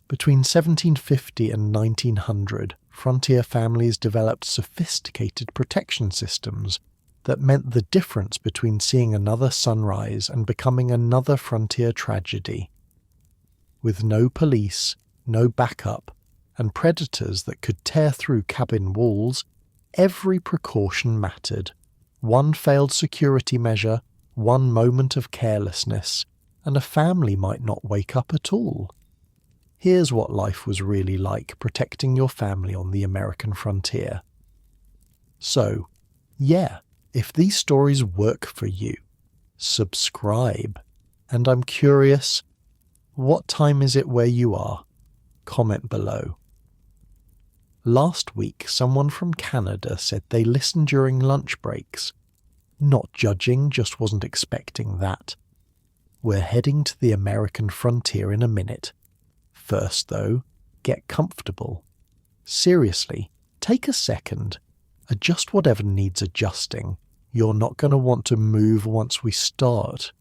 Between 1750 and 1900, frontier families developed sophisticated protection systems that meant the difference between seeing another sunrise and becoming another frontier tragedy. With no police, no backup, and predators that could tear through cabin walls, every precaution mattered. One failed security measure, one moment of carelessness, and a family might not wake up at all. Here's what life was really like protecting your family on the American frontier. So, yeah, if these stories work for you, subscribe. And I'm curious, what time is it where you are? Comment below. Last week, someone from Canada said they listened during lunch breaks. Not judging, just wasn't expecting that. We're heading to the American frontier in a minute. First, though, get comfortable. Seriously, take a second. Adjust whatever needs adjusting. You're not going to want to move once we start.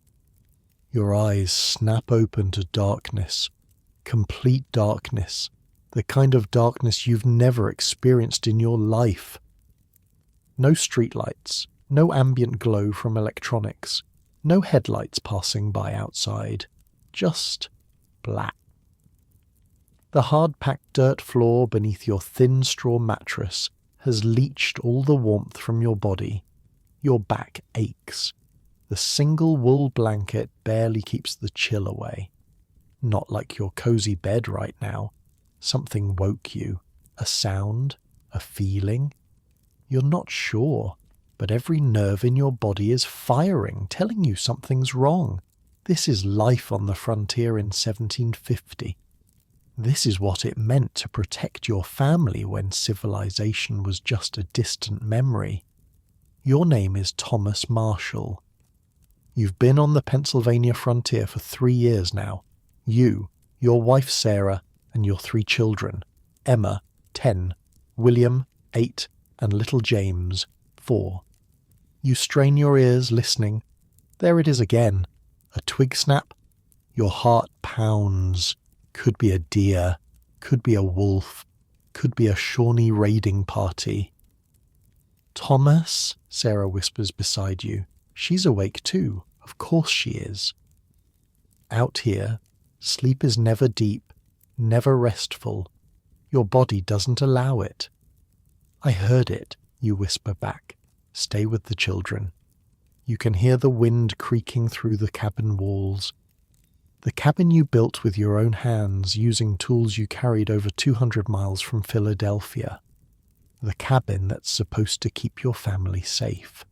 Your eyes snap open to darkness. Complete darkness. The kind of darkness you've never experienced in your life. No streetlights, no ambient glow from electronics, no headlights passing by outside. Just black. The hard-packed dirt floor beneath your thin straw mattress has leached all the warmth from your body. Your back aches. The single wool blanket barely keeps the chill away. Not like your cozy bed right now. Something woke you. A sound? A feeling? You're not sure, but every nerve in your body is firing, telling you something's wrong. This is life on the frontier in 1750. This is what it meant to protect your family when civilization was just a distant memory. Your name is Thomas Marshall. You've been on the Pennsylvania frontier for 3 years now. You, your wife Sarah, and your 3 children, Emma, 10, William, 8, and little James, 4. You strain your ears listening. There it is again. A twig snap. Your heart pounds. Could be a deer. Could be a wolf. Could be a Shawnee raiding party. Thomas, Sarah whispers beside you. She's awake too. Of course she is. Out here, sleep is never deep, never restful. Your body doesn't allow it. I heard it, you whisper back. Stay with the children. You can hear the wind creaking through the cabin walls. The cabin you built with your own hands using tools you carried over 200 miles from Philadelphia. The cabin that's supposed to keep your family safe.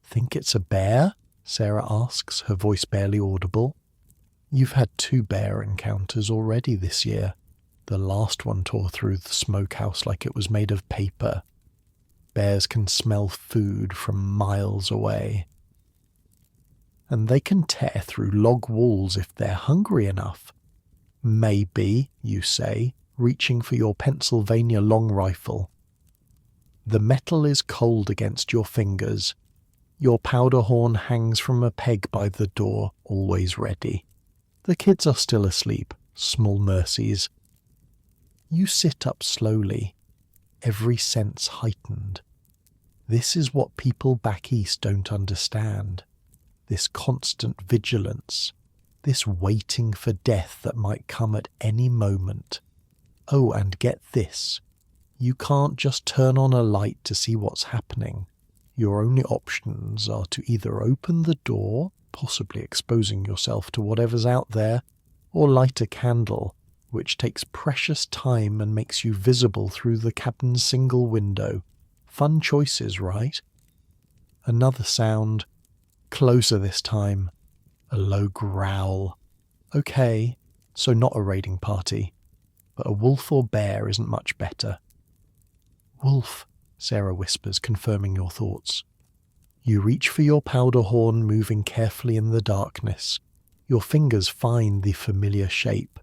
Think it's a bear? Sarah asks, her voice barely audible. You've had 2 bear encounters already this year. The last one tore through the smokehouse like it was made of paper. Bears can smell food from miles away. And they can tear through log walls if they're hungry enough. Maybe, you say, reaching for your Pennsylvania long rifle. The metal is cold against your fingers. Your powder horn hangs from a peg by the door, always ready. The kids are still asleep, small mercies. You sit up slowly, every sense heightened. This is what people back east don't understand. This constant vigilance, this waiting for death that might come at any moment. Oh, and get this. You can't just turn on a light to see what's happening. Your only options are to either open the door, possibly exposing yourself to whatever's out there, or light a candle, which takes precious time and makes you visible through the cabin's single window. Fun choices, right? Another sound. Closer this time. A low growl. Okay, so not a raiding party. But a wolf or bear isn't much better. Wolf, Sarah whispers, confirming your thoughts. You reach for your powder horn, moving carefully in the darkness. Your fingers find the familiar shape.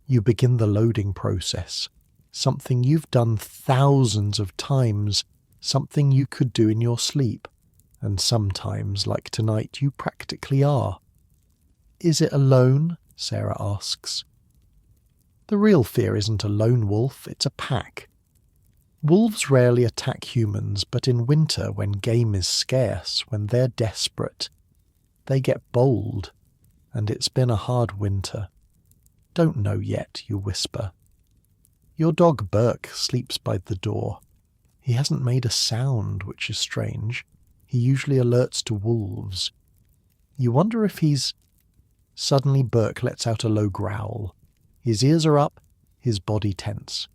You begin the loading process. Something you've done thousands of times. Something you could do in your sleep. And sometimes, like tonight, you practically are. Is it alone? Sarah asks. The real fear isn't a lone wolf, it's a pack. Wolves rarely attack humans, but in winter, when game is scarce, when they're desperate, they get bold, and it's been a hard winter. Don't know yet, you whisper. Your dog Burke sleeps by the door. He hasn't made a sound, which is strange. He usually alerts to wolves. You wonder if he's... Suddenly Burke lets out a low growl. His ears are up, his body tense.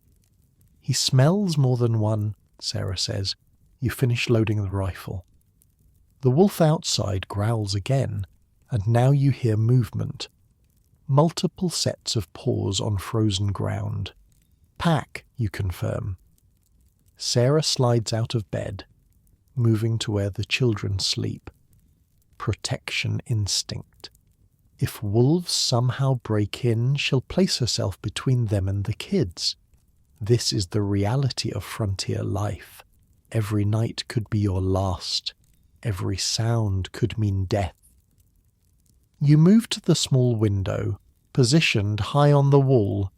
He smells more than one, Sarah says. You finish loading the rifle. The wolf outside growls again, and now you hear movement. Multiple sets of paws on frozen ground. Pack, you confirm. Sarah slides out of bed, moving to where the children sleep. Protection instinct. If wolves somehow break in, she'll place herself between them and the kids. This is the reality of frontier life. Every night could be your last. Every sound could mean death. You move to the small window, positioned high on the wall.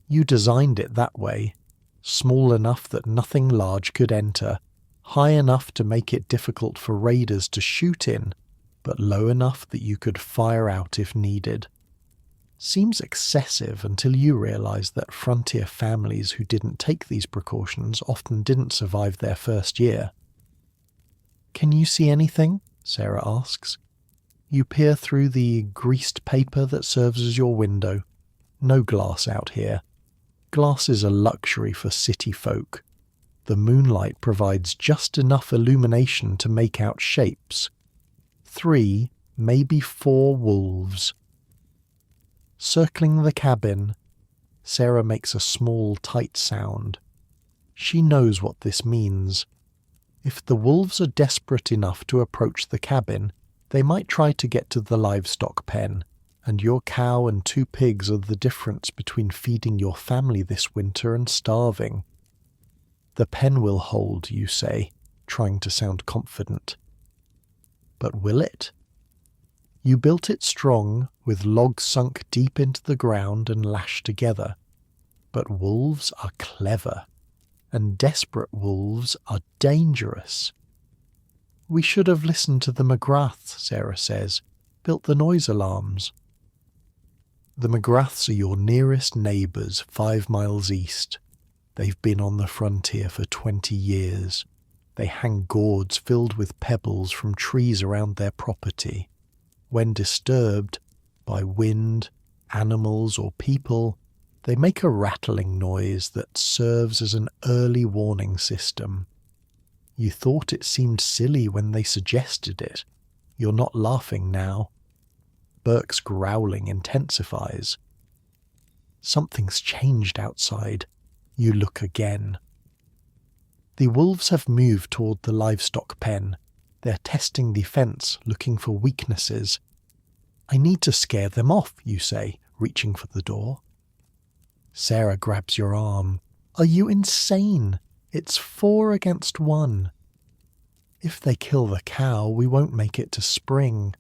You designed it that way, small enough that nothing large could enter, high enough to make it difficult for raiders to shoot in, but low enough that you could fire out if needed. Seems excessive until you realize that frontier families who didn't take these precautions often didn't survive their first year. Can you see anything? Sarah asks. You peer through the greased paper that serves as your window. No glass out here. Glass is a luxury for city folk. The moonlight provides just enough illumination to make out shapes. 3, maybe 4 wolves. Circling the cabin, Sarah makes a small, tight sound. She knows what this means. If the wolves are desperate enough to approach the cabin, they might try to get to the livestock pen, and your cow and 2 pigs are the difference between feeding your family this winter and starving. The pen will hold, you say, trying to sound confident. But will it? You built it strong, with logs sunk deep into the ground and lashed together. But wolves are clever, and desperate wolves are dangerous. We should have listened to the McGraths, Sarah says, built the noise alarms. The McGraths are your nearest neighbours 5 miles east. They've been on the frontier for 20 years. They hang gourds filled with pebbles from trees around their property. When disturbed by wind, animals or people, they make a rattling noise that serves as an early warning system. You thought it seemed silly when they suggested it. You're not laughing now. Burke's growling intensifies. Something's changed outside. You look again. The wolves have moved toward the livestock pen. They're testing the fence, looking for weaknesses. I need to scare them off, you say, reaching for the door. Sarah grabs your arm. Are you insane? It's 4 against 1. If they kill the cow, we won't make it to spring.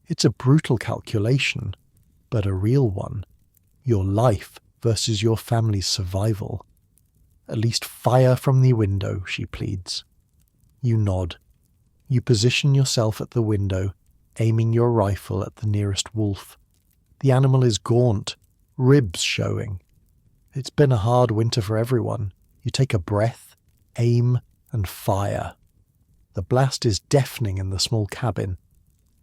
It's a brutal calculation, but a real one. Your life versus your family's survival. At least fire from the window, she pleads. You nod. You position yourself at the window, aiming your rifle at the nearest wolf. The animal is gaunt, ribs showing. It's been a hard winter for everyone. You take a breath, aim, and fire. The blast is deafening in the small cabin.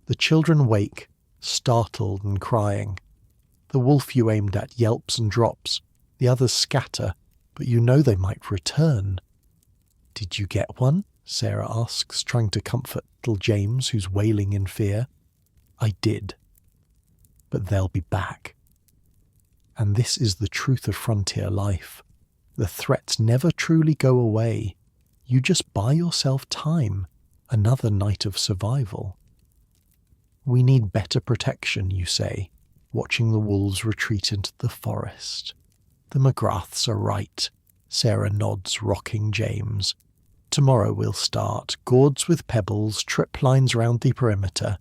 The children wake, startled and crying. The wolf you aimed at yelps and drops. The others scatter, but you know they might return. Did you get one? Sarah asks, trying to comfort little James, who's wailing in fear. I did. But they'll be back. And this is the truth of frontier life. The threats never truly go away. You just buy yourself time, another night of survival. We need better protection, you say, watching the wolves retreat into the forest. The McGraths are right. Sarah nods, rocking James. Tomorrow we'll start. Gourds with pebbles, trip lines round the perimeter.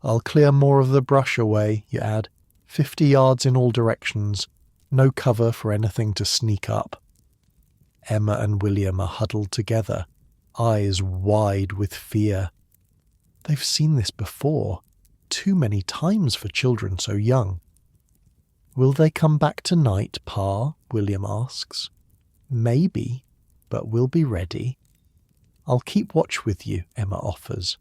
I'll clear more of the brush away, you add. 50 yards in all directions, no cover for anything to sneak up. Emma and William are huddled together, eyes wide with fear. They've seen this before, too many times for children so young. "Will they come back tonight, Pa?" William asks. "Maybe, but we'll be ready." "I'll keep watch with you," Emma offers.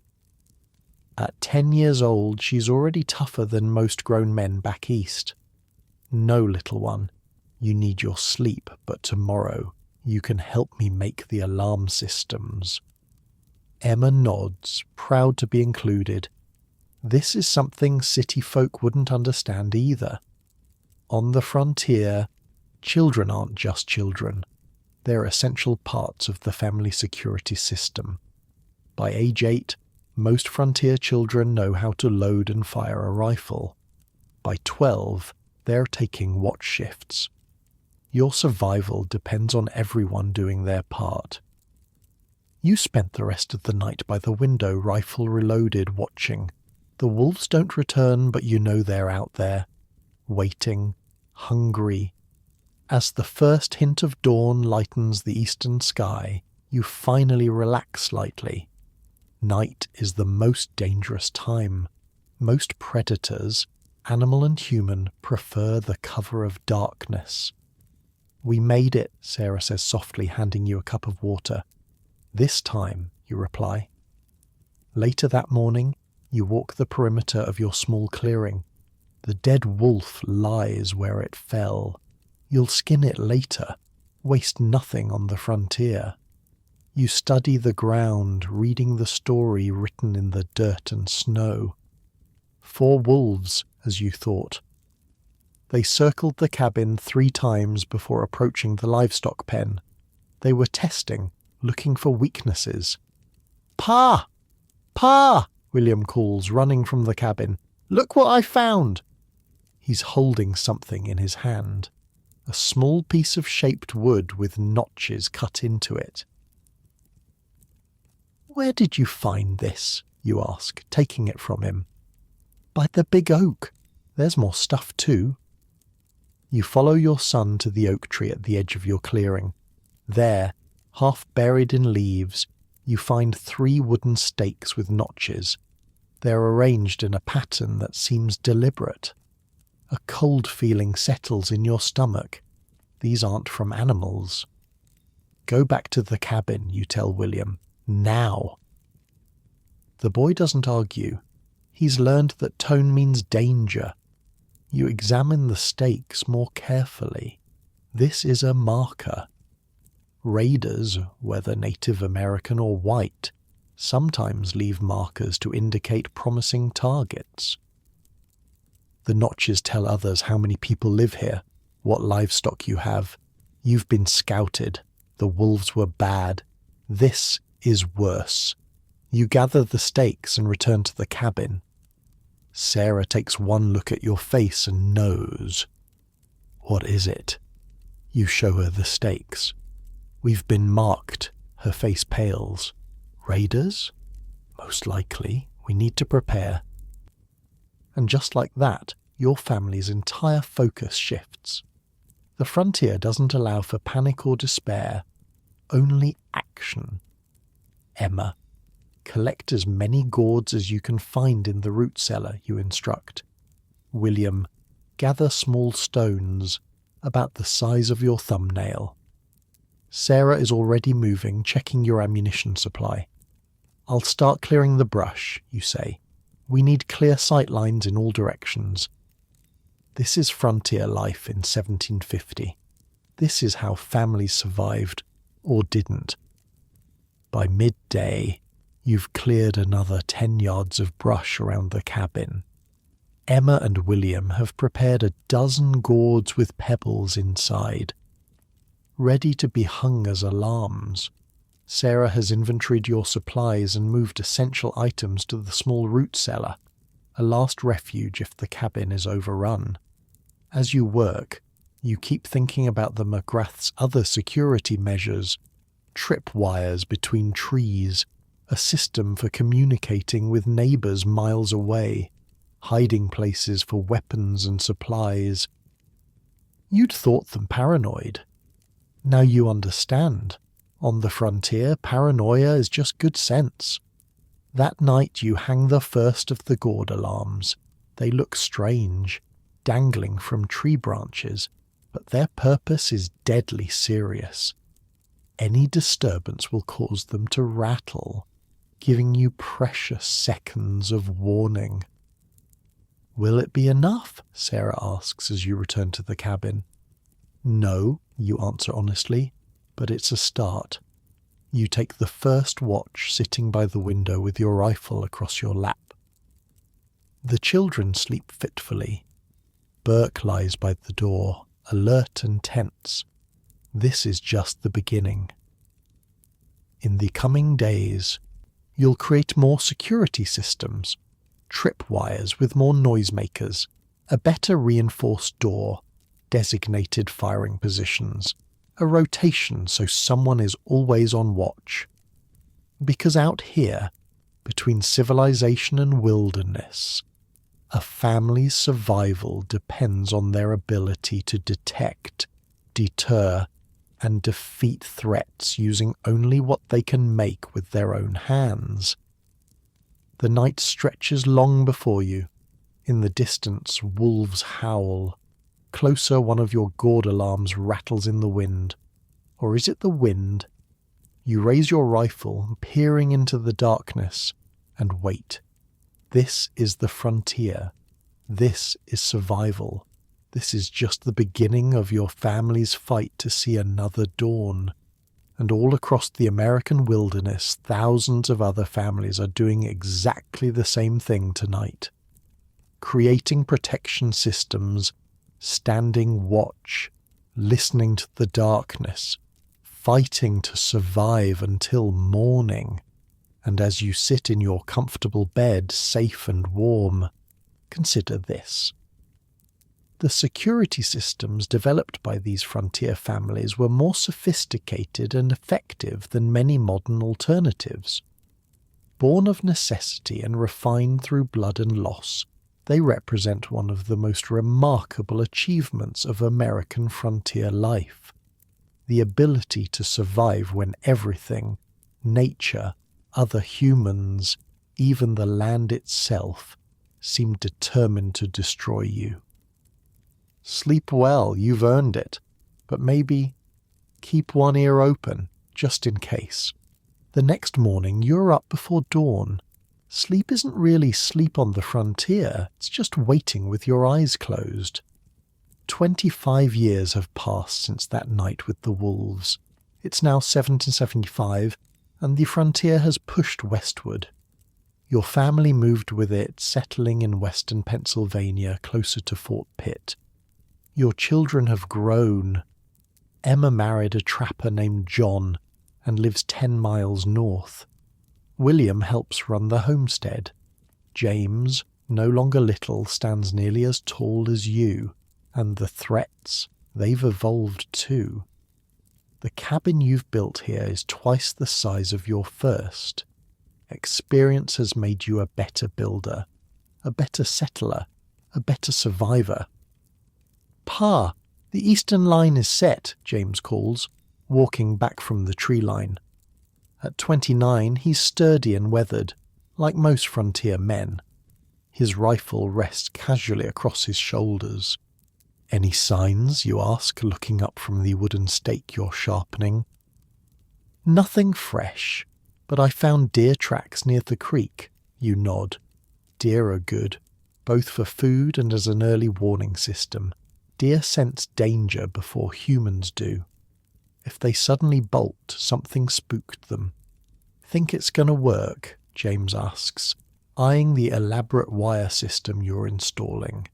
At 10 years old, she's already tougher than most grown men back east. "No, little one, you need your sleep, but tomorrow you can help me make the alarm systems." Emma nods, proud to be included. This is something city folk wouldn't understand either. On the frontier, children aren't just children. They're essential parts of the family security system. By age 8, most frontier children know how to load and fire a rifle. By 12, they're taking watch shifts. Your survival depends on everyone doing their part. You spent the rest of the night by the window, rifle reloaded, watching. The wolves don't return, but you know they're out there, waiting, hungry. As the first hint of dawn lightens the eastern sky, you finally relax slightly. Night is the most dangerous time. Most predators, animal and human, prefer the cover of darkness. "We made it," Sarah says softly, handing you a cup of water. "This time," you reply. Later that morning, you walk the perimeter of your small clearing. The dead wolf lies where it fell. You'll skin it later, waste nothing on the frontier. You study the ground, reading the story written in the dirt and snow. 4 wolves, as you thought. They circled the cabin 3 times before approaching the livestock pen. They were testing, looking for weaknesses. "Pa! Pa!" William calls, running from the cabin. "Look what I found!" He's holding something in his hand. A small piece of shaped wood with notches cut into it. "Where did you find this?" you ask, taking it from him. "By the big oak. There's more stuff too." You follow your son to the oak tree at the edge of your clearing. There, half buried in leaves, you find 3 wooden stakes with notches. They're arranged in a pattern that seems deliberate. A cold feeling settles in your stomach. These aren't from animals. "Go back to the cabin," you tell William. "Now." The boy doesn't argue. He's learned that tone means danger. You examine the stakes more carefully. This is a marker. Raiders, whether Native American or white, sometimes leave markers to indicate promising targets. The notches tell others how many people live here, what livestock you have. You've been scouted. The wolves were bad. This is worse. You gather the stakes and return to the cabin. Sarah takes one look at your face and knows. "What is it?" You show her the stakes. "We've been marked." Her face pales. "Raiders?" "Most likely. We need to prepare." And just like that, your family's entire focus shifts. The frontier doesn't allow for panic or despair, only action. Emma, collect as many gourds as you can find in the root cellar, you instruct. William, gather small stones, about the size of your thumbnail. Sarah is already moving, checking your ammunition supply. "I'll start clearing the brush," you say. "We need clear sight lines in all directions." This is frontier life in 1750. This is how families survived, or didn't. By midday, you've cleared another 10 yards of brush around the cabin. Emma and William have prepared a dozen gourds with pebbles inside, ready to be hung as alarms. Sarah has inventoried your supplies and moved essential items to the small root cellar, a last refuge if the cabin is overrun. As you work, you keep thinking about the McGrath's other security measures: tripwires between trees, a system for communicating with neighbours miles away, hiding places for weapons and supplies. You'd thought them paranoid. Now you understand. On the frontier, paranoia is just good sense. That night you hang the first of the gourd alarms. They look strange, dangling from tree branches, but their purpose is deadly serious. Any disturbance will cause them to rattle, giving you precious seconds of warning. "Will it be enough?" Sarah asks as you return to the cabin. "No," you answer honestly, "but it's a start." You take the first watch sitting by the window with your rifle across your lap. The children sleep fitfully. Burke lies by the door, alert and tense. This is just the beginning. In the coming days, you'll create more security systems, tripwires with more noisemakers, a better reinforced door, designated firing positions, a rotation so someone is always on watch. Because out here, between civilization and wilderness, a family's survival depends on their ability to detect, deter, and defeat threats using only what they can make with their own hands. The night stretches long before you. In the distance, wolves howl. Closer, one of your gourd alarms rattles in the wind. Or is it the wind? You raise your rifle, peering into the darkness, and wait. This is the frontier. This is survival. This is just the beginning of your family's fight to see another dawn. And all across the American wilderness, thousands of other families are doing exactly the same thing tonight. Creating protection systems, standing watch, listening to the darkness, fighting to survive until morning. And as you sit in your comfortable bed, safe and warm, consider this. The security systems developed by these frontier families were more sophisticated and effective than many modern alternatives. Born of necessity and refined through blood and loss, they represent one of the most remarkable achievements of American frontier life. The ability to survive when everything, nature, other humans, even the land itself, seem determined to destroy you. Sleep well, you've earned it, but maybe keep one ear open, just in case. The next morning you're up before dawn. Sleep isn't really sleep on the frontier, it's just waiting with your eyes closed. 25 years have passed since that night with the wolves. It's now 1775, and the frontier has pushed westward. Your family moved with it, settling in western Pennsylvania closer to Fort Pitt. Your children have grown. Emma married a trapper named John and lives 10 miles north. William helps run the homestead. James, no longer little, stands nearly as tall as you, and the threats, they've evolved too. The cabin you've built here is twice the size of your first. Experience has made you a better builder, a better settler, a better survivor. "Pa, the eastern line is set," James calls, walking back from the tree line. At 29, he's sturdy and weathered, like most frontier men. His rifle rests casually across his shoulders. "Any signs?" you ask, looking up from the wooden stake you're sharpening. "Nothing fresh, but I found deer tracks near the creek," you nod. Deer are good, both for food and as an early warning system. Deer sense danger before humans do. If they suddenly bolt, something spooked them. "Think it's gonna work?" James asks, eyeing the elaborate wire system you're installing.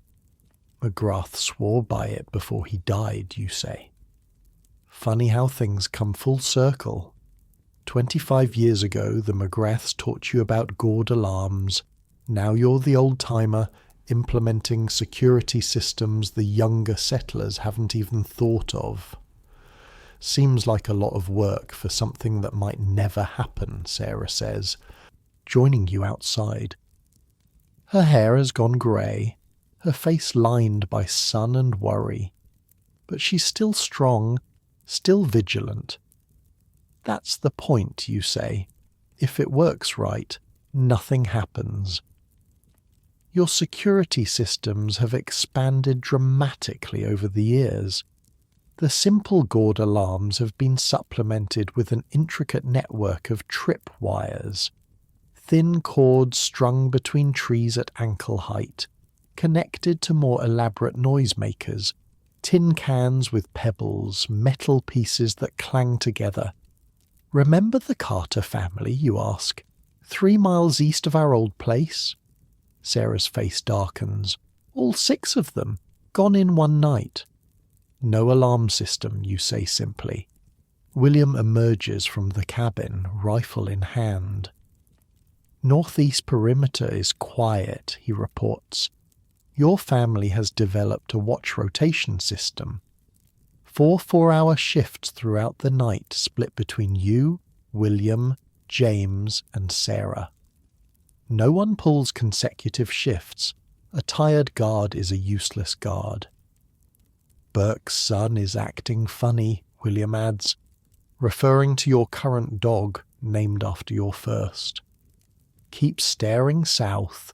"McGrath swore by it before he died," you say. Funny how things come full circle. 25 years ago, the McGraths taught you about gourd alarms. Now you're the old-timer implementing security systems the younger settlers haven't even thought of. "Seems like a lot of work for something that might never happen," Sarah says, joining you outside. Her hair has gone grey, her face lined by sun and worry, but she's still strong, still vigilant. That's the point, you say. If it works right, nothing happens. Your security systems have expanded dramatically over the years. The simple gourd alarms have been supplemented with an intricate network of trip wires, thin cords strung between trees at ankle height, connected to more elaborate noisemakers, tin cans with pebbles, metal pieces that clang together. Remember the Carter family, you ask? 3 miles east of our old place? Sarah's face darkens. All 6 of them, gone in one night. No alarm system, you say simply. William emerges from the cabin, rifle in hand. Northeast perimeter is quiet, he reports. Your family has developed a watch rotation system. 4 4-hour shifts throughout the night split between you, William, James, and Sarah. No one pulls consecutive shifts. A tired guard is a useless guard. Burke's son is acting funny, William adds, referring to your current dog, named after your first. Keep staring south.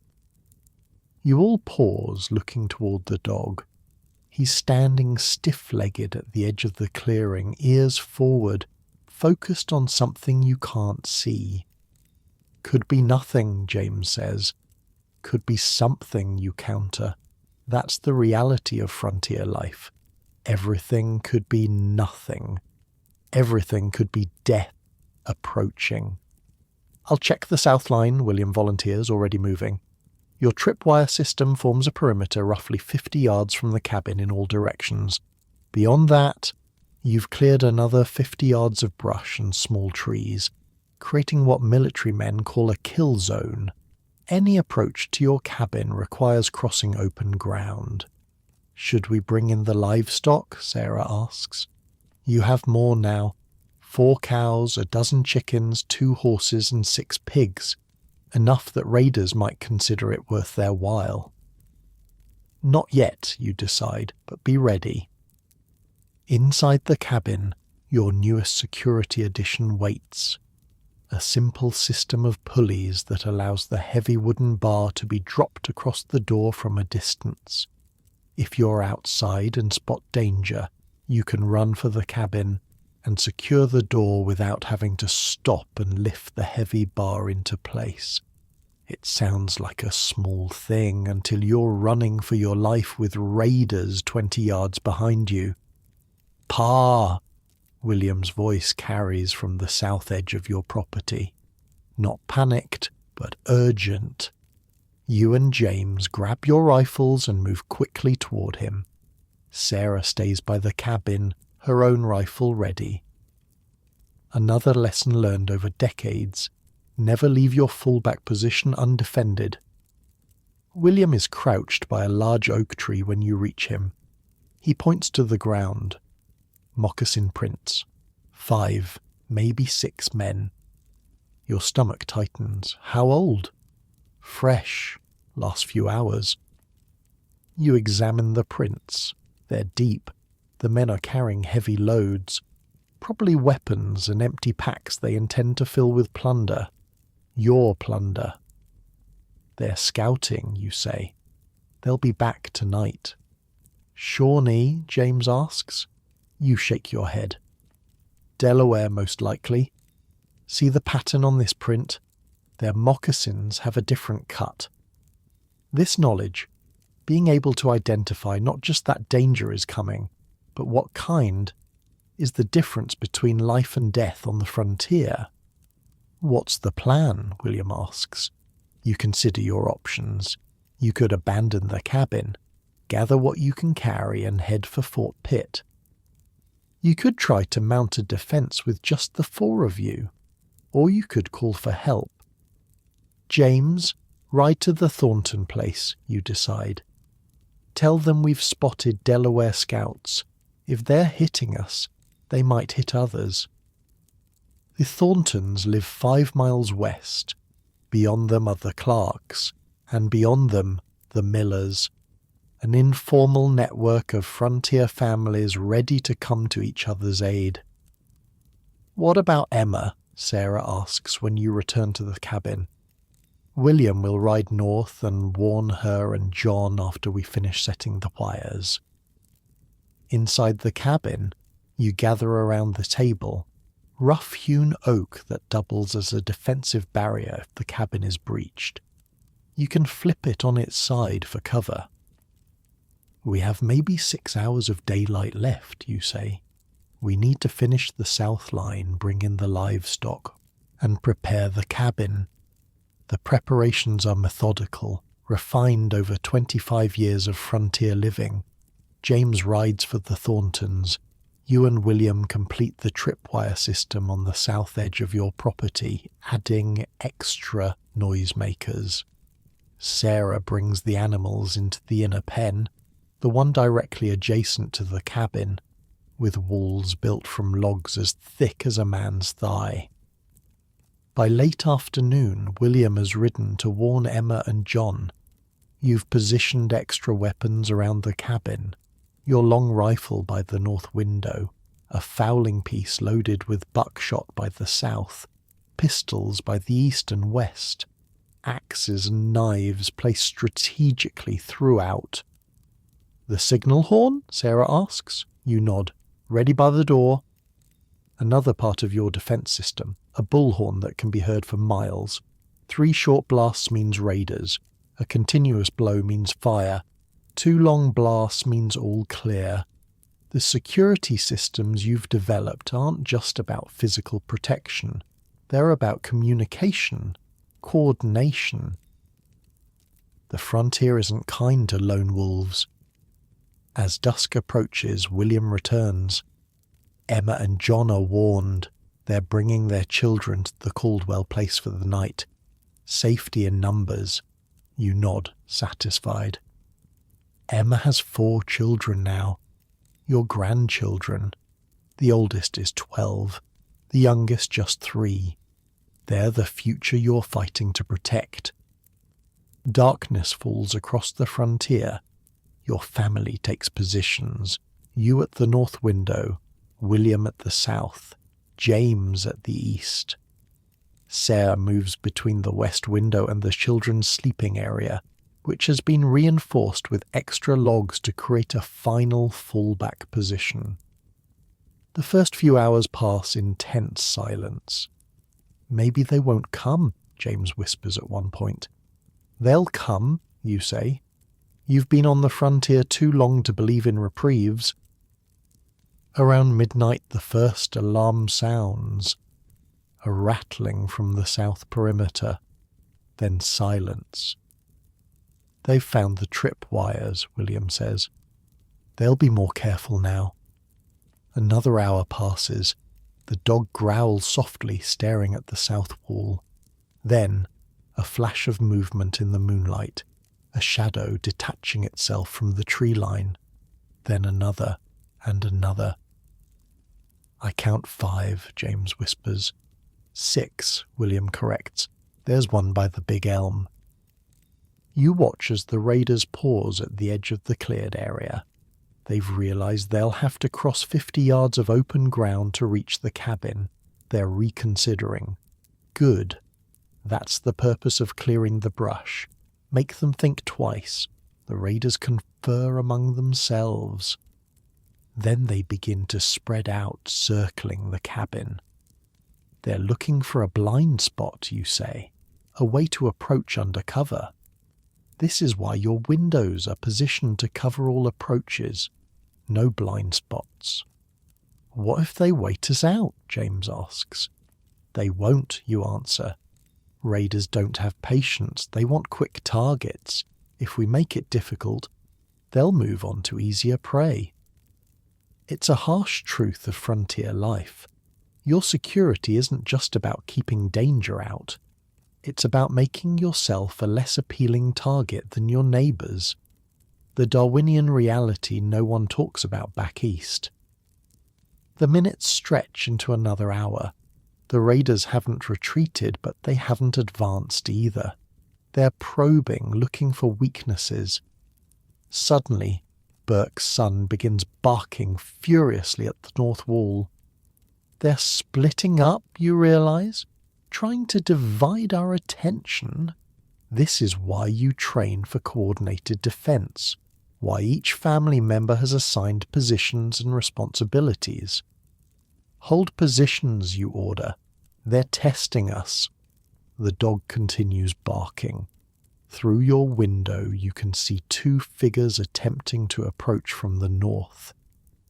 You all pause, looking toward the dog. He's standing stiff-legged at the edge of the clearing, ears forward, focused on something you can't see. Could be nothing, James says. Could be something, you counter. That's the reality of frontier life. Everything could be nothing. Everything could be death approaching. I'll check the south line, William volunteers, already moving. Your tripwire system forms a perimeter roughly 50 yards from the cabin in all directions. Beyond that, you've cleared another 50 yards of brush and small trees, creating what military men call a kill zone. Any approach to your cabin requires crossing open ground. Should we bring in the livestock? Sarah asks. You have more now. 4 cows, a dozen chickens, 2 horses and 6 pigs. Enough that raiders might consider it worth their while. Not yet, you decide, but be ready. Inside the cabin, your newest security addition waits. A simple system of pulleys that allows the heavy wooden bar to be dropped across the door from a distance. If you're outside and spot danger, you can run for the cabin and secure the door without having to stop and lift the heavy bar into place. It sounds like a small thing until you're running for your life with raiders 20 yards behind you. Pa! William's voice carries from the south edge of your property. Not panicked, but urgent. You and James grab your rifles and move quickly toward him. Sarah stays by the cabin, her own rifle ready. Another lesson learned over decades. Never leave your fallback position undefended. William is crouched by a large oak tree when you reach him. He points to the ground. Moccasin prints. 5, maybe 6 men. Your stomach tightens. How old? Fresh. Last few hours. You examine the prints. They're deep. The men are carrying heavy loads. Probably weapons and empty packs they intend to fill with plunder. Your plunder. They're scouting, you say. They'll be back tonight. Shawnee, James asks. You shake your head. Delaware, most likely. See the pattern on this print? Their moccasins have a different cut. This knowledge, being able to identify not just that danger is coming, but what kind, is the difference between life and death on the frontier. What's the plan? William asks. You consider your options. You could abandon the cabin, gather what you can carry and head for Fort Pitt. You could try to mount a defense with just the 4 of you, or you could call for help. James, ride to the Thornton place, you decide. Tell them we've spotted Delaware scouts. If they're hitting us, they might hit others. The Thorntons live 5 miles west. Beyond them are the Clarks. and beyond them, the Millers, an informal network of frontier families ready to come to each other's aid. "What about Emma?" Sarah asks when you return to the cabin. "William will ride north and warn her and John after we finish setting the wires." Inside the cabin, you gather around the table, rough-hewn oak that doubles as a defensive barrier if the cabin is breached. You can flip it on its side for cover. "We have maybe 6 hours of daylight left," you say. "We need to finish the south line, bring in the livestock, and prepare the cabin." The preparations are methodical, refined over 25 years of frontier living. James rides for the Thorntons. You and William complete the tripwire system on the south edge of your property, adding extra noisemakers. Sarah brings the animals into the inner pen, the one directly adjacent to the cabin, with walls built from logs as thick as a man's thigh. By late afternoon, William has ridden to warn Emma and John. You've positioned extra weapons around the cabin, your long rifle by the north window, a fowling piece loaded with buckshot by the south, pistols by the east and west, axes and knives placed strategically throughout. "The signal horn?" Sarah asks. You nod. "Ready by the door." Another part of your defense system, a bullhorn that can be heard for miles. 3 short blasts means raiders. A continuous blow means fire. 2 long blasts means all clear. The security systems you've developed aren't just about physical protection. They're about communication, coordination. The frontier isn't kind to lone wolves. As dusk approaches, William returns. Emma and John are warned. They're bringing their children to the Caldwell place for the night. Safety in numbers. You nod, satisfied. Emma has 4 children now. Your grandchildren. The oldest is 12. The youngest just 3. They're the future you're fighting to protect. Darkness falls across the frontier. Your family takes positions. You at the north window, William at the south, James at the east. Sarah moves between the west window and the children's sleeping area, which has been reinforced with extra logs to create a final fallback position. The first few hours pass in tense silence. "Maybe they won't come," James whispers at one point. "They'll come," you say. "You've been on the frontier too long to believe in reprieves." Around midnight the first alarm sounds. A rattling from the south perimeter. Then silence. "They've found the trip wires," William says. "They'll be more careful now." Another hour passes. The dog growls softly, staring at the south wall. Then, a flash of movement in the moonlight, a shadow detaching itself from the tree line. Then another, and another. "I count 5, James whispers. 6, William corrects. "There's one by the big elm." You watch as the raiders pause at the edge of the cleared area. They've realized they'll have to cross 50 yards of open ground to reach the cabin. They're reconsidering. Good. That's the purpose of clearing the brush. Make them think twice. The raiders confer among themselves. Then they begin to spread out, circling the cabin. They're looking for a blind spot, you say, a way to approach under cover. This is why your windows are positioned to cover all approaches. No blind spots. "What if they wait us out?" James asks. "They won't," you answer. "Raiders don't have patience. They want quick targets. If we make it difficult, they'll move on to easier prey." It's a harsh truth of frontier life. Your security isn't just about keeping danger out. It's about making yourself a less appealing target than your neighbours. The Darwinian reality no one talks about back east. The minutes stretch into another hour. The raiders haven't retreated, but they haven't advanced either. They're probing, looking for weaknesses. Suddenly, Burke's son begins barking furiously at the north wall. They're splitting up, you realise? Trying to divide our attention. This is why you train for coordinated defence, why each family member has assigned positions and responsibilities. Hold positions, you order. They're testing us. The dog continues barking. Through your window you can see two figures attempting to approach from the north.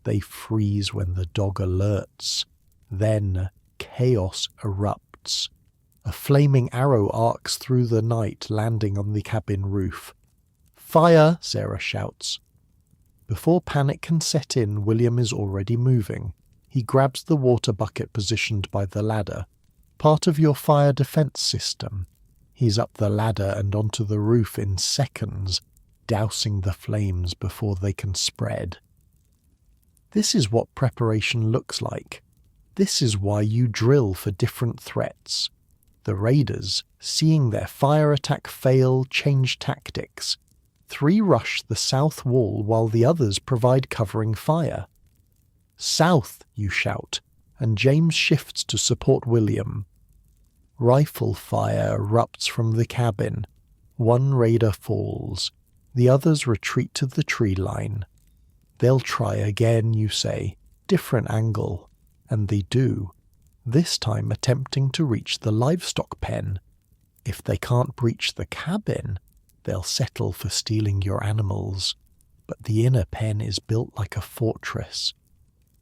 They freeze when the dog alerts. Then chaos erupts. A flaming arrow arcs through the night, landing on the cabin roof. "Fire!" Sarah shouts. Before panic can set in, William is already moving. He grabs the water bucket positioned by the ladder, part of your fire defense system. He's up the ladder and onto the roof in seconds, dousing the flames before they can spread. This is what preparation looks like. This is why you drill for different threats. The raiders, seeing their fire attack fail, change tactics. 3 rush the south wall while the others provide covering fire. "South!" you shout, and James shifts to support William. Rifle fire erupts from the cabin. 1 raider falls. The others retreat to the tree line. "They'll try again," you say. "Different angle." And they do, this time attempting to reach the livestock pen. If they can't breach the cabin, they'll settle for stealing your animals. But the inner pen is built like a fortress,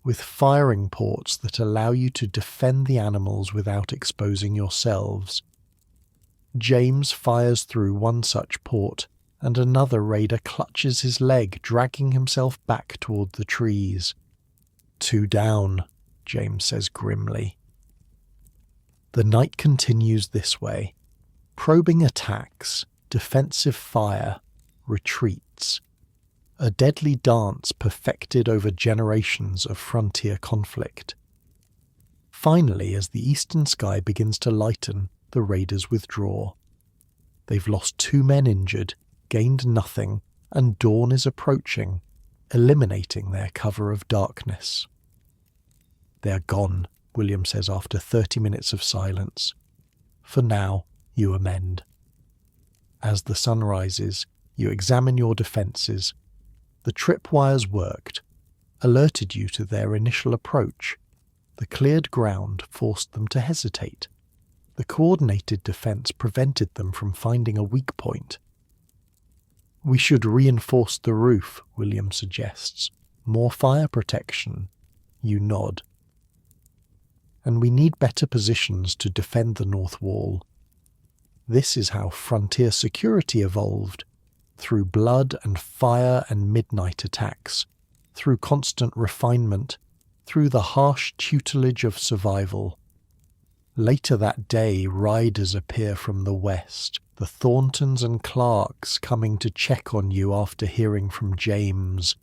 with firing ports that allow you to defend the animals without exposing yourselves. James fires through one such port, and another raider clutches his leg, dragging himself back toward the trees. "2 down," James says grimly. The night continues this way. Probing attacks, defensive fire, retreats. A deadly dance perfected over generations of frontier conflict. Finally, as the eastern sky begins to lighten, the raiders withdraw. They've lost 2 men injured, gained nothing, and dawn is approaching, eliminating their cover of darkness. "They're gone," William says after 30 minutes of silence. "For now, you amend." As the sun rises, you examine your defences. The tripwires worked, alerted you to their initial approach. The cleared ground forced them to hesitate. The coordinated defence prevented them from finding a weak point. "We should reinforce the roof," William suggests. "More fire protection." You nod. "And we need better positions to defend the north wall." This is how frontier security evolved, through blood and fire and midnight attacks, through constant refinement, through the harsh tutelage of survival. Later that day, riders appear from the west, the Thorntons and Clarks coming to check on you after hearing from James.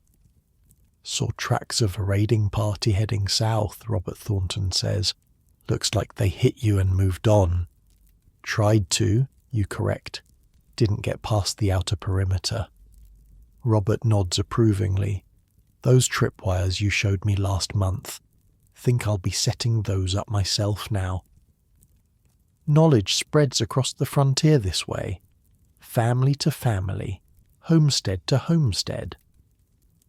"Saw tracks of a raiding party heading south," Robert Thornton says. "Looks like they hit you and moved on." "Tried to," you correct. "Didn't get past the outer perimeter." Robert nods approvingly. "Those tripwires you showed me last month. Think I'll be setting those up myself now." Knowledge spreads across the frontier this way, family to family, homestead to homestead.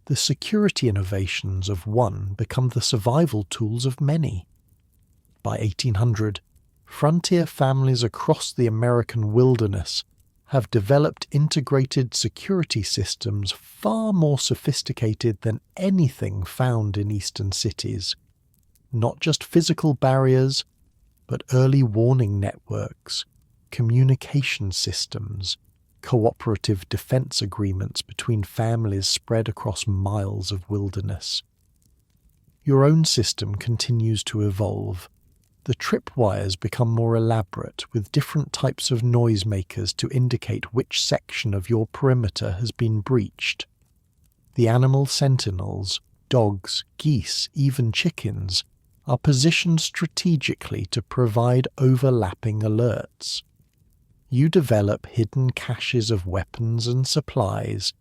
The security innovations of one become the survival tools of many. By 1800, frontier families across the American wilderness have developed integrated security systems far more sophisticated than anything found in eastern cities. Not just physical barriers, but early warning networks, communication systems, cooperative defense agreements between families spread across miles of wilderness. Your own system continues to evolve. The tripwires become more elaborate, with different types of noisemakers to indicate which section of your perimeter has been breached. The animal sentinels, dogs, geese, even chickens, are positioned strategically to provide overlapping alerts. you develop hidden caches of weapons and supplies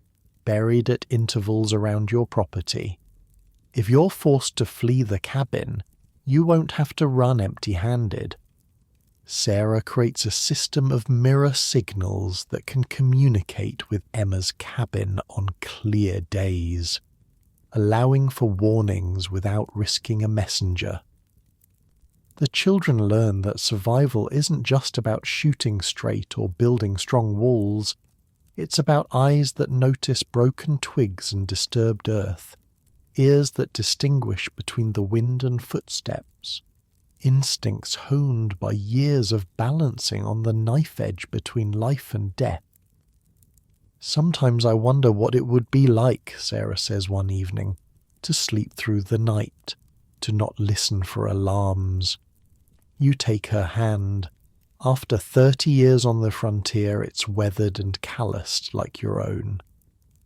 buried at intervals around your property. If you're forced to flee the cabin, you won't have to run empty-handed. Sarah creates a system of mirror signals that can communicate with Emma's cabin on clear days, allowing for warnings without risking a messenger. The children learn that survival isn't just about shooting straight or building strong walls. It's about eyes that notice broken twigs and disturbed earth, ears that distinguish between the wind and footsteps, instincts honed by years of balancing on the knife edge between life and death. Sometimes I wonder what it would be like, Sarah says one evening, to sleep through the night, to not listen for alarms. You take her hand. After 30 years on the frontier, it's weathered and calloused like your own.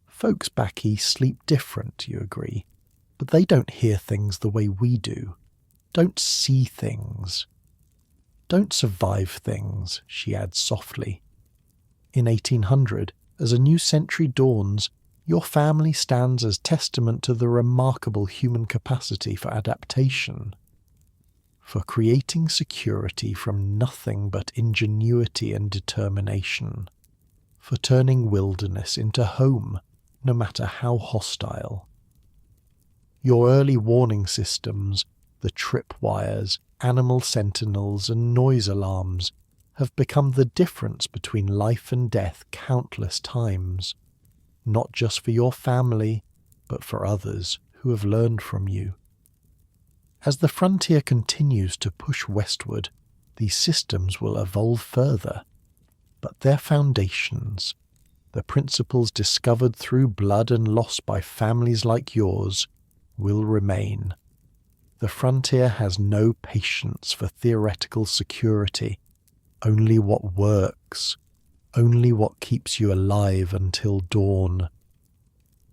Folks back east sleep different, you agree, but they don't hear things the way we do, don't see things, don't survive things, she adds softly. In 1800, as a new century dawns, your family stands as testament to the remarkable human capacity for adaptation, for creating security from nothing but ingenuity and determination, for turning wilderness into home, no matter how hostile. Your early warning systems, the tripwires, animal sentinels, and noise alarms, have become the difference between life and death countless times, not just for your family, but for others who have learned from you. As the frontier continues to push westward, these systems will evolve further, but their foundations, the principles discovered through blood and loss by families like yours, will remain. The frontier has no patience for theoretical security, only what works, only what keeps you alive until dawn.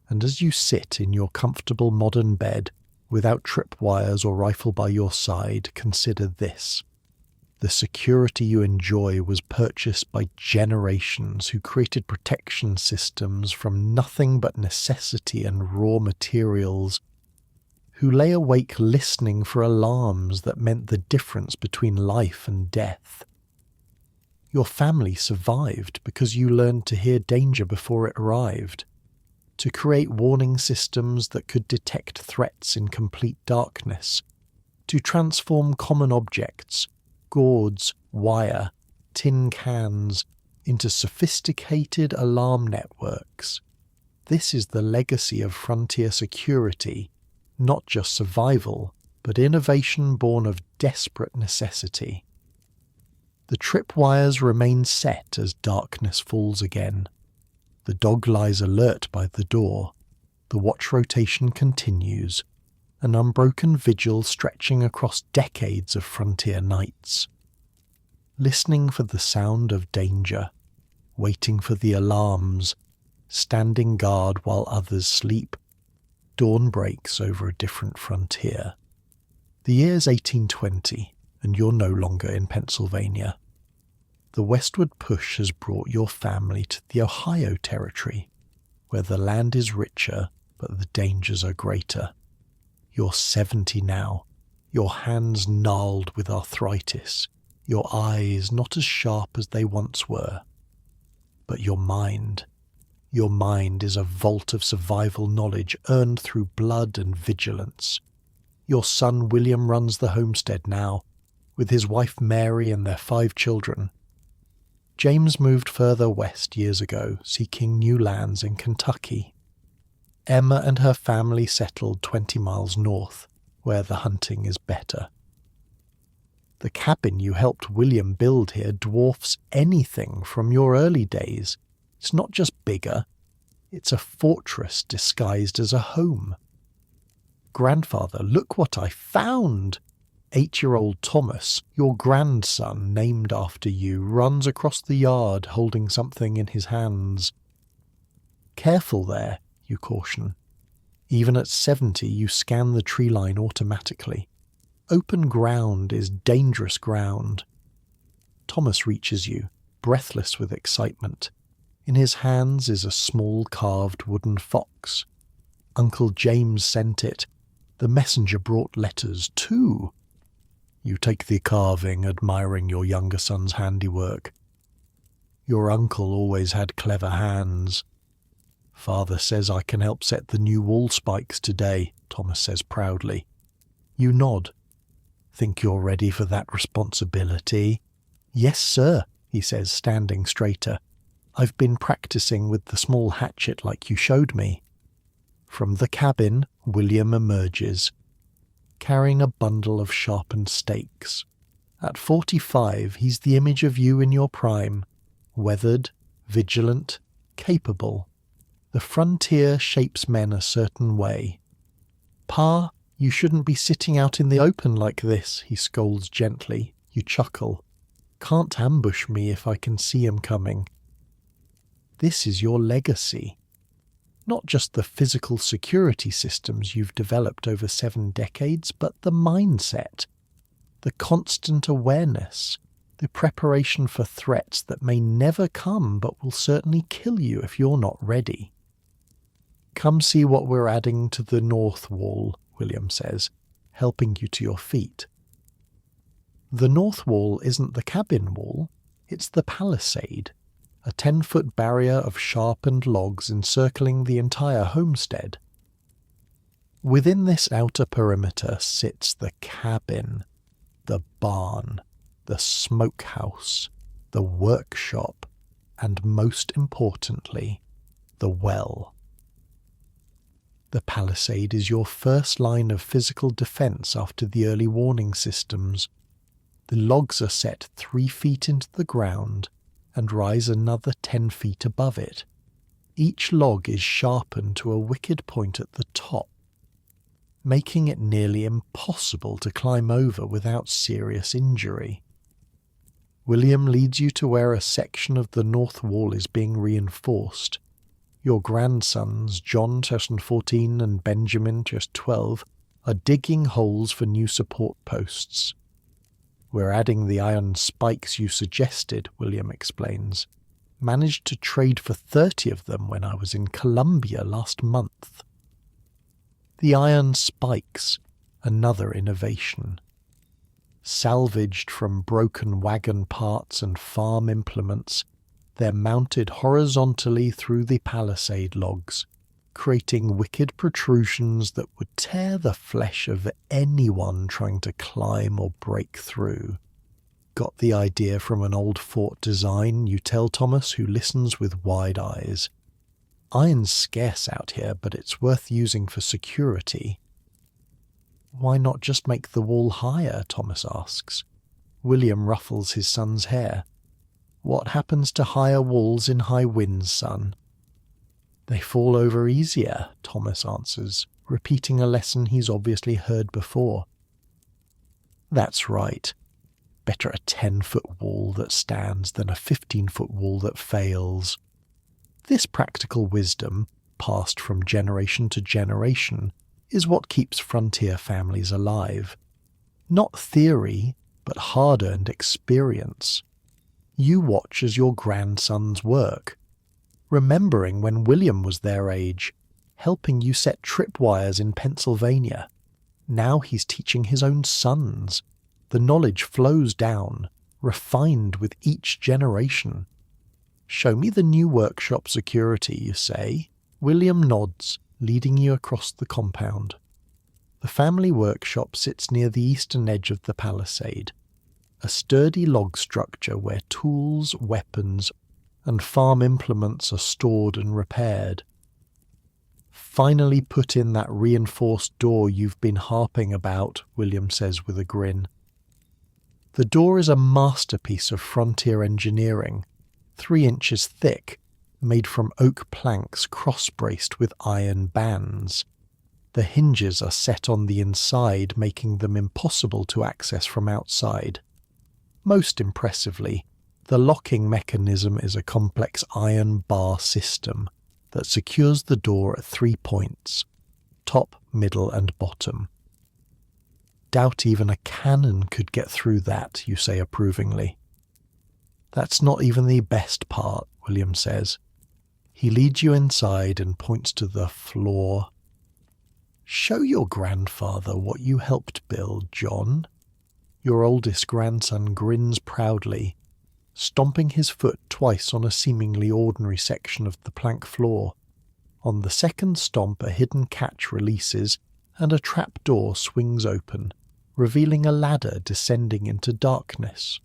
And as you sit in your comfortable modern bed, without tripwires or rifle by your side, consider this. The security you enjoy was purchased by generations who created protection systems from nothing but necessity and raw materials, who lay awake listening for alarms that meant the difference between life and death. Your family survived because you learned to hear danger before it arrived, to create warning systems that could detect threats in complete darkness, to transform common objects, gourds, wire, tin cans, into sophisticated alarm networks. This is the legacy of frontier security, not just survival, but innovation born of desperate necessity. The tripwires remain set as darkness falls again. The dog lies alert by the door. The watch rotation continues, an unbroken vigil stretching across decades of frontier nights. Listening for the sound of danger, waiting for the alarms, standing guard while others sleep, dawn breaks over a different frontier. The year's 1820, and you're no longer in Pennsylvania. The westward push has brought your family to the Ohio Territory, where the land is richer, but the dangers are greater. You're 70 now, your hands gnarled with arthritis, your eyes not as sharp as they once were. But your mind is a vault of survival knowledge earned through blood and vigilance. Your son William runs the homestead now, with his wife Mary and their 5 children. James moved further west years ago, seeking new lands in Kentucky. Emma and her family settled 20 miles north, where the hunting is better. The cabin you helped William build here dwarfs anything from your early days. It's not just bigger, it's a fortress disguised as a home. Grandfather, look what I found! 8-year-old Thomas, your grandson named after you, runs across the yard holding something in his hands. Careful there, you caution. Even at 70, you scan the tree line automatically. Open ground is dangerous ground. Thomas reaches you, breathless with excitement. In his hands is a small carved wooden fox. Uncle James sent it. The messenger brought letters too. You take the carving, admiring your younger son's handiwork. Your uncle always had clever hands. Father says I can help set the new wall spikes today, Thomas says proudly. You nod. Think you're ready for that responsibility? Yes, sir, he says, standing straighter. I've been practicing with the small hatchet like you showed me. From the cabin, William emerges, carrying a bundle of sharpened stakes. At 45, he's the image of you in your prime, weathered, vigilant, capable. The frontier shapes men a certain way. Pa, you shouldn't be sitting out in the open like this, he scolds gently. You chuckle. Can't ambush me if I can see him coming. This is your legacy. Not just the physical security systems you've developed over 7 decades, but the mindset, the constant awareness, the preparation for threats that may never come but will certainly kill you if you're not ready. Come see what we're adding to the north wall, William says, helping you to your feet. The north wall isn't the cabin wall, it's the palisade, a 10-foot barrier of sharpened logs encircling the entire homestead. Within this outer perimeter sits the cabin, the barn, the smokehouse, the workshop, and most importantly, the well. The palisade is your first line of physical defense after the early warning systems. The logs are set 3 feet into the ground and rise another 10 feet above it. Each log is sharpened to a wicked point at the top, making it nearly impossible to climb over without serious injury. William leads you to where a section of the north wall is being reinforced. Your grandsons, John, just 14, and Benjamin, just 12, are digging holes for new support posts. We're adding the iron spikes you suggested, William explains. Managed to trade for 30 of them when I was in Colombia last month. The iron spikes, another innovation. Salvaged from broken wagon parts and farm implements, they're mounted horizontally through the palisade logs, creating wicked protrusions that would tear the flesh of anyone trying to climb or break through. Got the idea from an old fort design, you tell Thomas, who listens with wide eyes. Iron's scarce out here, but it's worth using for security. Why not just make the wall higher, Thomas asks. William ruffles his son's hair. What happens to higher walls in high winds, son? They fall over easier, Thomas answers, repeating a lesson he's obviously heard before. That's right. Better a 10-foot wall that stands than a 15-foot wall that fails. This practical wisdom, passed from generation to generation, is what keeps frontier families alive. Not theory, but hard-earned experience. You watch as your grandsons work, remembering when William was their age, helping you set tripwires in Pennsylvania. Now he's teaching his own sons. The knowledge flows down, refined with each generation. Show me the new workshop security, you say. William nods, leading you across the compound. The family workshop sits near the eastern edge of the palisade, a sturdy log structure where tools, weapons, and farm implements are stored and repaired. Finally put in that reinforced door you've been harping about, William says with a grin. The door is a masterpiece of frontier engineering, 3 inches thick, made from oak planks cross-braced with iron bands. The hinges are set on the inside, making them impossible to access from outside. Most impressively, the locking mechanism is a complex iron bar system that secures the door at 3 points, top, middle, and bottom. Doubt even a cannon could get through that, you say approvingly. That's not even the best part, William says. He leads you inside and points to the floor. Show your grandfather what you helped build, John. Your oldest grandson grins proudly, stomping his foot twice on a seemingly ordinary section of the plank floor. On the second stomp, a hidden catch releases and a trap door swings open, revealing a ladder descending into darkness.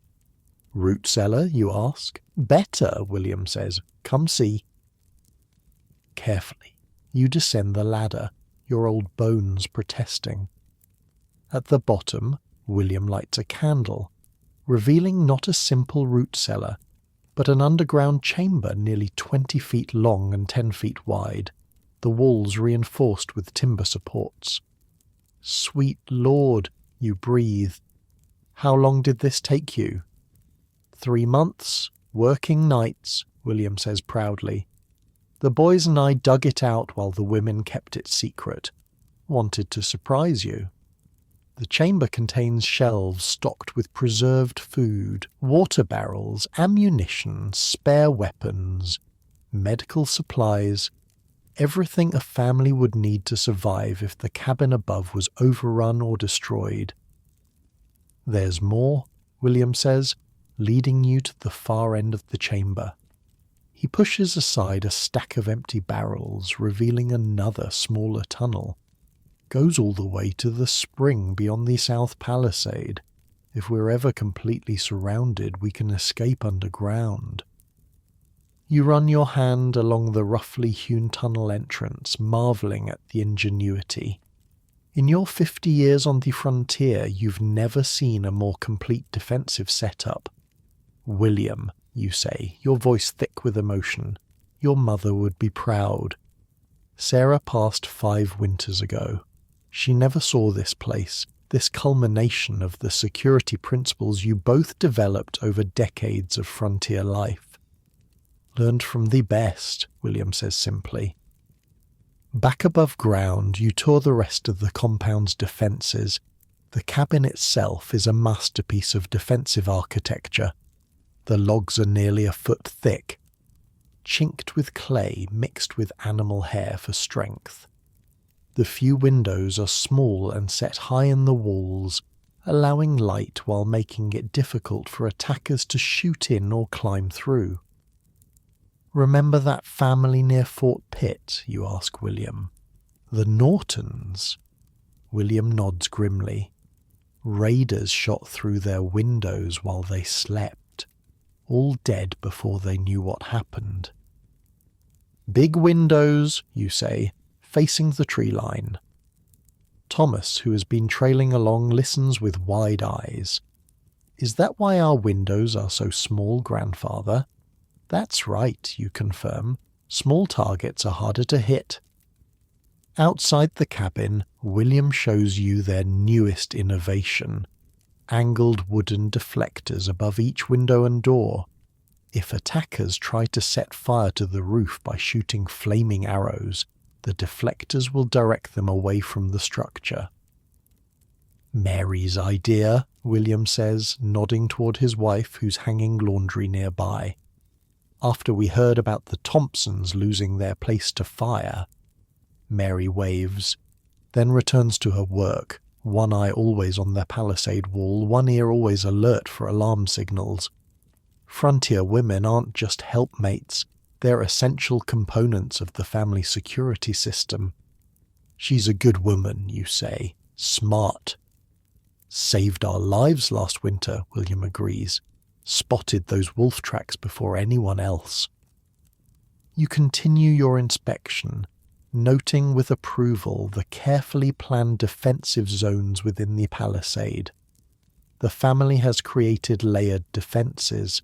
Root cellar, you ask? Better, William says. Come see. Carefully, you descend the ladder, your old bones protesting. At the bottom, William lights a candle, revealing not a simple root cellar, but an underground chamber nearly 20 feet long and 10 feet wide, the walls reinforced with timber supports. Sweet Lord, you breathe. How long did this take you? 3 months, working nights, William says proudly. The boys and I dug it out while the women kept it secret. Wanted to surprise you. The chamber contains shelves stocked with preserved food, water barrels, ammunition, spare weapons, medical supplies, everything a family would need to survive if the cabin above was overrun or destroyed. There's more, William says, leading you to the far end of the chamber. He pushes aside a stack of empty barrels, revealing another smaller tunnel. Goes all the way to the spring beyond the south palisade. If we're ever completely surrounded, we can escape underground. You run your hand along the roughly hewn tunnel entrance, marvelling at the ingenuity. In your 50 years on the frontier, you've never seen a more complete defensive setup. William, you say, your voice thick with emotion. Your mother would be proud. Sarah passed 5 winters ago. She never saw this place, this culmination of the security principles you both developed over decades of frontier life. Learned from the best, William says simply. Back above ground, you tour the rest of the compound's defences. The cabin itself is a masterpiece of defensive architecture. The logs are nearly a foot thick, chinked with clay mixed with animal hair for strength. The few windows are small and set high in the walls, allowing light while making it difficult for attackers to shoot in or climb through. Remember that family near Fort Pitt, you ask William. The Nortons? William nods grimly. Raiders shot through their windows while they slept, all dead before they knew what happened. Big windows, you say, facing the tree line. Thomas, who has been trailing along, listens with wide eyes. Is that why our windows are so small, grandfather? That's right, you confirm. Small targets are harder to hit. Outside the cabin, William shows you their newest innovation. Angled wooden deflectors above each window and door. If attackers try to set fire to the roof by shooting flaming arrows, the deflectors will direct them away from the structure. Mary's idea, William says, nodding toward his wife who's hanging laundry nearby. After we heard about the Thompsons losing their place to fire. Mary waves, then returns to her work, one eye always on their palisade wall, one ear always alert for alarm signals. Frontier women aren't just helpmates, they're essential components of the family security system. She's a good woman, you say, smart. Saved our lives last winter, William agrees. Spotted those wolf tracks before anyone else. You continue your inspection, noting with approval the carefully planned defensive zones within the palisade. The family has created layered defenses,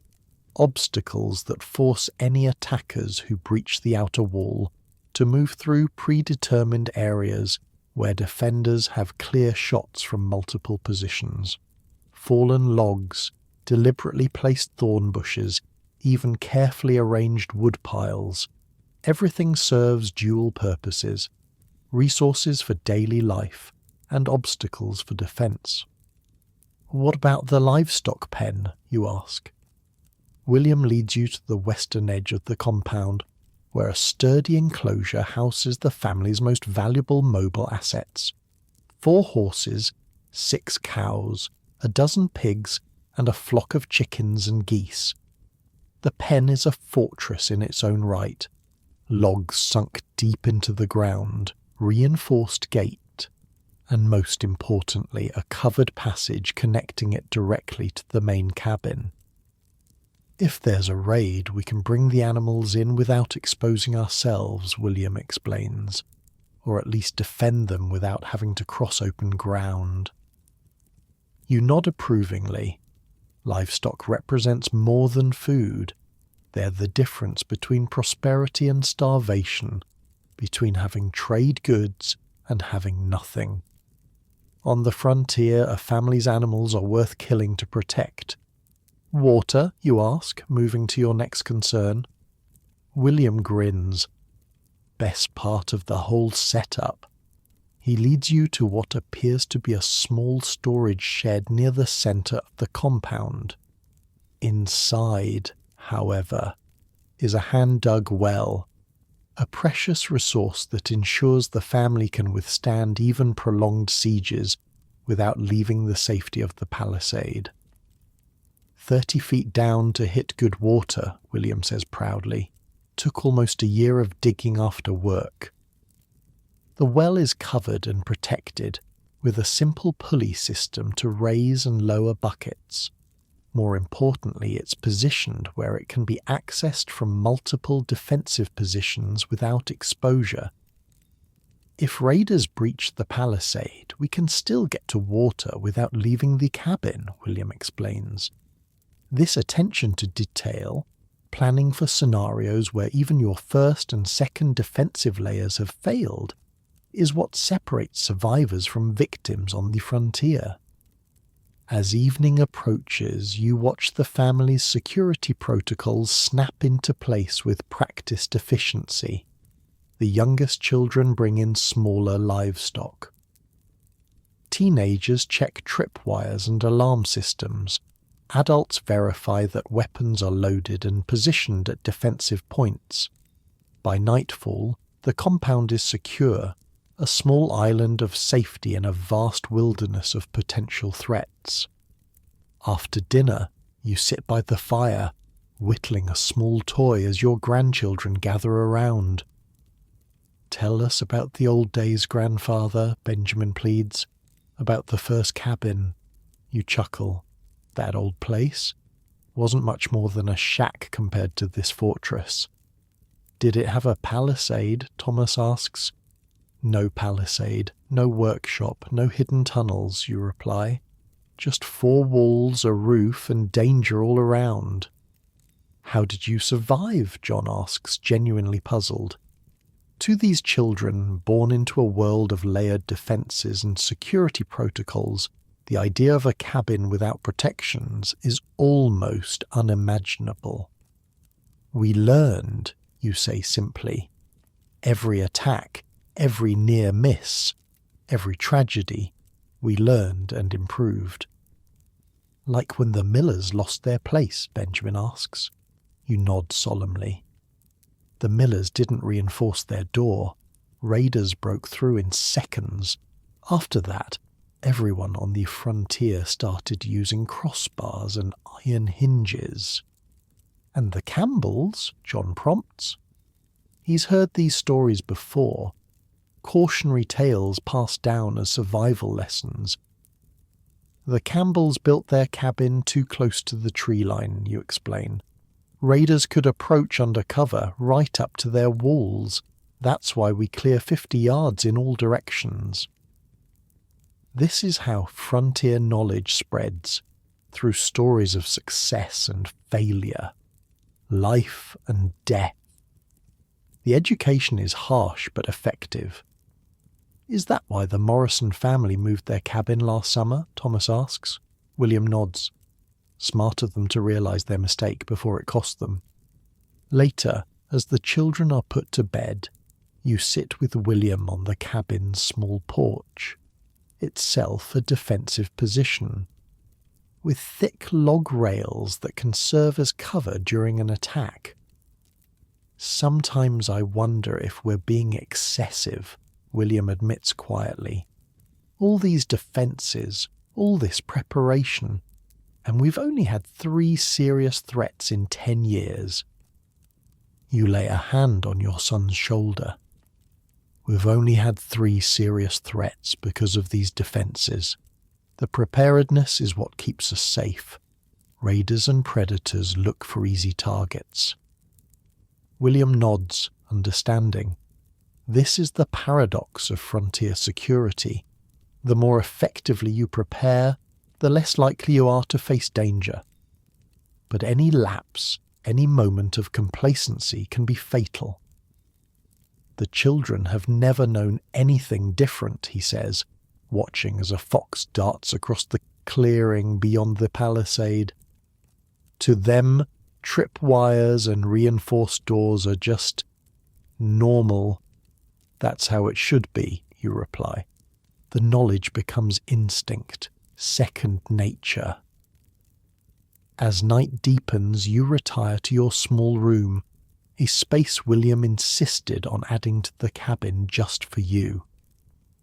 obstacles that force any attackers who breach the outer wall to move through predetermined areas where defenders have clear shots from multiple positions. Fallen logs, deliberately placed thorn bushes, even carefully arranged wood piles. Everything serves dual purposes, resources for daily life and obstacles for defense. What about the livestock pen, you ask? William leads you to the western edge of the compound, where a sturdy enclosure houses the family's most valuable mobile assets: 4 horses, 6 cows, a dozen pigs, and a flock of chickens and geese. The pen is a fortress in its own right. Logs sunk deep into the ground, reinforced gate, and most importantly, a covered passage connecting it directly to the main cabin. If there's a raid, we can bring the animals in without exposing ourselves, William explains, or at least defend them without having to cross open ground. You nod approvingly. Livestock represents more than food. They're the difference between prosperity and starvation, between having trade goods and having nothing. On the frontier, a family's animals are worth killing to protect. Water, you ask, moving to your next concern. William grins. Best part of the whole setup. He leads you to what appears to be a small storage shed near the centre of the compound. Inside, however, is a hand-dug well, a precious resource that ensures the family can withstand even prolonged sieges without leaving the safety of the palisade. 30 feet down to hit good water, William says proudly. Took almost a year of digging after work. The well is covered and protected, with a simple pulley system to raise and lower buckets. More importantly, it's positioned where it can be accessed from multiple defensive positions without exposure. If raiders breach the palisade, we can still get to water without leaving the cabin, William explains. This attention to detail, planning for scenarios where even your first and second defensive layers have failed, is what separates survivors from victims on the frontier. As evening approaches, you watch the family's security protocols snap into place with practiced efficiency. The youngest children bring in smaller livestock. Teenagers check tripwires and alarm systems. Adults verify that weapons are loaded and positioned at defensive points. By nightfall, the compound is secure, a small island of safety in a vast wilderness of potential threats. After dinner, you sit by the fire, whittling a small toy as your grandchildren gather around. "Tell us about the old days, grandfather," Benjamin pleads. "About the first cabin." You chuckle. That old place wasn't much more than a shack compared to this fortress. "Did it have a palisade?" Thomas asks. "No palisade, no workshop, no hidden tunnels," you reply. "Just 4 walls, a roof, and danger all around." "How did you survive?" John asks, genuinely puzzled. To these children, born into a world of layered defenses and security protocols, the idea of a cabin without protections is almost unimaginable. "We learned," you say simply. "Every attack, every near miss, every tragedy, we learned and improved." "Like when the Millers lost their place?" Benjamin asks. You nod solemnly. "The Millers didn't reinforce their door. Raiders broke through in seconds. After that, everyone on the frontier started using crossbars and iron hinges." "And the Campbells?" John prompts. He's heard these stories before. Cautionary tales passed down as survival lessons. "The Campbells built their cabin too close to the tree line," you explain. "Raiders could approach under cover right up to their walls. That's why we clear 50 yards in all directions." This is how frontier knowledge spreads, through stories of success and failure, life and death. The education is harsh but effective. "Is that why the Morrison family moved their cabin last summer?" Thomas asks. William nods. Smart of them to realise their mistake before it cost them. Later, as the children are put to bed, you sit with William on the cabin's small porch, itself a defensive position. with thick log rails that can serve as cover during an attack. "Sometimes I wonder if we're being excessive," William admits quietly. "All these defences, all this preparation, and we've only had 3 serious threats in 10 years. You lay a hand on your son's shoulder. "We've only had 3 serious threats because of these defences. The preparedness is what keeps us safe. Raiders and predators look for easy targets." William nods, understanding. This is the paradox of frontier security. The more effectively you prepare, the less likely you are to face danger. But any lapse, any moment of complacency can be fatal. "The children have never known anything different," he says, watching as a fox darts across the clearing beyond the palisade. "To them, tripwires and reinforced doors are just normal. That's how it should be," you reply. The knowledge becomes instinct, second nature. As night deepens, you retire to your small room, a space William insisted on adding to the cabin just for you.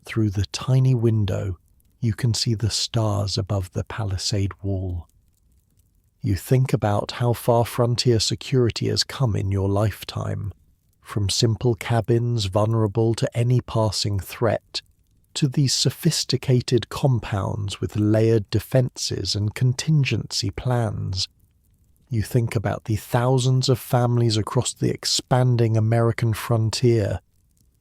Through the tiny window, you can see the stars above the palisade wall. You think about how far frontier security has come in your lifetime, from simple cabins vulnerable to any passing threat, to these sophisticated compounds with layered defences and contingency plans. You think about the thousands of families across the expanding American frontier,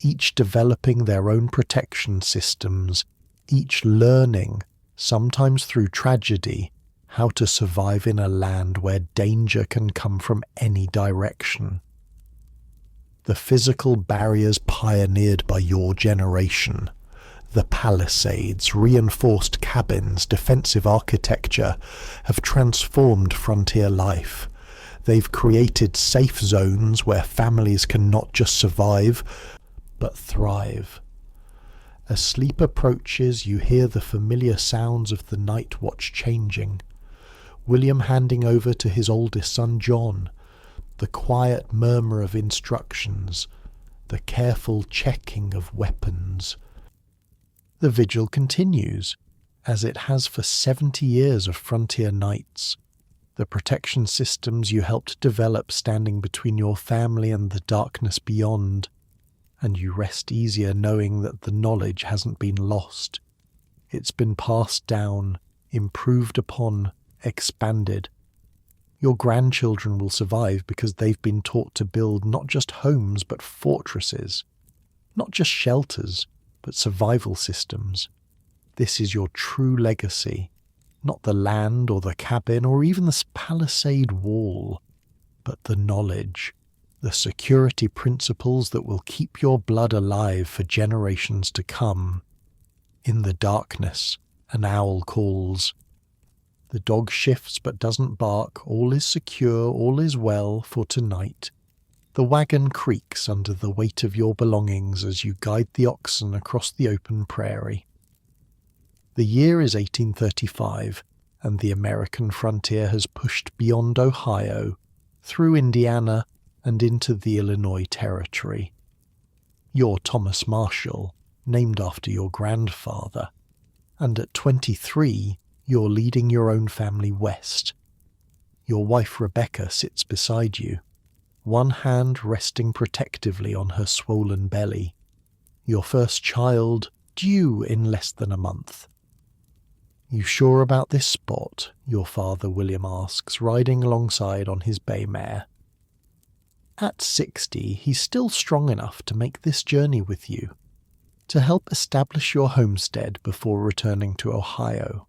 each developing their own protection systems, each learning, sometimes through tragedy, how to survive in a land where danger can come from any direction. The physical barriers pioneered by your generation, the palisades, reinforced cabins, defensive architecture, have transformed frontier life. They've created safe zones where families can not just survive, but thrive. As sleep approaches, you hear the familiar sounds of the night watch changing. William handing over to his oldest son John, the quiet murmur of instructions, the careful checking of weapons. The vigil continues, as it has for 70 years of frontier nights, the protection systems you helped develop standing between your family and the darkness beyond, and you rest easier knowing that the knowledge hasn't been lost. It's been passed down, improved upon, expanded. Your grandchildren will survive because they've been taught to build not just homes but fortresses, not just shelters, but survival systems. This is your true legacy, not the land or the cabin or even the palisade wall, but the knowledge, the security principles that will keep your blood alive for generations to come. In the darkness, an owl calls. The dog shifts but doesn't bark. All is secure, all is well for tonight. The wagon creaks under the weight of your belongings as you guide the oxen across the open prairie. The year is 1835, and the American frontier has pushed beyond Ohio, through Indiana, and into the Illinois Territory. You're Thomas Marshall, named after your grandfather, and at 23, you're leading your own family west. Your wife Rebecca sits beside you, one hand resting protectively on her swollen belly. Your first child due in less than a month. "You sure about this spot?" your father William asks, riding alongside on his bay mare. At 60, he's still strong enough to make this journey with you, to help establish your homestead before returning to Ohio.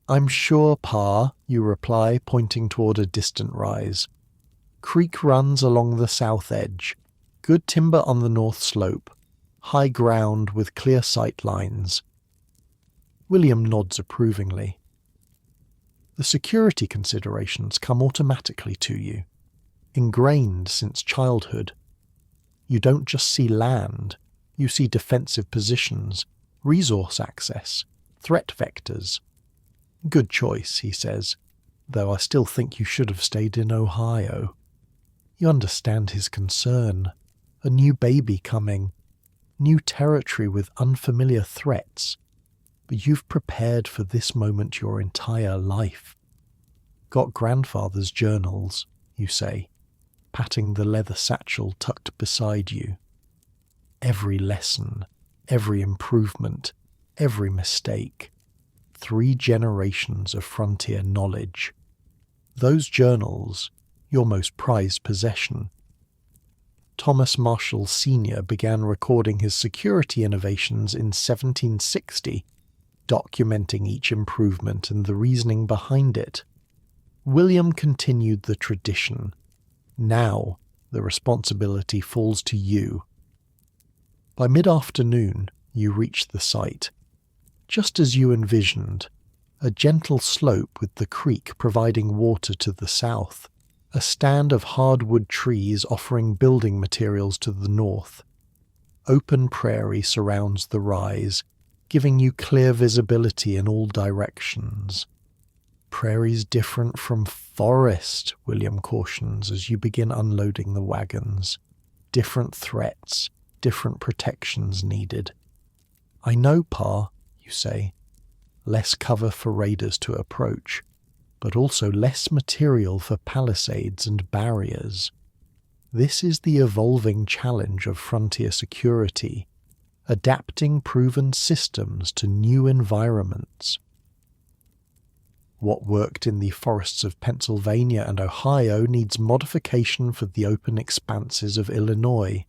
"I'm sure, Pa," you reply, pointing toward a distant rise. "Creek runs along the south edge, good timber on the north slope, high ground with clear sight lines." William nods approvingly. The security considerations come automatically to you, ingrained since childhood. You don't just see land, you see defensive positions, resource access, threat vectors. Good choice, he says, though I still think you should have stayed in Ohio. You understand his concern. A new baby coming, new territory with unfamiliar threats, but you've prepared for this moment your entire life. Got grandfather's journals, you say, patting the leather satchel tucked beside you. Every lesson, every improvement, every mistake. 3 generations of frontier knowledge. Those journals, your most prized possession. Thomas Marshall Sr. began recording his security innovations in 1760, documenting each improvement and the reasoning behind it. William continued the tradition. Now, the responsibility falls to you. By mid-afternoon, you reach the site. Just as you envisioned, a gentle slope with the creek providing water to the south, a stand of hardwood trees offering building materials to the north. Open prairie surrounds the rise, giving you clear visibility in all directions. Prairie's different from forest, William cautions as you begin unloading the wagons. Different threats, different protections needed. I know, Pa, you say. Less cover for raiders to approach, but also less material for palisades and barriers. This is the evolving challenge of frontier security, adapting proven systems to new environments. What worked in the forests of Pennsylvania and Ohio needs modification for the open expanses of Illinois.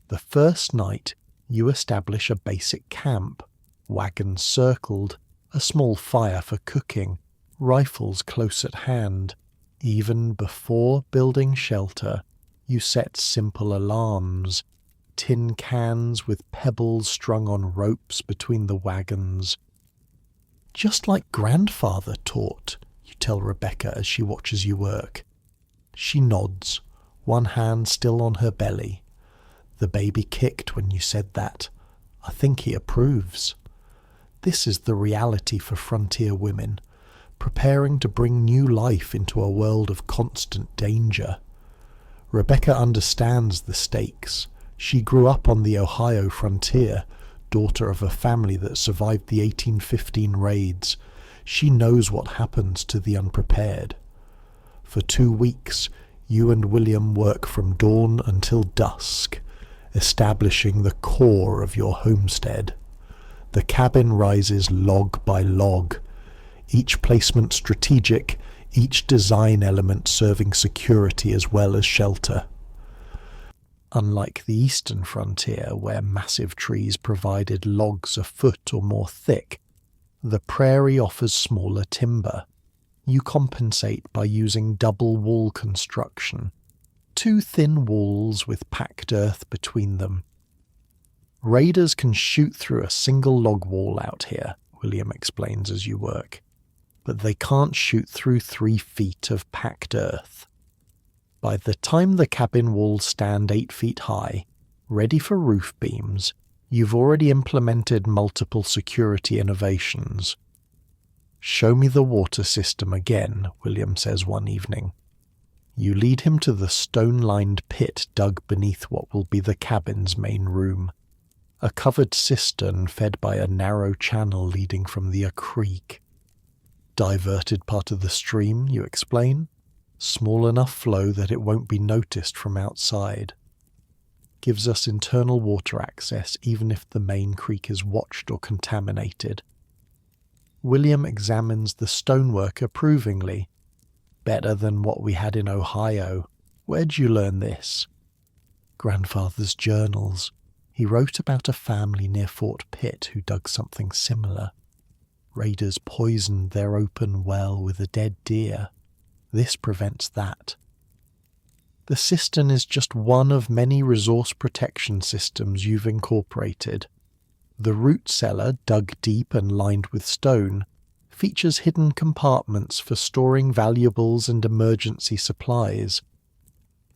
The first night, you establish a basic camp, wagons circled, a small fire for cooking, rifles close at hand. Even before building shelter, you set simple alarms, tin cans with pebbles strung on ropes between the wagons. Just like grandfather taught, you tell Rebecca as she watches you work. She nods, one hand still on her belly. The baby kicked when you said that. I think he approves. This is the reality for frontier women, preparing to bring new life into a world of constant danger. Rebecca understands the stakes. She grew up on the Ohio frontier, daughter of a family that survived the 1815 raids. She knows what happens to the unprepared. For 2 weeks, you and William work from dawn until dusk, establishing the core of your homestead. The cabin rises log by log, each placement strategic, each design element serving security as well as shelter. Unlike the eastern frontier, where massive trees provided logs a foot or more thick, the prairie offers smaller timber. You compensate by using double wall construction, 2 thin walls with packed earth between them. Raiders can shoot through a single log wall out here, William explains as you work, but they can't shoot through 3 feet of packed earth. By the time the cabin walls stand 8 feet high, ready for roof beams, you've already implemented multiple security innovations. Show me the water system again, William says one evening. You lead him to the stone-lined pit dug beneath what will be the cabin's main room. A covered cistern fed by a narrow channel leading from the creek. Diverted part of the stream, you explain. Small enough flow that it won't be noticed from outside. Gives us internal water access even if the main creek is watched or contaminated. William examines the stonework approvingly. Better than what we had in Ohio. Where'd you learn this? Grandfather's journals. He wrote about a family near Fort Pitt who dug something similar. Raiders poisoned their open well with a dead deer. This prevents that. The cistern is just one of many resource protection systems you've incorporated. The root cellar, dug deep and lined with stone, features hidden compartments for storing valuables and emergency supplies.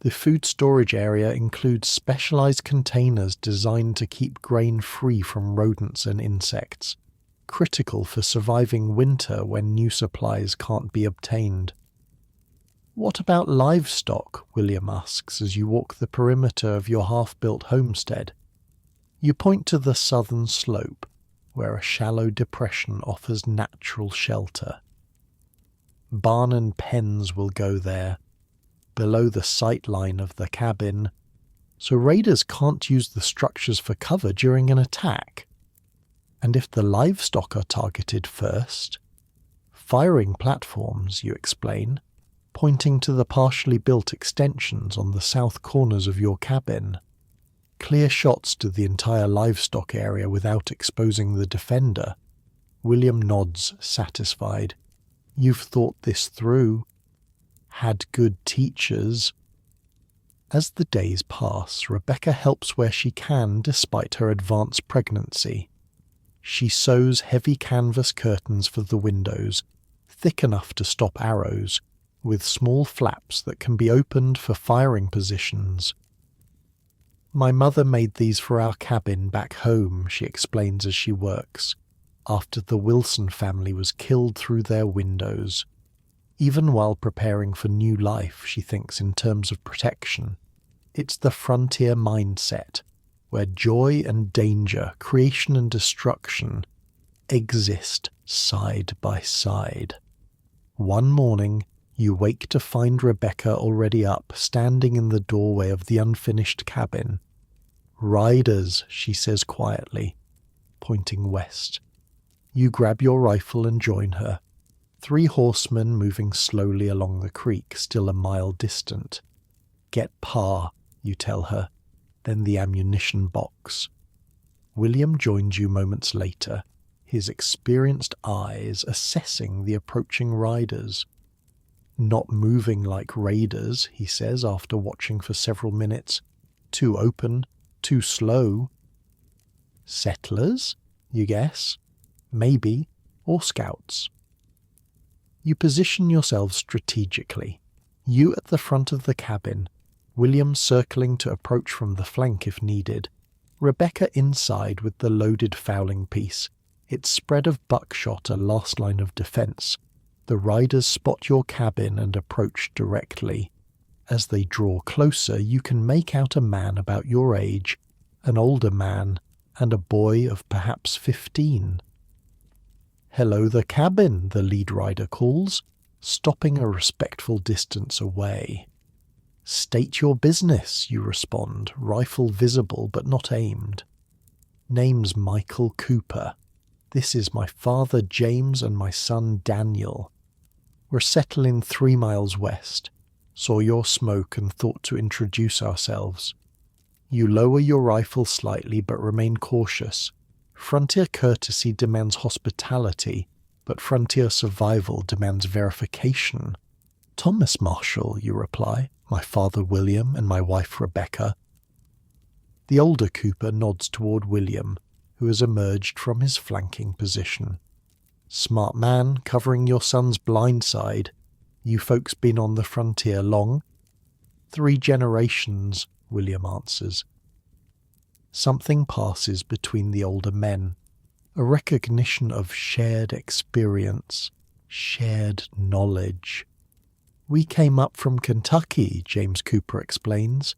The food storage area includes specialized containers designed to keep grain free from rodents and insects. critical for surviving winter when new supplies can't be obtained. "What about livestock?" William asks as you walk the perimeter of your half-built homestead. You point to the southern slope, where a shallow depression offers natural shelter. Barn and pens will go there, below the sight line of the cabin, so raiders can't use the structures for cover during an attack. And if the livestock are targeted first, firing platforms, you explain, pointing to the partially built extensions on the south corners of your cabin. Clear shots to the entire livestock area without exposing the defender. William nods, satisfied. You've thought this through. Had good teachers. As the days pass, Rebecca helps where she can despite her advanced pregnancy. She sews heavy canvas curtains for the windows, thick enough to stop arrows, with small flaps that can be opened for firing positions. "My mother made these for our cabin back home," she explains as she works, "after the Wilson family was killed through their windows." Even while preparing for new life, she thinks in terms of protection. It's the frontier mindset, where joy and danger, creation and destruction, exist side by side. One morning, you wake to find Rebecca already up, standing in the doorway of the unfinished cabin. "Riders," she says quietly, pointing west. You grab your rifle and join her. 3 horsemen moving slowly along the creek, still a mile distant. "Get Pa," you tell her, then the ammunition box. William joins you moments later, his experienced eyes assessing the approaching riders. "Not moving like raiders," he says after watching for several minutes. "Too open, too slow." "Settlers?" you guess. "Maybe, or scouts." You position yourselves strategically. You at the front of the cabin, William circling to approach from the flank if needed, Rebecca inside with the loaded fowling piece, its spread of buckshot a last line of defence. The riders spot your cabin and approach directly. As they draw closer, you can make out a man about your age, an older man, and a boy of perhaps 15. "Hello, the cabin," the lead rider calls, stopping a respectful distance away. "State your business," you respond, rifle visible but not aimed. "Name's Michael Cooper. This is my father James and my son Daniel. We're settling 3 miles west. Saw your smoke and thought to introduce ourselves." You lower your rifle slightly but remain cautious. Frontier courtesy demands hospitality, but frontier survival demands verification. "Thomas Marshall," you reply, "my father William and my wife Rebecca." The older Cooper nods toward William, who has emerged from his flanking position. "Smart man, covering your son's blind side. You folks been on the frontier long?" 3 generations, William answers. Something passes between the older men, a recognition of shared experience, shared knowledge. "We came up from Kentucky," James Cooper explains.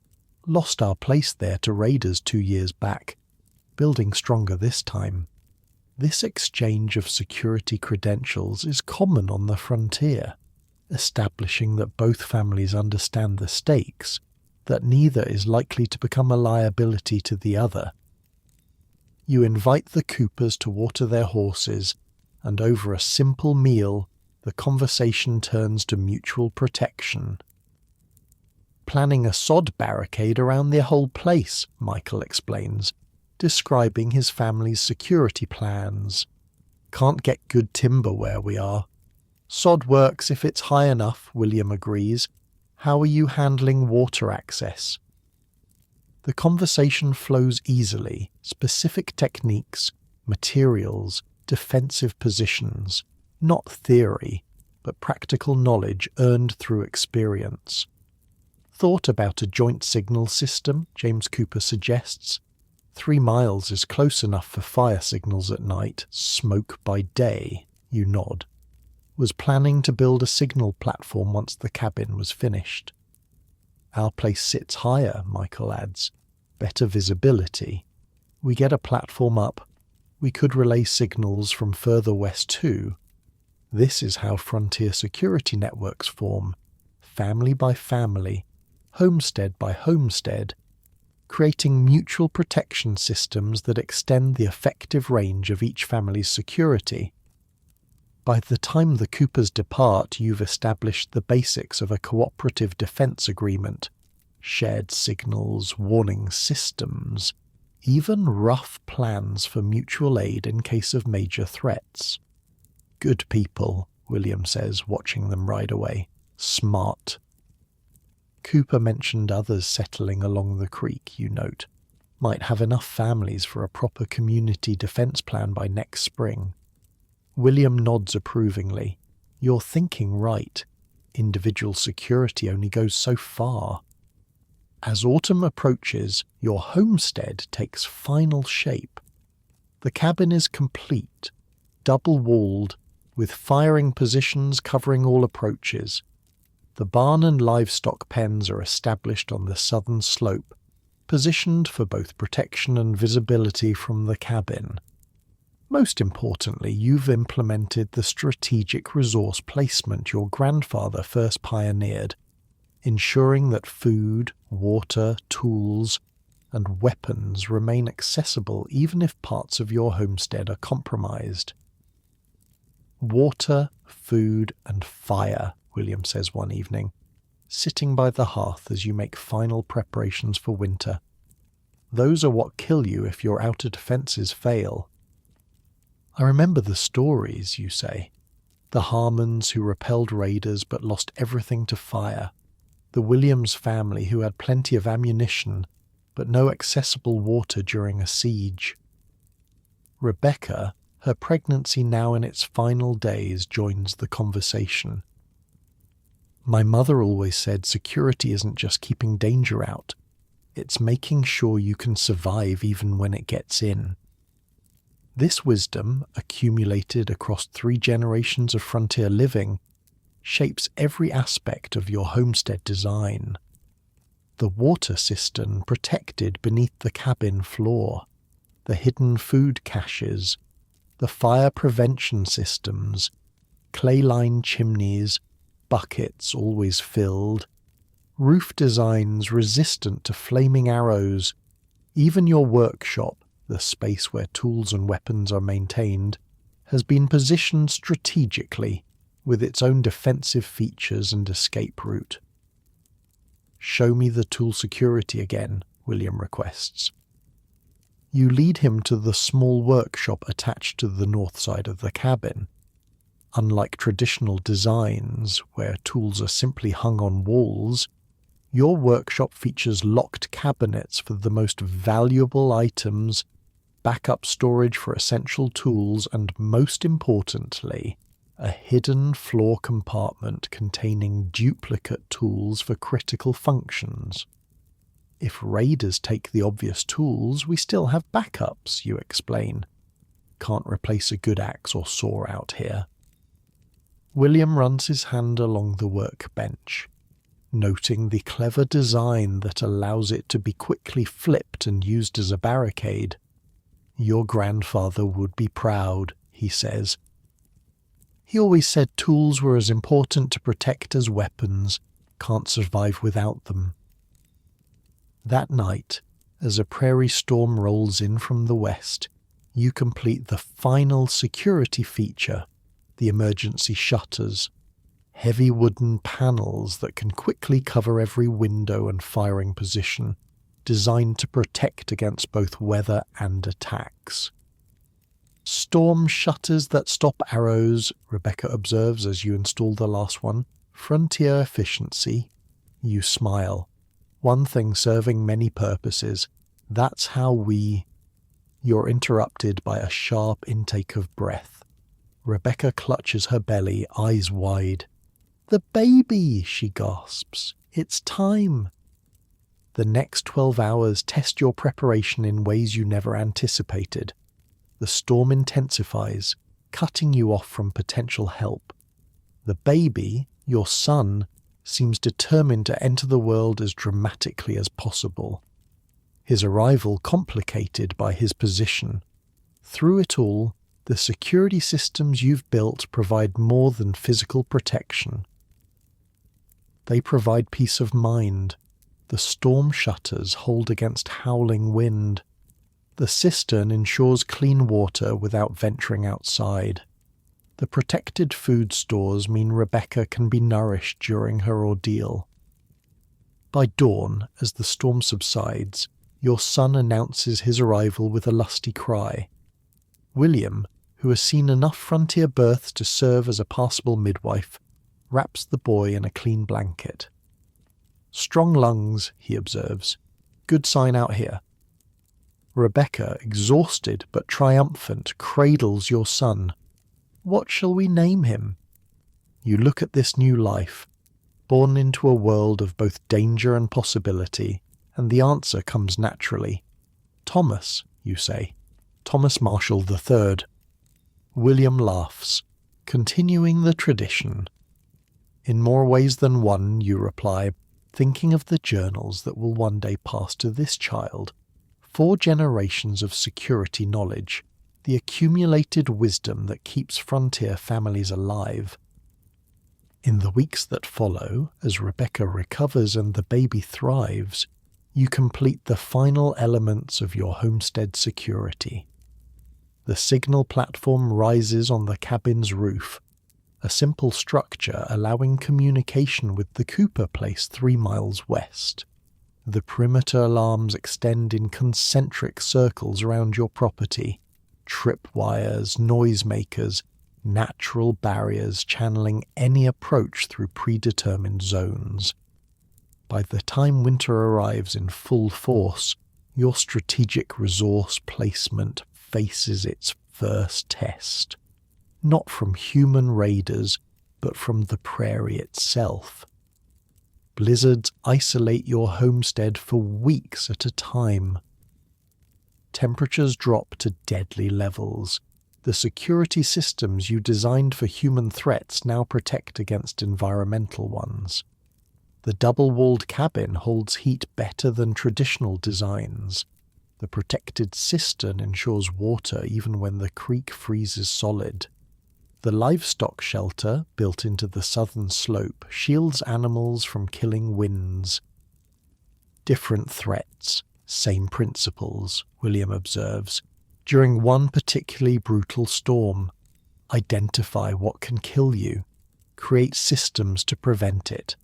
"Lost our place there to raiders 2 years back. Building stronger this time." This exchange of security credentials is common on the frontier, establishing that both families understand the stakes, that neither is likely to become a liability to the other. You invite the Coopers to water their horses, and over a simple meal, the conversation turns to mutual protection. "Planning a sod barricade around their whole place," Michael explains, describing his family's security plans. "Can't get good timber where we are." "Sod works if it's high enough," William agrees. "How are you handling water access?" The conversation flows easily, specific techniques, materials, defensive positions, not theory, but practical knowledge earned through experience. "Thought about a joint signal system," James Cooper suggests. 3 miles is close enough for fire signals at night, smoke by day, you nod. Was planning to build a signal platform once the cabin was finished. Our place sits higher, Michael adds. Better visibility. We get a platform up. We could relay signals from further west too. This is how frontier security networks form, family by family, homestead by homestead, creating mutual protection systems that extend the effective range of each family's security. By the time the Coopers depart, you've established the basics of a cooperative defense agreement, shared signals, warning systems, even rough plans for mutual aid in case of major threats. Good people, William says, watching them ride away. Smart. Cooper mentioned others settling along the creek, you note. Might have enough families for a proper community defense plan by next spring. William nods approvingly. You're thinking right. Individual security only goes so far. As autumn approaches, your homestead takes final shape. The cabin is complete, double-walled, with firing positions covering all approaches. The barn and livestock pens are established on the southern slope, positioned for both protection and visibility from the cabin. Most importantly, you've implemented the strategic resource placement your grandfather first pioneered, ensuring that food, water, tools, and weapons remain accessible even if parts of your homestead are compromised. Water, food, and fire, William says one evening, sitting by the hearth as you make final preparations for winter. Those are what kill you if your outer defences fail. I remember the stories, you say. The Harmons who repelled raiders but lost everything to fire. The Williams family who had plenty of ammunition but no accessible water during a siege. Rebecca, her pregnancy now in its final days, joins the conversation. My mother always said security isn't just keeping danger out. It's making sure you can survive even when it gets in. This wisdom, accumulated across 3 generations of frontier living, shapes every aspect of your homestead design. The water cistern protected beneath the cabin floor, the hidden food caches, the fire prevention systems, clay-lined chimneys, buckets always filled, roof designs resistant to flaming arrows, even your workshop, the space where tools and weapons are maintained, has been positioned strategically with its own defensive features and escape route. Show me the tool security again, William requests. You lead him to the small workshop attached to the north side of the cabin. Unlike traditional designs, where tools are simply hung on walls, your workshop features locked cabinets for the most valuable items, backup storage for essential tools, and most importantly, a hidden floor compartment containing duplicate tools for critical functions. If raiders take the obvious tools, we still have backups, you explain. Can't replace a good axe or saw out here. William runs his hand along the workbench, noting the clever design that allows it to be quickly flipped and used as a barricade. Your grandfather would be proud, he says. He always said tools were as important to protect as weapons, can't survive without them. That night, as a prairie storm rolls in from the west, you complete the final security feature, the emergency shutters, heavy wooden panels that can quickly cover every window and firing position, designed to protect against both weather and attacks. Storm shutters that stop arrows, Rebecca observes as you install the last one. Frontier efficiency. You smile. One thing serving many purposes. That's how we... You're interrupted by a sharp intake of breath. Rebecca clutches her belly, eyes wide. The baby, she gasps. It's time. The next 12 hours test your preparation in ways you never anticipated. The storm intensifies, cutting you off from potential help. The baby, your son, seems determined to enter the world as dramatically as possible. His arrival complicated by his position. Through it all, the security systems you've built provide more than physical protection. They provide peace of mind. The storm shutters hold against howling wind. The cistern ensures clean water without venturing outside. The protected food stores mean Rebecca can be nourished during her ordeal. By dawn, as the storm subsides, your son announces his arrival with a lusty cry. William, who has seen enough frontier births to serve as a passable midwife, wraps the boy in a clean blanket. "Strong lungs," he observes. "Good sign out here." Rebecca, exhausted but triumphant, cradles your son. "What shall we name him?" You look at this new life, born into a world of both danger and possibility, and the answer comes naturally. "Thomas," you say. "Thomas Marshall III. William laughs, continuing the tradition. "In more ways than one," you reply, thinking of the journals that will one day pass to this child. 4 generations of security knowledge, the accumulated wisdom that keeps frontier families alive. In the weeks that follow, as Rebecca recovers and the baby thrives, you complete the final elements of your homestead security. The signal platform rises on the cabin's roof, a simple structure allowing communication with the Cooper place 3 miles west. The perimeter alarms extend in concentric circles around your property. Tripwires, noisemakers, natural barriers channeling any approach through predetermined zones. By the time winter arrives in full force, your strategic resource placement faces its first test. Not from human raiders, but from the prairie itself. Blizzards isolate your homestead for weeks at a time. Temperatures drop to deadly levels. The security systems you designed for human threats now protect against environmental ones. The double-walled cabin holds heat better than traditional designs. The protected cistern ensures water even when the creek freezes solid. The livestock shelter, built into the southern slope, shields animals from killing winds. Different threats, same principles, William observes. During one particularly brutal storm, identify what can kill you, create systems to prevent it,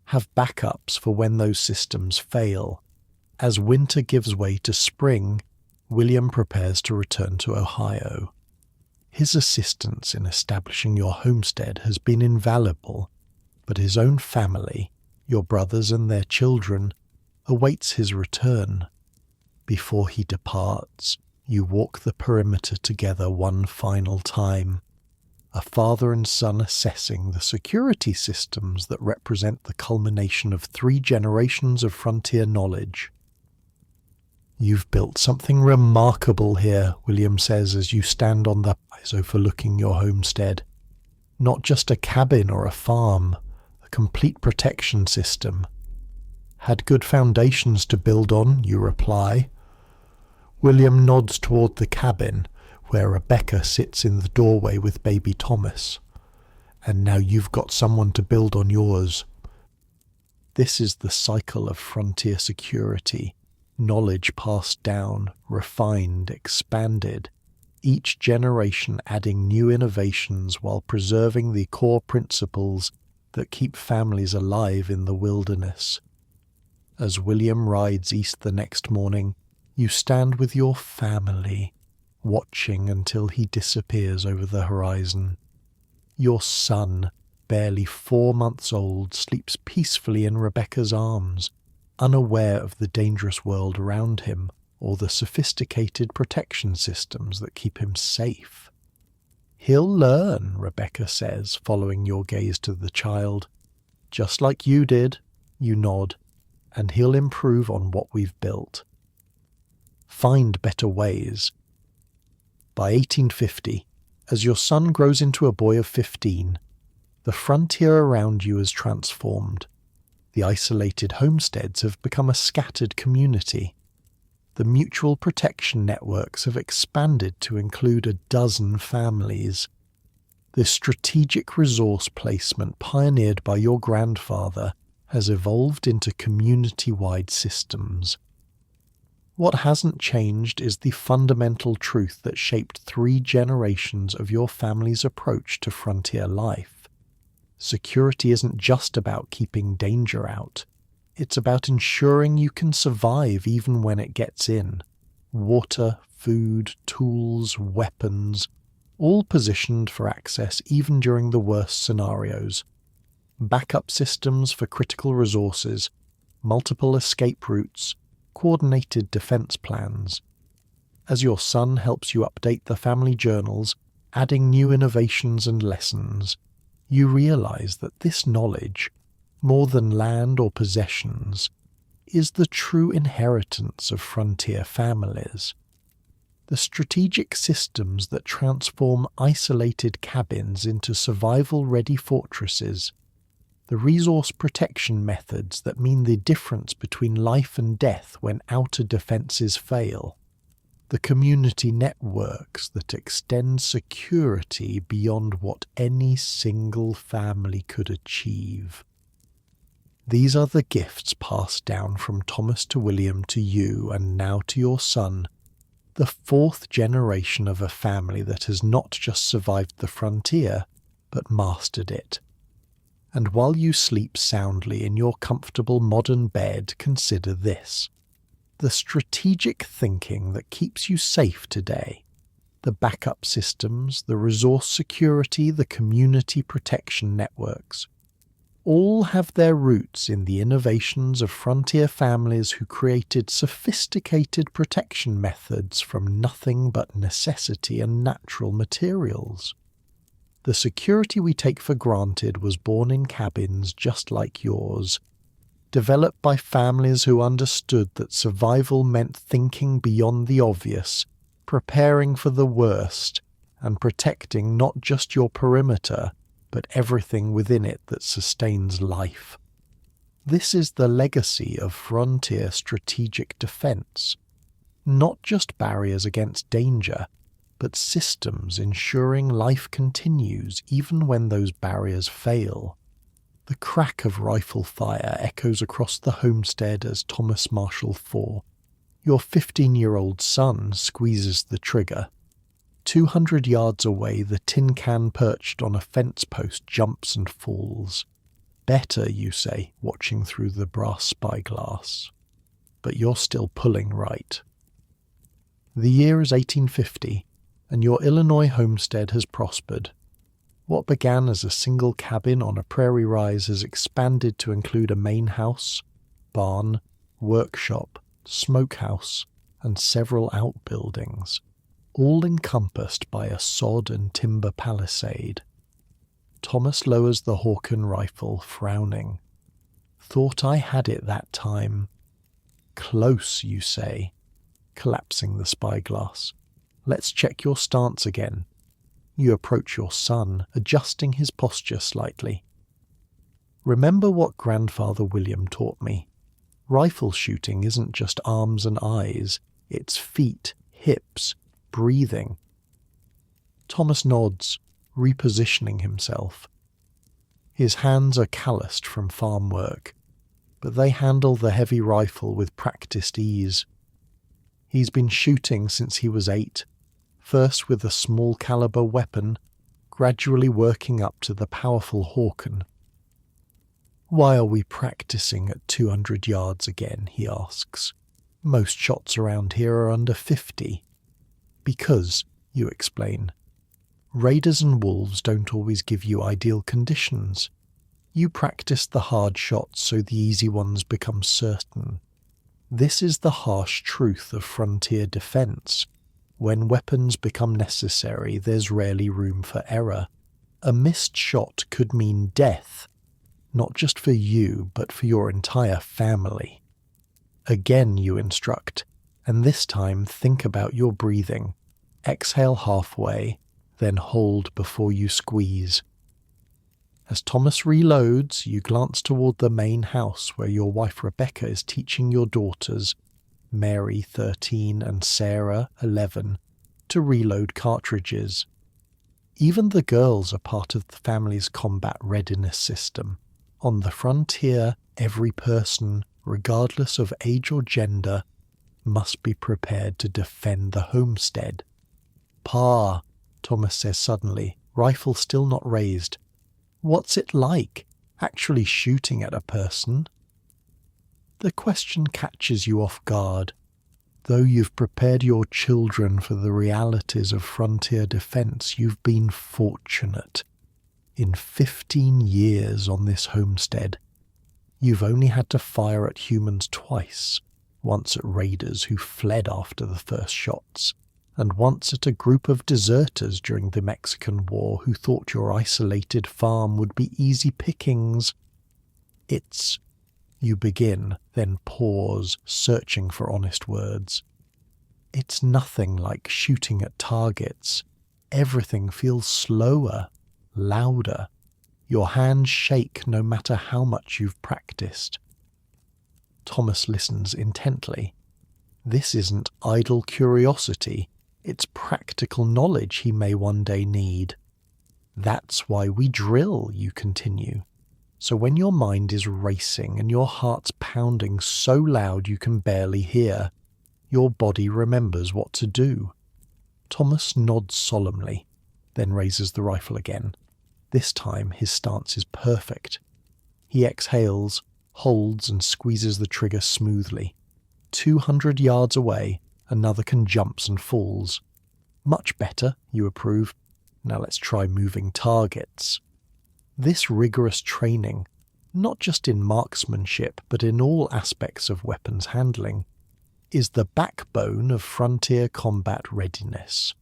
have backups for when those systems fail. As winter gives way to spring, William prepares to return to Ohio. His assistance in establishing your homestead has been invaluable, but his own family, your brothers and their children, awaits his return. Before he departs, you walk the perimeter together one final time, a father and son assessing the security systems that represent the culmination of 3 generations of frontier knowledge. "You've built something remarkable here," William says as you stand on the rise overlooking your homestead. "Not just a cabin or a farm, a complete protection system." "Had good foundations to build on," you reply. William nods toward the cabin, where Rebecca sits in the doorway with baby Thomas. "And now you've got someone to build on yours." This is the cycle of frontier security. Knowledge passed down, refined, expanded, each generation adding new innovations while preserving the core principles that keep families alive in the wilderness. As William rides east the next morning, you stand with your family, watching until he disappears over the horizon. Your son, barely 4 months old, sleeps peacefully in Rebecca's arms, unaware of the dangerous world around him or the sophisticated protection systems that keep him safe. "He'll learn," Rebecca says, following your gaze to the child. "Just like you did," you nod, and he'll improve on what we've built. Find better ways. By 1850, as your son grows into a boy of 15, the frontier around you has transformed. The isolated homesteads have become a scattered community. The mutual protection networks have expanded to include a dozen families. The strategic resource placement pioneered by your grandfather has evolved into community-wide systems. What hasn't changed is the fundamental truth that shaped 3 generations of your family's approach to frontier life. Security isn't just about keeping danger out. It's about ensuring you can survive even when it gets in. Water, food, tools, weapons, all positioned for access even during the worst scenarios. Backup systems for critical resources, multiple escape routes, coordinated defense plans. As your son helps you update the family journals, adding new innovations and lessons, you realize that this knowledge, more than land or possessions, is the true inheritance of frontier families. The strategic systems that transform isolated cabins into survival-ready fortresses, the resource protection methods that mean the difference between life and death when outer defenses fail, the community networks that extend security beyond what any single family could achieve. These are the gifts passed down from Thomas to William to you and now to your son, the 4th generation of a family that has not just survived the frontier, but mastered it. And while you sleep soundly in your comfortable modern bed, consider this. The strategic thinking that keeps you safe today, the backup systems, the resource security, the community protection networks, all have their roots in the innovations of frontier families who created sophisticated protection methods from nothing but necessity and natural materials. The security we take for granted was born in cabins just like yours, developed by families who understood that survival meant thinking beyond the obvious, preparing for the worst, and protecting not just your perimeter, but everything within it that sustains life. This is the legacy of frontier strategic defense. Not just barriers against danger, but systems ensuring life continues even when those barriers fail. The crack of rifle fire echoes across the homestead as Thomas Marshall IV, your 15-year-old son, squeezes the trigger. 200 yards away, the tin can perched on a fence post jumps and falls. Better, you say, watching through the brass spyglass. But you're still pulling right. The year is 1850, and your Illinois homestead has prospered. What began as a single cabin on a prairie rise has expanded to include a main house, barn, workshop, smokehouse, and several outbuildings, all encompassed by a sod and timber palisade. Thomas lowers the Hawken rifle, frowning. Thought I had it that time. Close, you say, collapsing the spyglass. Let's check your stance again. You approach your son, adjusting his posture slightly. Remember what Grandfather William taught me. Rifle shooting isn't just arms and eyes, it's feet, hips, breathing. Thomas nods, repositioning himself. His hands are calloused from farm work, but they handle the heavy rifle with practiced ease. He's been shooting since he was 8, first with a small caliber weapon, gradually working up to the powerful Hawken. Why are we practicing at 200 yards again, he asks. Most shots around here are under 50. Because, you explain, raiders and wolves don't always give you ideal conditions. You practice the hard shots so the easy ones become certain. This is the harsh truth of frontier defense. When weapons become necessary, there's rarely room for error. A missed shot could mean death, not just for you, but for your entire family. Again you instruct, and this time think about your breathing. Exhale halfway, then hold before you squeeze. As Thomas reloads, you glance toward the main house where your wife Rebecca is teaching your daughters, Mary 13 and Sarah 11, to reload cartridges. Even the girls are part of the family's combat readiness system. On the frontier, every person, regardless of age or gender, must be prepared to defend the homestead. "Pa," Thomas says suddenly, rifle still not raised. "What's it like, actually shooting at a person?" The question catches you off guard. Though you've prepared your children for the realities of frontier defense, you've been fortunate. In 15 years on this homestead, you've only had to fire at humans twice, once at raiders who fled after the first shots, and once at a group of deserters during the Mexican War who thought your isolated farm would be easy pickings. You begin, then pause, searching for honest words. It's nothing like shooting at targets. Everything feels slower, louder. Your hands shake no matter how much you've practiced. Thomas listens intently. This isn't idle curiosity. It's practical knowledge he may one day need. "That's why we drill," you continue. "So when your mind is racing and your heart's pounding so loud you can barely hear, your body remembers what to do." Thomas nods solemnly, then raises the rifle again. This time his stance is perfect. He exhales, holds and squeezes the trigger smoothly. 200 yards away, another can jumps and falls. "Much better," you approve. "Now let's try moving targets." This rigorous training, not just in marksmanship but in all aspects of weapons handling, is the backbone of frontier combat readiness.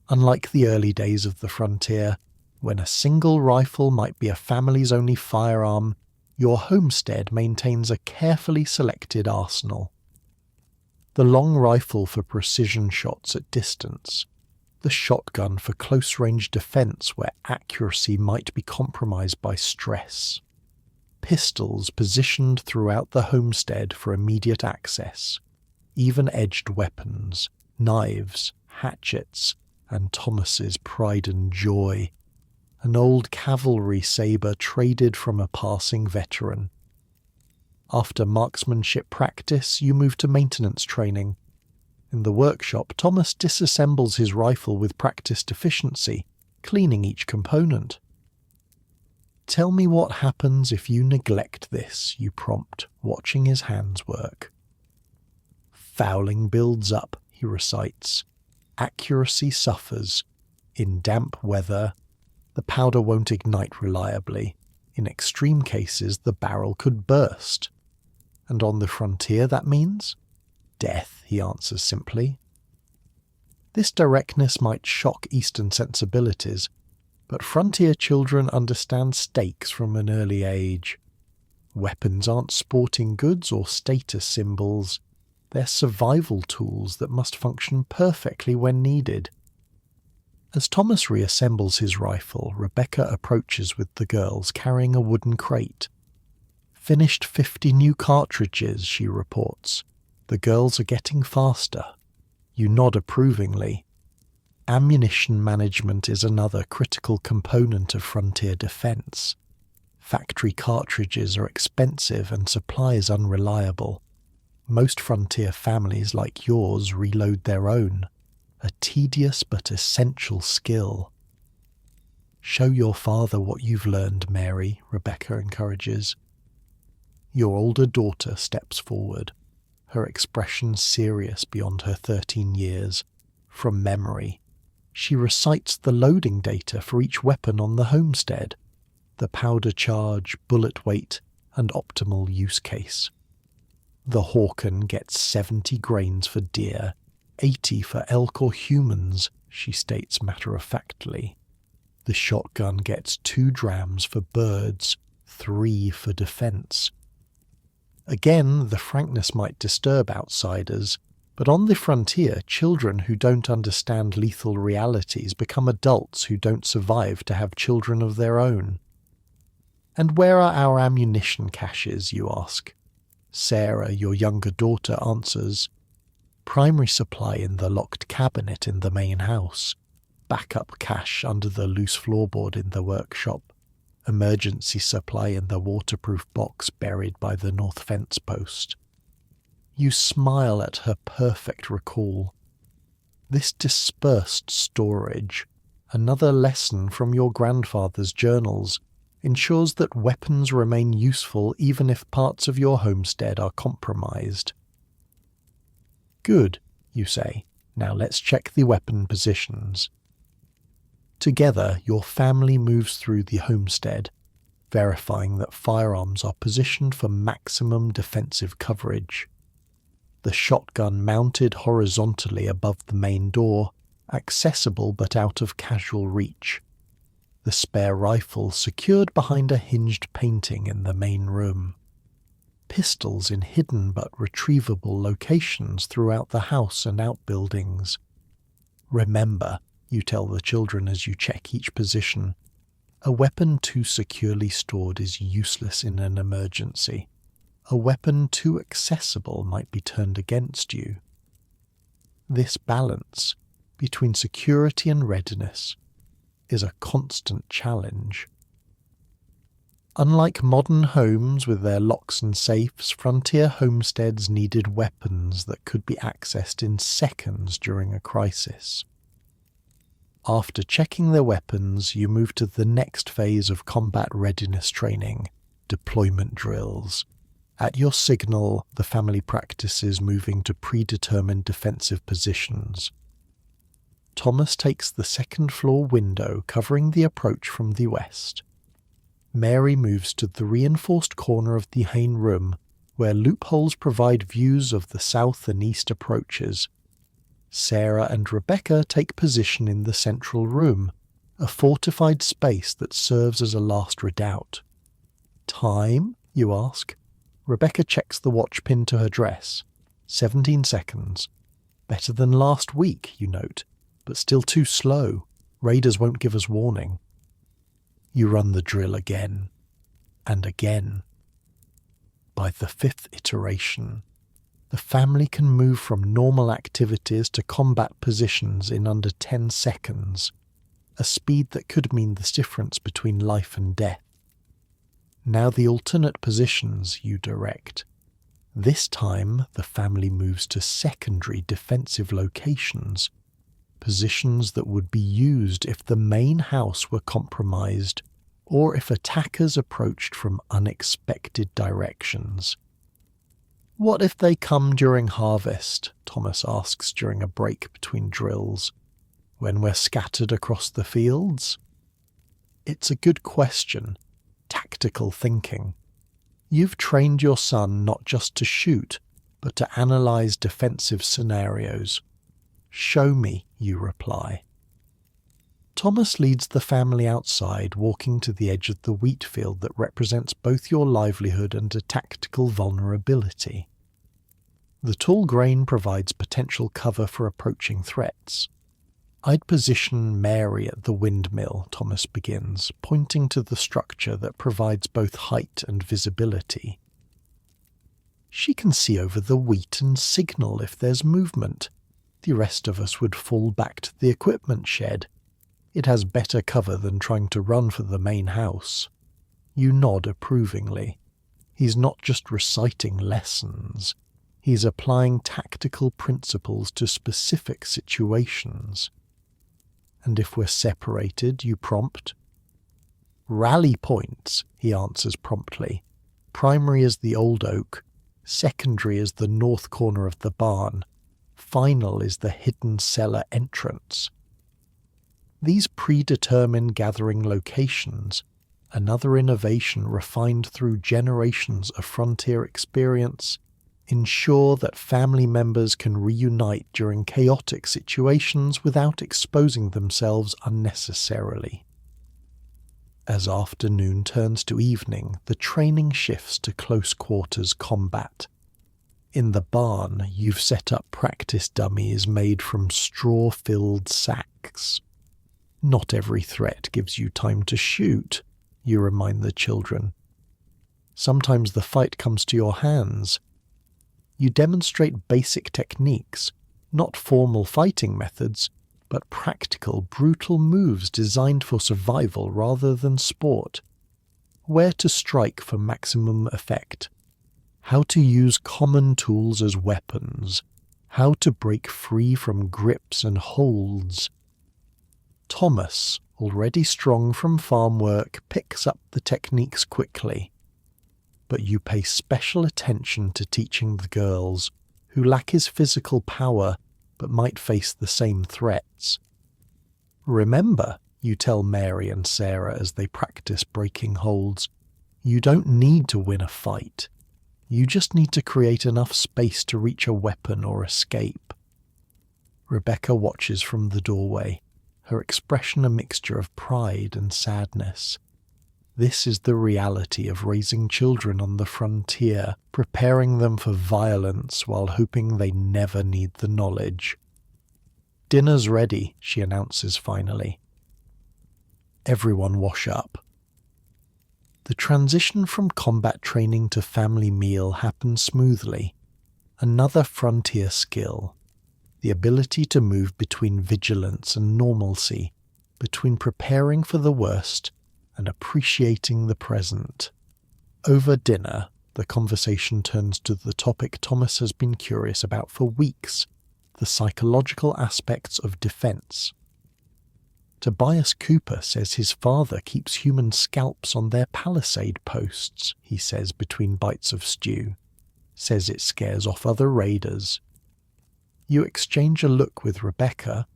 Unlike the early days of the frontier, when a single rifle might be a family's only firearm, your homestead maintains a carefully selected arsenal. The long rifle for precision shots at distance, the shotgun for close-range defense where accuracy might be compromised by stress, pistols positioned throughout the homestead for immediate access, even-edged weapons, knives, hatchets, and Thomas's pride and joy, an old cavalry sabre traded from a passing veteran. After marksmanship practice, you move to maintenance training. In the workshop, Thomas disassembles his rifle with practiced efficiency, cleaning each component. "Tell me what happens if you neglect this," you prompt, watching his hands work. "Fouling builds up," he recites. "Accuracy suffers. In damp weather, the powder won't ignite reliably. In extreme cases, the barrel could burst. And on the frontier, that means death," he answers simply. This directness might shock Eastern sensibilities, but frontier children understand stakes from an early age. Weapons aren't sporting goods or status symbols. They're survival tools that must function perfectly when needed. As Thomas reassembles his rifle, Rebecca approaches with the girls carrying a wooden crate. "Finished 50 new cartridges," she reports. "The girls are getting faster." You nod approvingly. Ammunition management is another critical component of frontier defense. Factory cartridges are expensive and supplies unreliable. Most frontier families like yours reload their own, a tedious but essential skill. "Show your father what you've learned, Mary," Rebecca encourages. Your older daughter steps forward, her expression serious beyond her 13 years. From memory, she recites the loading data for each weapon on the homestead, the powder charge, bullet weight, and optimal use case. The Hawken gets 70 grains for deer, 80 for elk or humans, she states matter-of-factly. The shotgun gets 2 drams for birds, 3 for defense. Again, the frankness might disturb outsiders, but on the frontier, children who don't understand lethal realities become adults who don't survive to have children of their own. And where are our ammunition caches, you ask? Sarah, your younger daughter, answers, primary supply in the locked cabinet in the main house, backup cache under the loose floorboard in the workshop, emergency supply in the waterproof box buried by the north fence post. You smile at her perfect recall. This dispersed storage, another lesson from your grandfather's journals, ensures that weapons remain useful even if parts of your homestead are compromised. Good, you say. Now let's check the weapon positions. Together, your family moves through the homestead, verifying that firearms are positioned for maximum defensive coverage. The shotgun mounted horizontally above the main door, accessible but out of casual reach. The spare rifle secured behind a hinged painting in the main room. Pistols in hidden but retrievable locations throughout the house and outbuildings. Remember, you tell the children as you check each position, a weapon too securely stored is useless in an emergency. A weapon too accessible might be turned against you. This balance between security and readiness is a constant challenge. Unlike modern homes with their locks and safes, frontier homesteads needed weapons that could be accessed in seconds during a crisis. After checking their weapons, you move to the next phase of combat readiness training, deployment drills. At your signal, the family practices moving to predetermined defensive positions. Thomas takes the second floor window covering the approach from the west. Mary moves to the reinforced corner of the main room, where loopholes provide views of the south and east approaches. Sarah and Rebecca take position in the central room, a fortified space that serves as a last redoubt. Time, you ask? Rebecca checks the watch pinned to her dress. 17 seconds. Better than last week, you note, but still too slow. Raiders won't give us warning. You run the drill again, and again. By the fifth iteration, the family can move from normal activities to combat positions in under 10 seconds, a speed that could mean the difference between life and death. Now the alternate positions you direct. This time the family moves to secondary defensive locations, positions that would be used if the main house were compromised or if attackers approached from unexpected directions. What if they come during harvest? Thomas asks during a break between drills. When we're scattered across the fields? It's a good question. Tactical thinking. You've trained your son not just to shoot, but to analyze defensive scenarios. Show me, you reply. Thomas leads the family outside, walking to the edge of the wheat field that represents both your livelihood and a tactical vulnerability. The tall grain provides potential cover for approaching threats. I'd position Mary at the windmill, Thomas begins, pointing to the structure that provides both height and visibility. She can see over the wheat and signal if there's movement. The rest of us would fall back to the equipment shed. It has better cover than trying to run for the main house. You nod approvingly. He's not just reciting lessons. He's applying tactical principles to specific situations. And if we're separated, you prompt. Rally points, he answers promptly. Primary is the old oak. Secondary is the north corner of the barn. Final is the hidden cellar entrance. These predetermined gathering locations, another innovation refined through generations of frontier experience, ensure that family members can reunite during chaotic situations without exposing themselves unnecessarily. As afternoon turns to evening, the training shifts to close quarters combat. In the barn, you've set up practice dummies made from straw-filled sacks. Not every threat gives you time to shoot, you remind the children. Sometimes the fight comes to your hands. You demonstrate basic techniques, not formal fighting methods, but practical, brutal moves designed for survival rather than sport. Where to strike for maximum effect. How to use common tools as weapons. How to break free from grips and holds. Thomas, already strong from farm work, picks up the techniques quickly. But you pay special attention to teaching the girls, who lack his physical power but might face the same threats. Remember, you tell Mary and Sarah as they practice breaking holds, you don't need to win a fight. You just need to create enough space to reach a weapon or escape. Rebecca watches from the doorway, her expression a mixture of pride and sadness. This is the reality of raising children on the frontier, preparing them for violence while hoping they never need the knowledge. "Dinner's ready," she announces finally. Everyone wash up. The transition from combat training to family meal happens smoothly. Another frontier skill. The ability to move between vigilance and normalcy, between preparing for the worst and appreciating the present. Over dinner, the conversation turns to the topic Thomas has been curious about for weeks, the psychological aspects of defense. Tobias Cooper says his father keeps human scalps on their palisade posts, he says between bites of stew. Says it scares off other raiders. You exchange a look with Rebecca.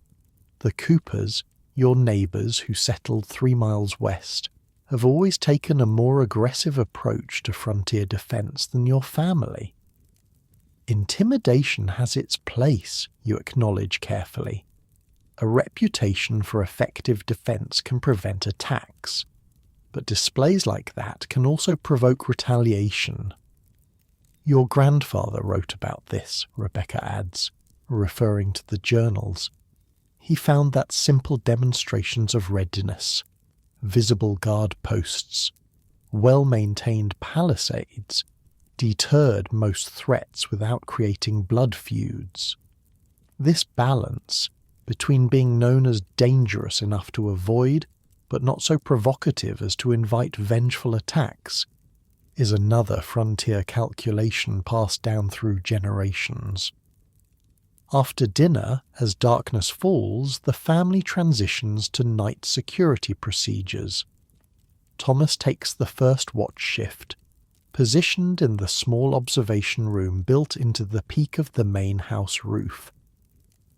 The Coopers, your neighbours who settled 3 miles west, have always taken a more aggressive approach to frontier defence than your family. Intimidation has its place, you acknowledge carefully. A reputation for effective defence can prevent attacks, but displays like that can also provoke retaliation. Your grandfather wrote about this, Rebecca adds, referring to the journals. He found that simple demonstrations of readiness, visible guard posts, well-maintained palisades, deterred most threats without creating blood feuds. This balance, between being known as dangerous enough to avoid, but not so provocative as to invite vengeful attacks, is another frontier calculation passed down through generations. After dinner, as darkness falls, the family transitions to night security procedures. Thomas takes the first watch shift, positioned in the small observation room built into the peak of the main house roof.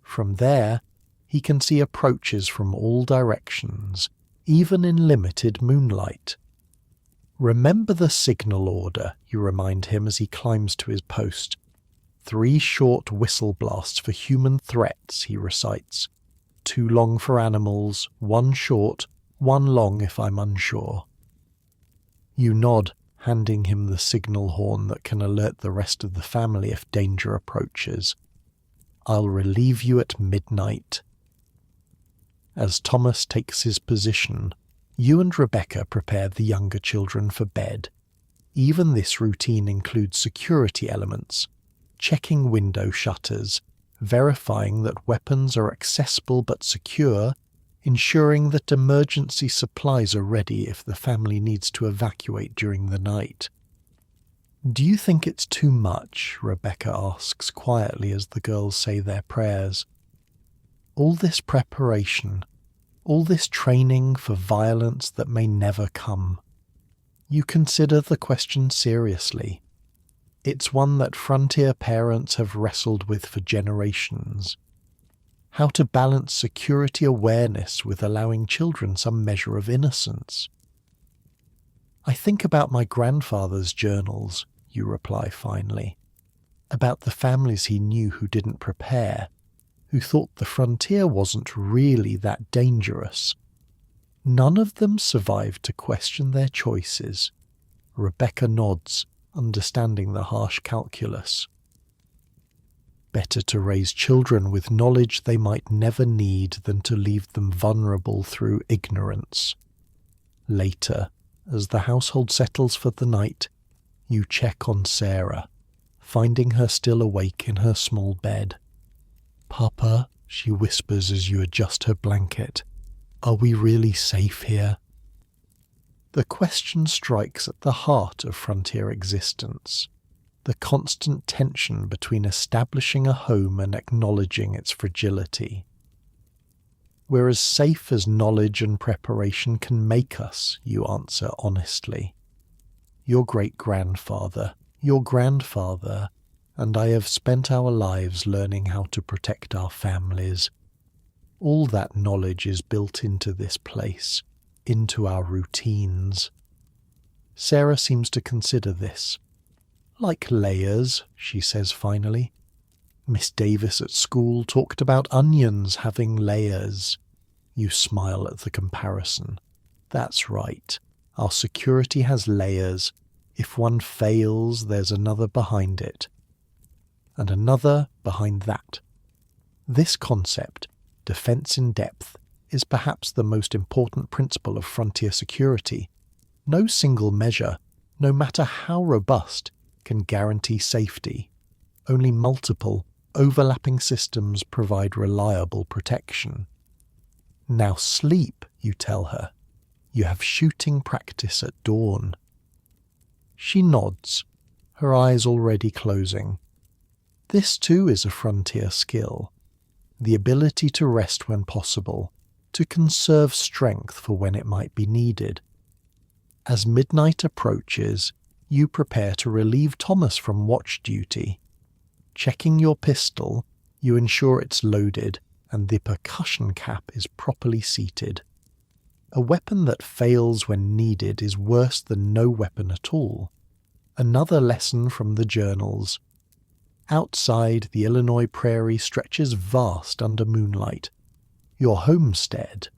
From there, he can see approaches from all directions, even in limited moonlight. Remember the signal order, you remind him as he climbs to his post. 3 short whistle blasts for human threats, he recites. 2 long for animals, 1 short, 1 long if I'm unsure. You nod, handing him the signal horn that can alert the rest of the family if danger approaches. I'll relieve you at midnight. As Thomas takes his position, you and Rebecca prepare the younger children for bed. Even this routine includes security elements, checking window shutters, verifying that weapons are accessible but secure, ensuring that emergency supplies are ready if the family needs to evacuate during the night. "Do you think it's too much?" Rebecca asks quietly as the girls say their prayers. All this preparation, all this training for violence that may never come. You consider the question seriously. It's one that frontier parents have wrestled with for generations. How to balance security awareness with allowing children some measure of innocence. I think about my grandfather's journals, you reply finally, about the families he knew who didn't prepare, who thought the frontier wasn't really that dangerous. None of them survived to question their choices. Rebecca nods, understanding the harsh calculus. Better to raise children with knowledge they might never need than to leave them vulnerable through ignorance. Later, as the household settles for the night, you check on Sarah, finding her still awake in her small bed. "Papa," she whispers as you adjust her blanket, "are we really safe here?" The question strikes at the heart of frontier existence, the constant tension between establishing a home and acknowledging its fragility. "We're as safe as knowledge and preparation can make us," you answer honestly. "Your great-grandfather, your grandfather, and I have spent our lives learning how to protect our families. All that knowledge is built into this place, into our routines." Sarah seems to consider this. "Like layers," she says finally. "Miss Davis at school talked about onions having layers." You smile at the comparison. "That's right. Our security has layers. If one fails, there's another behind it. And another behind that." This concept, defense in depth, is perhaps the most important principle of frontier security. No single measure, no matter how robust, can guarantee safety. Only multiple, overlapping systems provide reliable protection. "Now sleep," you tell her. "You have shooting practice at dawn." She nods, her eyes already closing. This too is a frontier skill. The ability to rest when possible, to conserve strength for when it might be needed. As midnight approaches, you prepare to relieve Thomas from watch duty. Checking your pistol, you ensure it's loaded and the percussion cap is properly seated. A weapon that fails when needed is worse than no weapon at all. Another lesson from the journals. Outside, the Illinois prairie stretches vast under moonlight. Your homestead,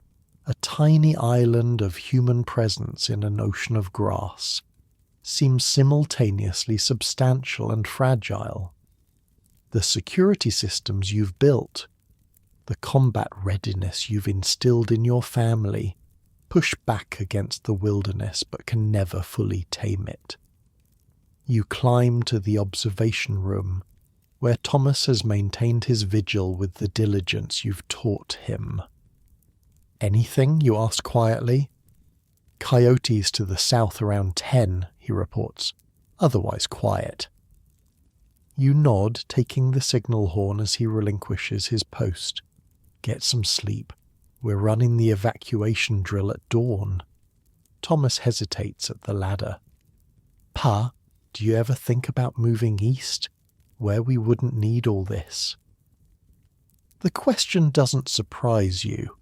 a tiny island of human presence in an ocean of grass, seems simultaneously substantial and fragile. The security systems you've built, the combat readiness you've instilled in your family, push back against the wilderness but can never fully tame it. You climb to the observation room, where Thomas has maintained his vigil with the diligence you've taught him. "Anything?" you ask quietly. "Coyotes to the south around 10, he reports. "Otherwise quiet." You nod, taking the signal horn as he relinquishes his post. "Get some sleep. We're running the evacuation drill at dawn." Thomas hesitates at the ladder. "Pa, do you ever think about moving east, where we wouldn't need all this?" The question doesn't surprise you.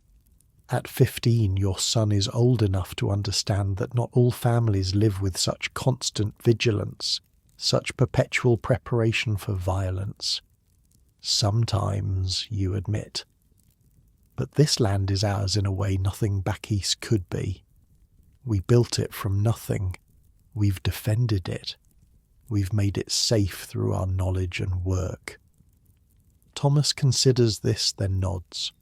At 15, your son is old enough to understand that not all families live with such constant vigilance, such perpetual preparation for violence. "Sometimes," you admit. "But this land is ours in a way nothing back east could be. We built it from nothing. We've defended it. We've made it safe through our knowledge and work." Thomas considers this, then nods.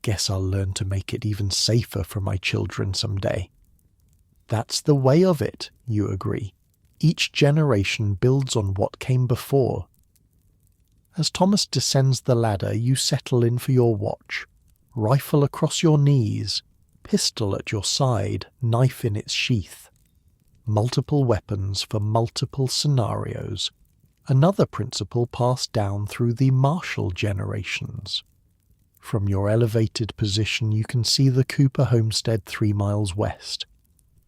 "Guess I'll learn to make it even safer for my children someday." "That's the way of it," you agree. "Each generation builds on what came before." As Thomas descends the ladder, you settle in for your watch, rifle across your knees, pistol at your side, knife in its sheath. Multiple weapons for multiple scenarios. Another principle passed down through the Marshall generations. From your elevated position you can see the Cooper homestead 3 miles west,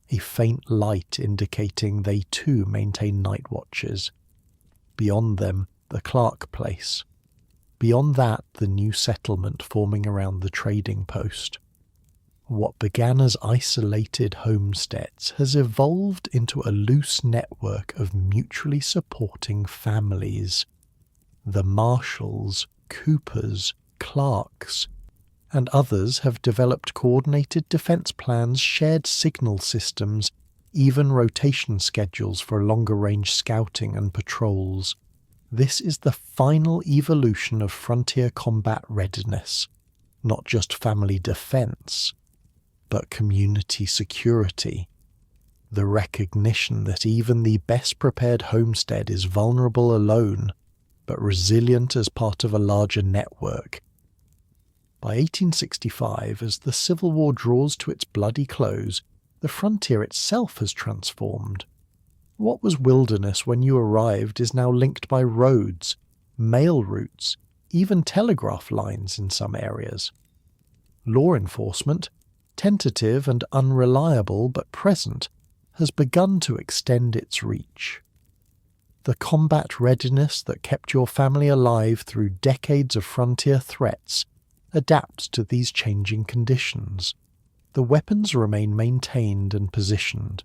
a faint light indicating they too maintain night watches. Beyond them, the Clark place. Beyond that, the new settlement forming around the trading post. What began as isolated homesteads has evolved into a loose network of mutually supporting families. The Marshalls, Coopers, Clarks, and others have developed coordinated defense plans, shared signal systems, even rotation schedules for longer-range scouting and patrols. This is the final evolution of frontier combat readiness, not just family defense, but community security. The recognition that even the best-prepared homestead is vulnerable alone, but resilient as part of a larger network. By 1865, as the Civil War draws to its bloody close, the frontier itself has transformed. What was wilderness when you arrived is now linked by roads, mail routes, even telegraph lines in some areas. Law enforcement, tentative and unreliable but present, has begun to extend its reach. The combat readiness that kept your family alive through decades of frontier threats adapts to these changing conditions. The weapons remain maintained and positioned.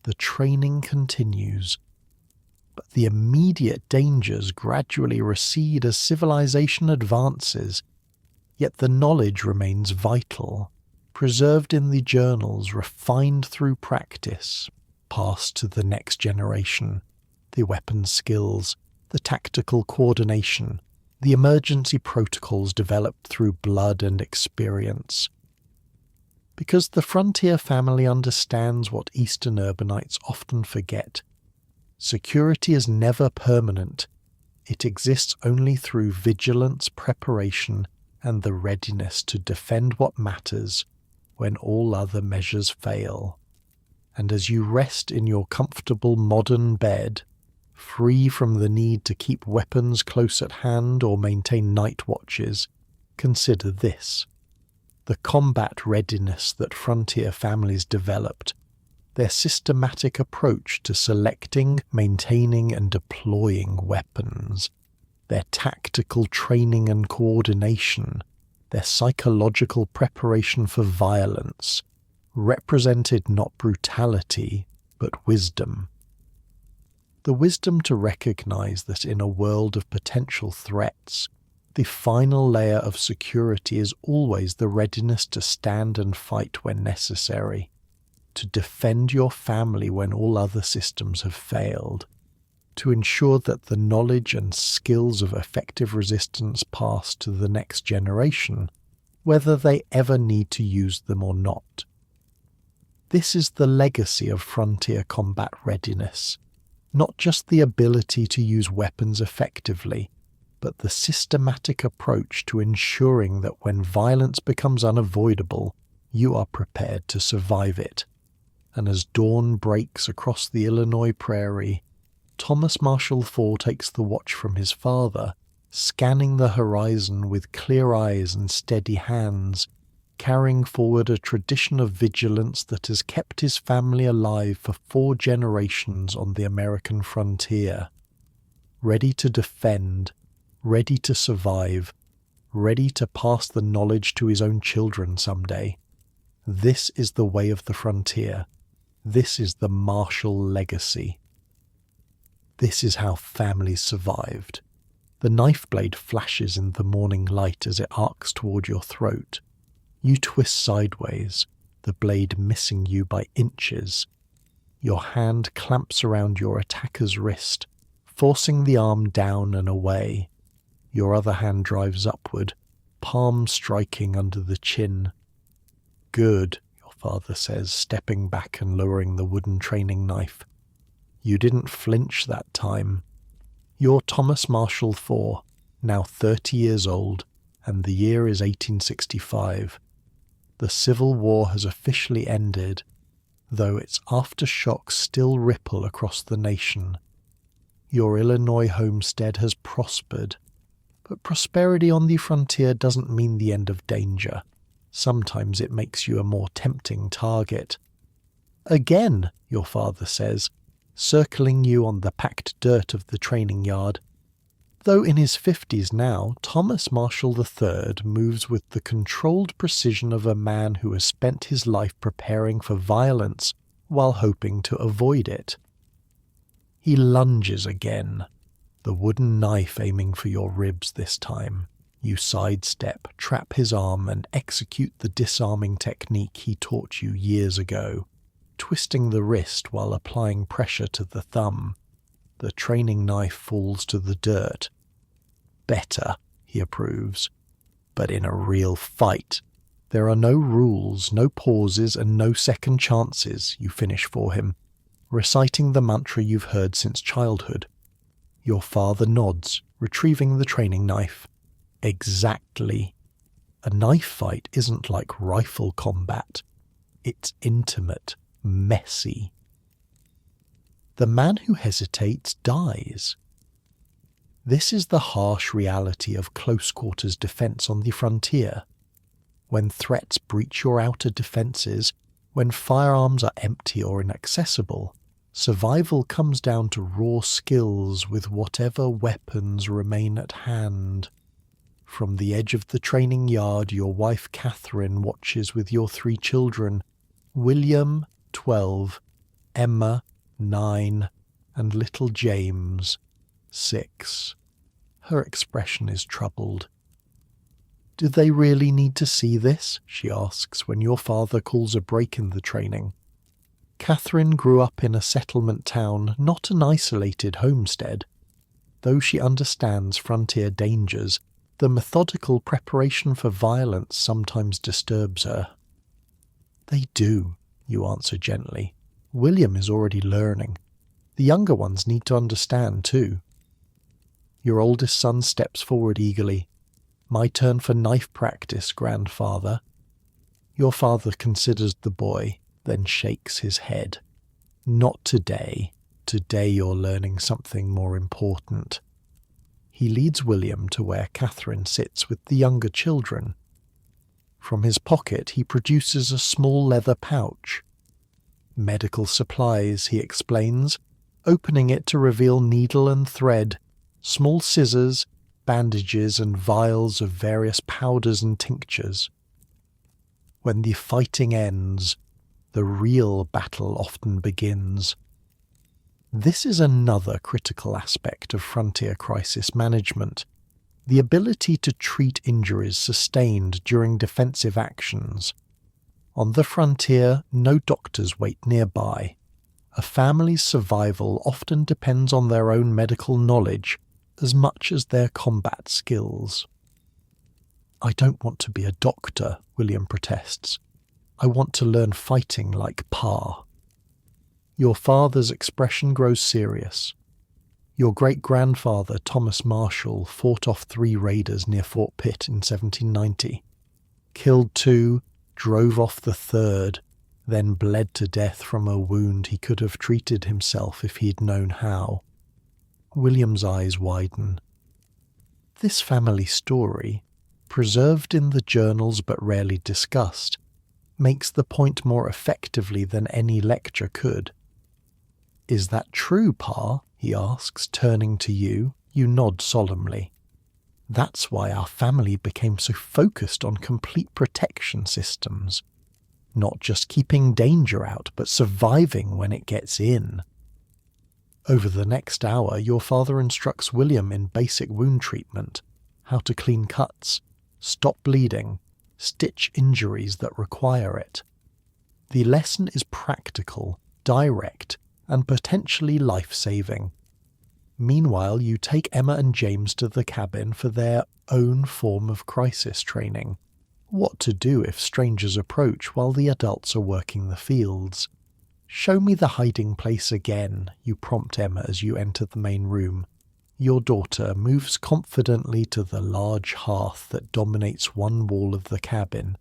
The training continues. But the immediate dangers gradually recede as civilization advances, yet the knowledge remains vital, preserved in the journals, refined through practice, passed to the next generation. The weapons skills, the tactical coordination, the emergency protocols developed through blood and experience. Because the frontier family understands what Eastern urbanites often forget. Security is never permanent. It exists only through vigilance, preparation, and the readiness to defend what matters when all other measures fail. And as you rest in your comfortable modern bed, free from the need to keep weapons close at hand or maintain night watches, consider this. The combat readiness that frontier families developed, their systematic approach to selecting, maintaining and deploying weapons, their tactical training and coordination, their psychological preparation for violence, represented not brutality, but wisdom. The wisdom to recognize that in a world of potential threats, the final layer of security is always the readiness to stand and fight when necessary, to defend your family when all other systems have failed, to ensure that the knowledge and skills of effective resistance pass to the next generation, whether they ever need to use them or not. This is the legacy of frontier combat readiness, not just the ability to use weapons effectively, but the systematic approach to ensuring that when violence becomes unavoidable, you are prepared to survive it. And as dawn breaks across the Illinois prairie, Thomas Marshall IV takes the watch from his father, scanning the horizon with clear eyes and steady hands, carrying forward a tradition of vigilance that has kept his family alive for 4 generations on the American frontier. Ready to defend, ready to survive, ready to pass the knowledge to his own children someday. This is the way of the frontier. This is the Marshall legacy. This is how families survived. The knife blade flashes in the morning light as it arcs toward your throat. You twist sideways, the blade missing you by inches. Your hand clamps around your attacker's wrist, forcing the arm down and away. Your other hand drives upward, palm striking under the chin. Good, your father says, stepping back and lowering the wooden training knife. You didn't flinch that time. You're Thomas Marshall IV, now 30 years old, and the year is 1865. The Civil War has officially ended, though its aftershocks still ripple across the nation. Your Illinois homestead has prospered, but prosperity on the frontier doesn't mean the end of danger. Sometimes it makes you a more tempting target. Again, your father says, circling you on the packed dirt of the training yard. Though in his 50s now, Thomas Marshall III moves with the controlled precision of a man who has spent his life preparing for violence while hoping to avoid it. He lunges again, the wooden knife aiming for your ribs this time. You sidestep, trap his arm, and execute the disarming technique he taught you years ago, twisting the wrist while applying pressure to the thumb. The training knife falls to the dirt. Better, he approves. But in a real fight, there are no rules, no pauses, and no second chances, you finish for him, reciting the mantra you've heard since childhood. Your father nods, retrieving the training knife. Exactly. A knife fight isn't like rifle combat. It's intimate, messy. The man who hesitates dies. This is the harsh reality of close-quarters defense on the frontier. When threats breach your outer defenses, when firearms are empty or inaccessible, survival comes down to raw skills with whatever weapons remain at hand. From the edge of the training yard, your wife Catherine watches with your 3 children, William, 12, Emma, 9, and little James, 6. Her expression is troubled. Do they really need to see this? She asks when your father calls a break in the training. Catherine grew up in a settlement town, not an isolated homestead. Though she understands frontier dangers, the methodical preparation for violence sometimes disturbs her. They do, you answer gently. William is already learning. The younger ones need to understand too. Your oldest son steps forward eagerly. My turn for knife practice, grandfather. Your father considers the boy, then shakes his head. Not today. Today you're learning something more important. He leads William to where Catherine sits with the younger children. From his pocket he produces a small leather pouch. Medical supplies, he explains, opening it to reveal needle and thread, small scissors, bandages and vials of various powders and tinctures. When the fighting ends, the real battle often begins. This is another critical aspect of frontier crisis management, the ability to treat injuries sustained during defensive actions. On the frontier, no doctors wait nearby. A family's survival often depends on their own medical knowledge as much as their combat skills. I don't want to be a doctor, William protests. I want to learn fighting like Pa. Your father's expression grows serious. Your great-grandfather, Thomas Marshall, fought off 3 raiders near Fort Pitt in 1790, killed 2, drove off the 3rd, then bled to death from a wound he could have treated himself if he'd known how. William's eyes widen. This family story, preserved in the journals but rarely discussed, makes the point more effectively than any lecture could. Is that true, Pa? He asks, turning to you. You nod solemnly. That's why our family became so focused on complete protection systems. Not just keeping danger out, but surviving when it gets in. Over the next hour, your father instructs William in basic wound treatment, how to clean cuts, stop bleeding, stitch injuries that require it. The lesson is practical, direct, and potentially life-saving. Meanwhile, you take Emma and James to the cabin for their own form of crisis training. What to do if strangers approach while the adults are working the fields. Show me the hiding place again, you prompt Emma as you enter the main room. Your daughter moves confidently to the large hearth that dominates one wall of the cabin.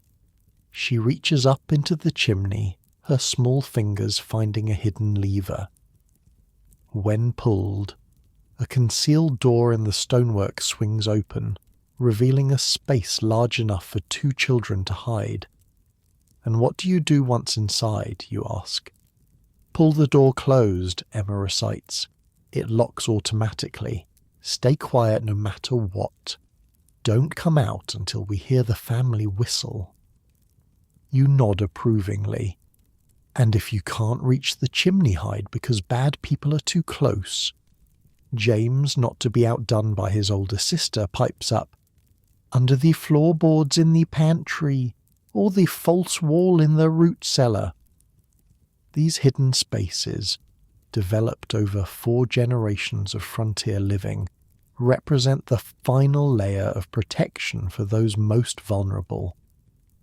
She reaches up into the chimney, her small fingers finding a hidden lever. When pulled, a concealed door in the stonework swings open, revealing a space large enough for 2 children to hide. And what do you do once inside, you ask? Pull the door closed, Emma recites. It locks automatically. Stay quiet no matter what. Don't come out until we hear the family whistle. You nod approvingly. And if you can't reach the chimney hide because bad people are too close? James, not to be outdone by his older sister, pipes up. under the floorboards in the pantry, or the false wall in the root cellar. These hidden spaces, developed over 4 generations of frontier living, represent the final layer of protection for those most vulnerable.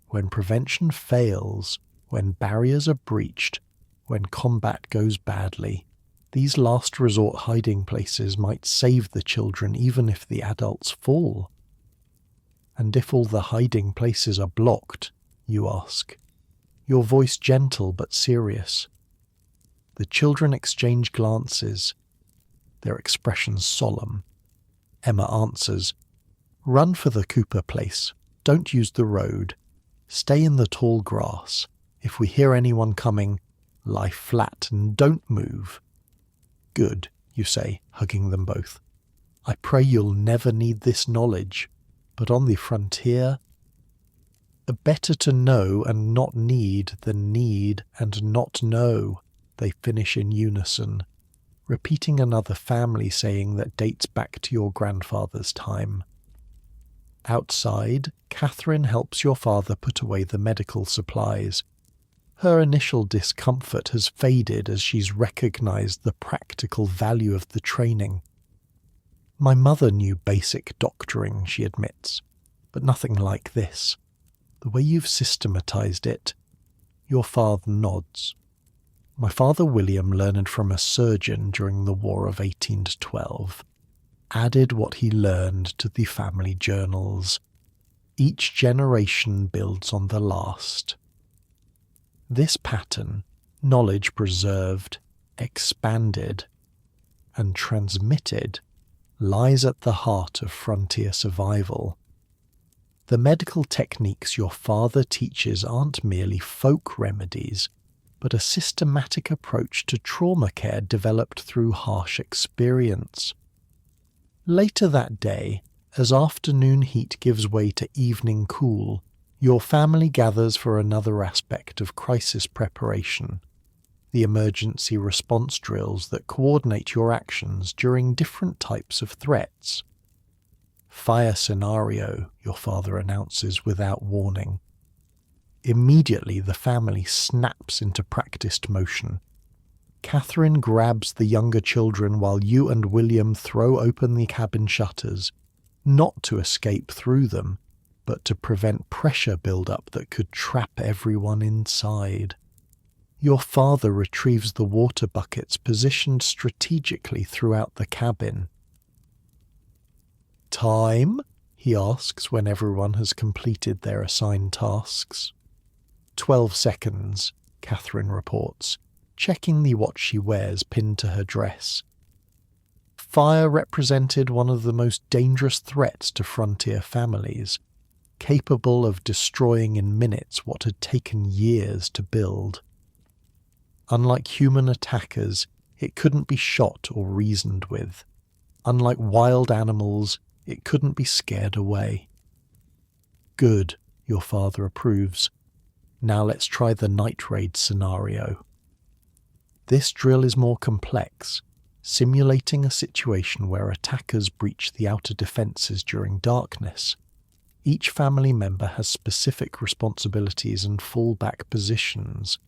When prevention fails, when barriers are breached, when combat goes badly, these last resort hiding places might save the children even if the adults fall. And if all the hiding places are blocked, you ask, your voice gentle but serious. The children exchange glances, their expressions solemn. Emma answers, "Run for the Cooper place. Don't use the road. Stay in the tall grass. If we hear anyone coming, lie flat and don't move." "Good," you say, hugging them both. "I pray you'll never need this knowledge, but on the frontier, better to know and not need than need and not know," they finish in unison, repeating another family saying that dates back to your grandfather's time. Outside, Catherine helps your father put away the medical supplies. Her initial discomfort has faded as she's recognized the practical value of the training. "My mother knew basic doctoring," she admits, "but nothing like this. The way you've systematized it." Your father nods. "My father William learned from a surgeon during the War of 1812. Added what he learned to the family journals. Each generation builds on the last." This pattern, knowledge preserved, expanded, and transmitted, lies at the heart of frontier survival. The medical techniques your father teaches aren't merely folk remedies, but a systematic approach to trauma care developed through harsh experience. Later that day, as afternoon heat gives way to evening cool, your family gathers for another aspect of crisis preparation, the emergency response drills that coordinate your actions during different types of threats. "Fire scenario," your father announces without warning. Immediately the family snaps into practiced motion. Catherine grabs the younger children while you and William throw open the cabin shutters, not to escape through them, but to prevent pressure build-up that could trap everyone inside. Your father retrieves the water buckets positioned strategically throughout the cabin. "Time?" he asks when everyone has completed their assigned tasks. 12 seconds, Catherine reports, checking the watch she wears pinned to her dress. Fire represented one of the most dangerous threats to frontier families, capable of destroying in minutes what had taken years to build. Unlike human attackers, it couldn't be shot or reasoned with. Unlike wild animals, it couldn't be scared away. "Good," your father approves. "Now let's try the night raid scenario." This drill is more complex, simulating a situation where attackers breach the outer defenses during darkness. Each family member has specific responsibilities and fallback positions.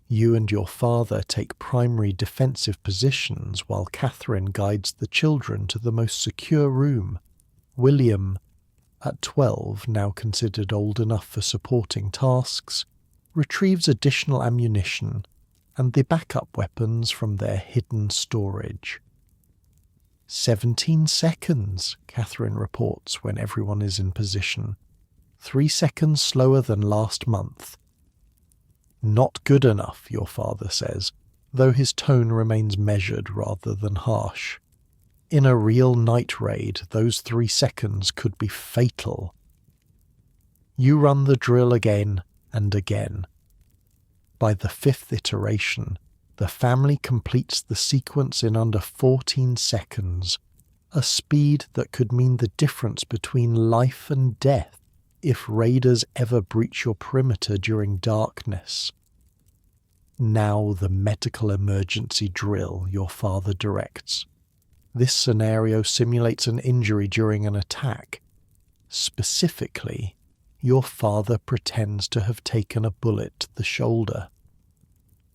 You and your father take primary defensive positions while Catherine guides the children to the most secure room. William, at 12, now considered old enough for supporting tasks, retrieves additional ammunition and the backup weapons from their hidden storage. 17 seconds, Catherine reports when everyone is in position. 3 seconds slower than last month. "Not good enough," your father says, though his tone remains measured rather than harsh. In a real night raid, those 3 seconds could be fatal. You run the drill again and again. By the 5th iteration, the family completes the sequence in under 14 seconds, a speed that could mean the difference between life and death if raiders ever breach your perimeter during darkness. Now the medical emergency drill your father directs. This scenario simulates an injury during an attack. Specifically, your father pretends to have taken a bullet to the shoulder.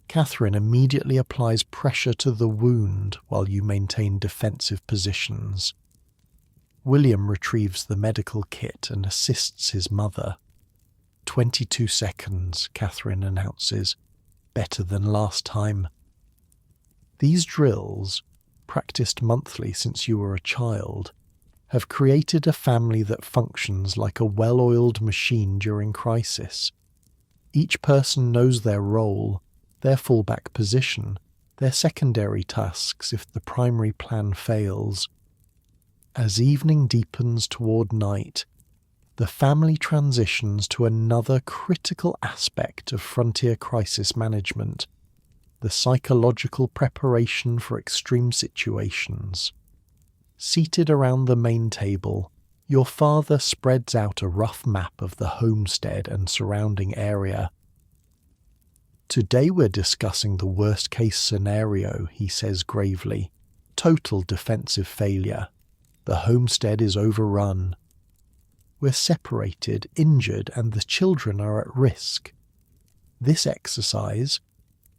Catherine immediately applies pressure to the wound while you maintain defensive positions. William retrieves the medical kit and assists his mother. 22 seconds, Catherine announces. Better than last time. These drills, practiced monthly since you were a child, have created a family that functions like a well-oiled machine during crisis. Each person knows their role, their fallback position, their secondary tasks if the primary plan fails. As evening deepens toward night, the family transitions to another critical aspect of frontier crisis management, the psychological preparation for extreme situations. Seated around the main table, your father spreads out a rough map of the homestead and surrounding area. Today we're discussing the worst-case scenario, he says gravely. Total defensive failure. The homestead is overrun. We're separated, injured, and the children are at risk. This exercise,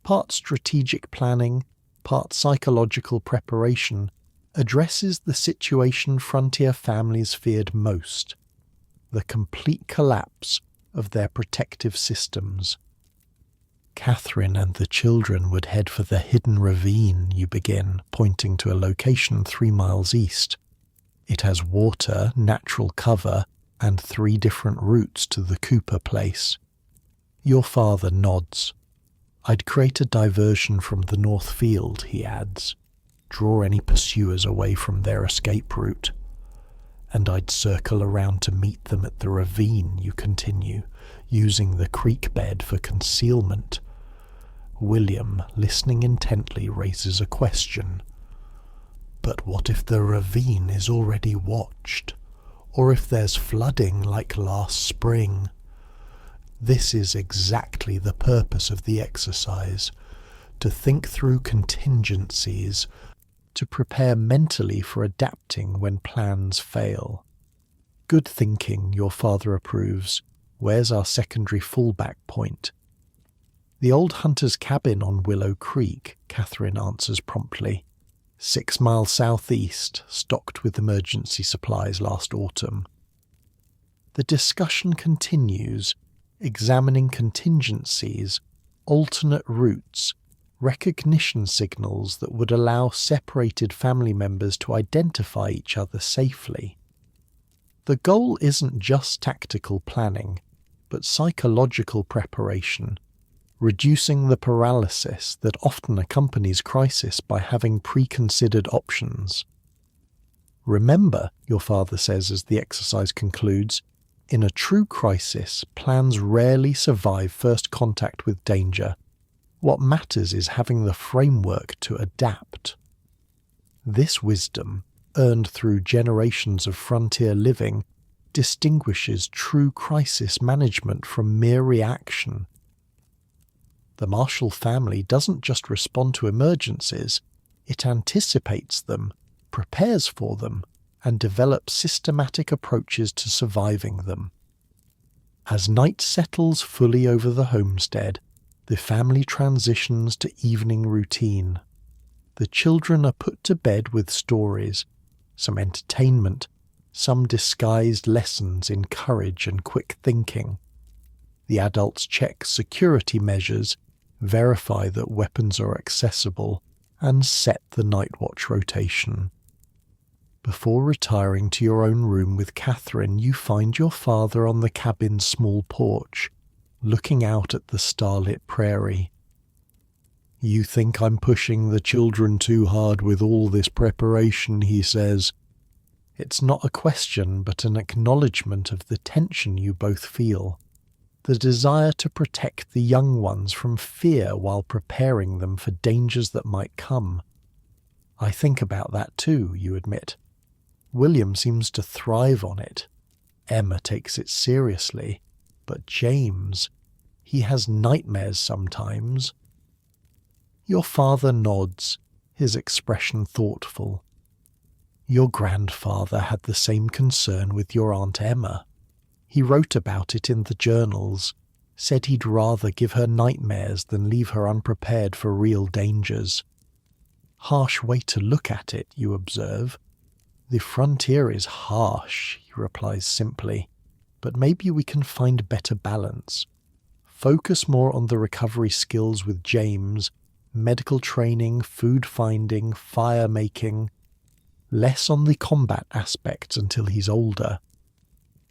part strategic planning, part psychological preparation, addresses the situation frontier families feared most, the complete collapse of their protective systems. Catherine and the children would head for the hidden ravine, you begin, pointing to a location 3 miles east. It has water, natural cover, and 3 different routes to the Cooper place. Your father nods. I'd create a diversion from the north field, he adds. Draw any pursuers away from their escape route. And I'd circle around to meet them at the ravine, you continue, using the creek bed for concealment. William, listening intently, raises a question. But what if the ravine is already watched? Or if there's flooding like last spring? This is exactly the purpose of the exercise, to think through contingencies, to prepare mentally for adapting when plans fail. Good thinking, your father approves. Where's our secondary fallback point? The old hunter's cabin on Willow Creek, Catherine answers promptly. 6 miles southeast, stocked with emergency supplies last autumn. The discussion continues, examining contingencies, alternate routes, recognition signals that would allow separated family members to identify each other safely. The goal isn't just tactical planning, but psychological preparation, reducing the paralysis that often accompanies crisis by having preconsidered options. Remember, your father says as the exercise concludes, in a true crisis, plans rarely survive first contact with danger. What matters is having the framework to adapt. This wisdom, earned through generations of frontier living, distinguishes true crisis management from mere reaction. The Marshall family doesn't just respond to emergencies, it anticipates them, prepares for them, and develops systematic approaches to surviving them. As night settles fully over the homestead, the family transitions to evening routine. The children are put to bed with stories, some entertainment, some disguised lessons in courage and quick thinking. The adults check security measures, verify that weapons are accessible, and set the night watch rotation. Before retiring to your own room with Catherine, you find your father on the cabin's small porch, looking out at the starlit prairie. You think I'm pushing the children too hard with all this preparation, he says. It's not a question, but an acknowledgement of the tension you both feel. The desire to protect the young ones from fear while preparing them for dangers that might come. I think about that too, you admit. William seems to thrive on it. Emma takes it seriously. But James, he has nightmares sometimes. Your father nods, his expression thoughtful. Your grandfather had the same concern with your Aunt Emma. He wrote about it in the journals, said he'd rather give her nightmares than leave her unprepared for real dangers. Harsh way to look at it, you observe. The frontier is harsh, he replies simply, but maybe we can find better balance. Focus more on the recovery skills with James, medical training, food finding, fire making, less on the combat aspects until he's older.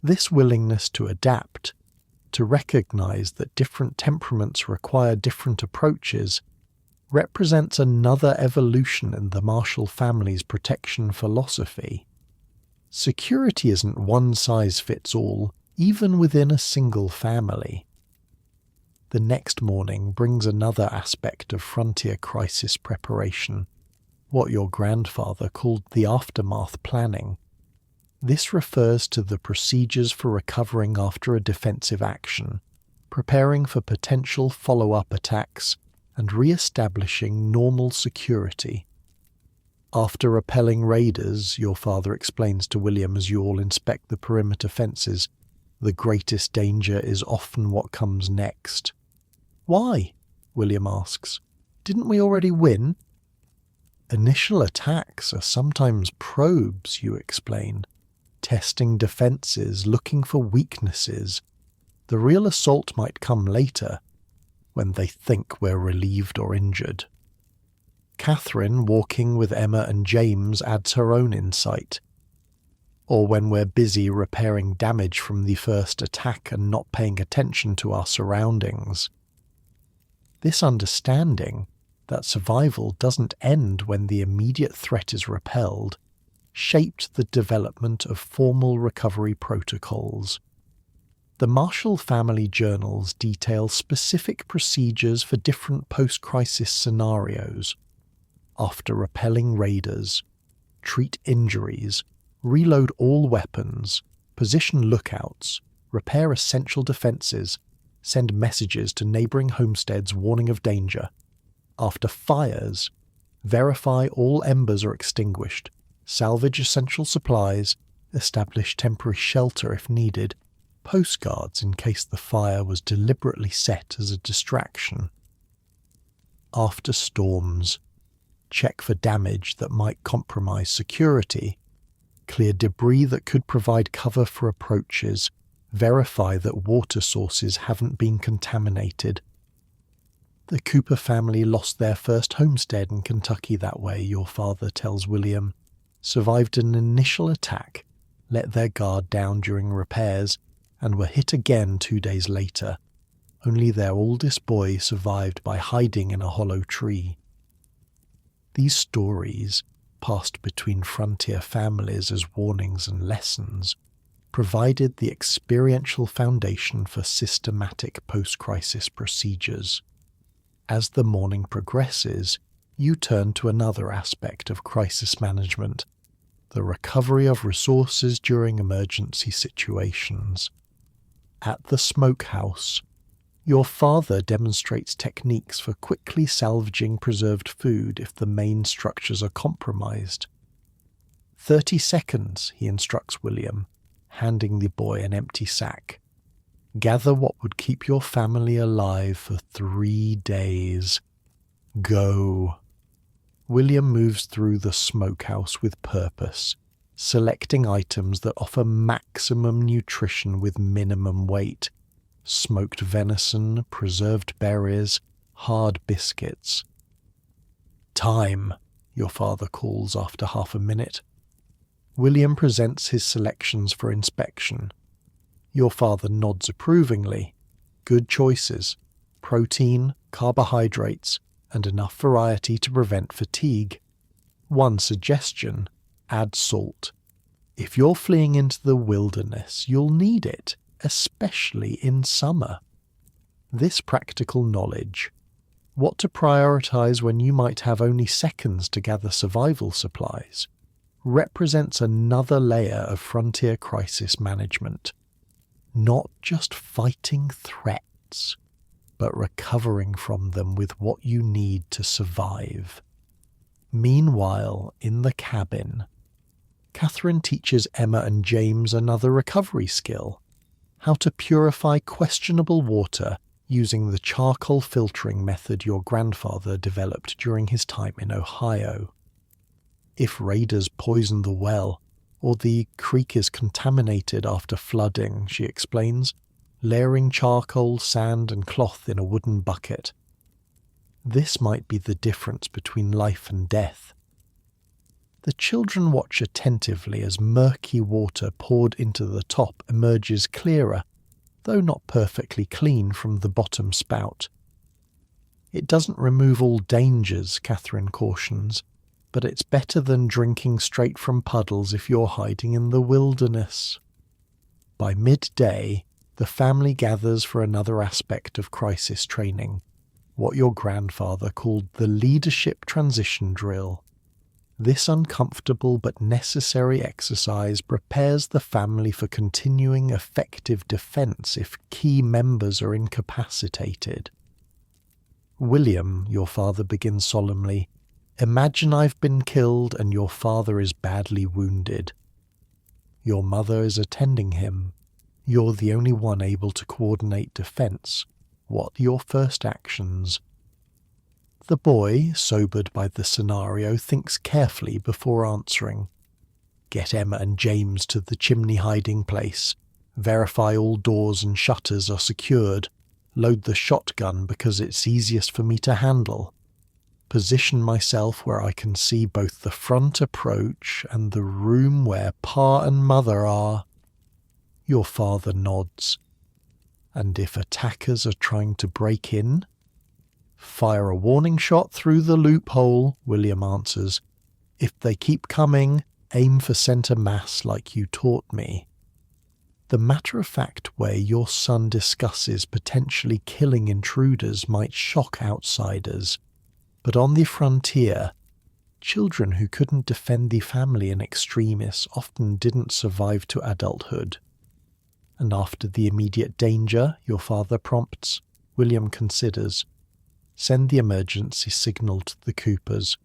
This willingness to adapt, to recognize that different temperaments require different approaches, represents another evolution in the Marshall family's protection philosophy. Security isn't one size fits all, even within a single family. The next morning brings another aspect of frontier crisis preparation, what your grandfather called the aftermath planning. This refers to the procedures for recovering after a defensive action, preparing for potential follow-up attacks, and re-establishing normal security. After repelling raiders, your father explains to William as you all inspect the perimeter fences, the greatest danger is often what comes next. Why? William asks. Didn't we already win? Initial attacks are sometimes probes, you explain, testing defenses, looking for weaknesses. The real assault might come later, when they think we're relieved or injured. Catherine, walking with Emma and James, adds her own insight. Or when we're busy repairing damage from the first attack and not paying attention to our surroundings. This understanding that survival doesn't end when the immediate threat is repelled shaped the development of formal recovery protocols. The Marshall family journals detail specific procedures for different post-crisis scenarios. After repelling raiders, treat injuries, reload all weapons, position lookouts, repair essential defenses, send messages to neighbouring homesteads warning of danger. After fires, verify all embers are extinguished, salvage essential supplies, establish temporary shelter if needed, postcards in case the fire was deliberately set as a distraction. After storms, check for damage that might compromise security, clear debris that could provide cover for approaches, verify that water sources haven't been contaminated. The Cooper family lost their first homestead in Kentucky that way, your father tells William, survived an initial attack, let their guard down during repairs, and were hit again 2 days later. Only their oldest boy survived by hiding in a hollow tree. These stories, passed between frontier families as warnings and lessons, provided the experiential foundation for systematic post-crisis procedures. As the morning progresses, you turn to another aspect of crisis management, the recovery of resources during emergency situations. At the smokehouse, your father demonstrates techniques for quickly salvaging preserved food if the main structures are compromised. 30 seconds, he instructs William, handing the boy an empty sack. Gather what would keep your family alive for 3 days. Go. William moves through the smokehouse with purpose, selecting items that offer maximum nutrition with minimum weight. Smoked venison, preserved berries, hard biscuits. Time, your father calls after half a minute. William presents his selections for inspection. Your father nods approvingly. Good choices. Protein, carbohydrates, and enough variety to prevent fatigue. One suggestion, add salt. If you're fleeing into the wilderness, you'll need it, especially in summer. This practical knowledge, what to prioritize when you might have only seconds to gather survival supplies, represents another layer of frontier crisis management. Not just fighting threats, but recovering from them with what you need to survive. Meanwhile, in the cabin, Catherine teaches Emma and James another recovery skill: how to purify questionable water using the charcoal filtering method your grandfather developed during his time in Ohio. If raiders poison the well, or the creek is contaminated after flooding, she explains, layering charcoal, sand and cloth in a wooden bucket. This might be the difference between life and death. The children watch attentively as murky water poured into the top emerges clearer, though not perfectly clean, from the bottom spout. It doesn't remove all dangers, Catherine cautions, but it's better than drinking straight from puddles if you're hiding in the wilderness. By midday, the family gathers for another aspect of crisis training, what your grandfather called the leadership transition drill. This uncomfortable but necessary exercise prepares the family for continuing effective defense if key members are incapacitated. "William," your father begins solemnly, "imagine I've been killed and your father is badly wounded. Your mother is attending him. You're the only one able to coordinate defense. What are your first actions?" The boy, sobered by the scenario, thinks carefully before answering. Get Emma and James to the chimney hiding place. Verify all doors and shutters are secured. Load the shotgun because it's easiest for me to handle. Position myself where I can see both the front approach and the room where Pa and Mother are. Your father nods. And if attackers are trying to break in? Fire a warning shot through the loophole, William answers. If they keep coming, aim for centre mass like you taught me. The matter-of-fact way your son discusses potentially killing intruders might shock outsiders, but on the frontier, children who couldn't defend the family in extremis often didn't survive to adulthood. And after the immediate danger, your father prompts, William considers. Send the emergency signal to the Coopers.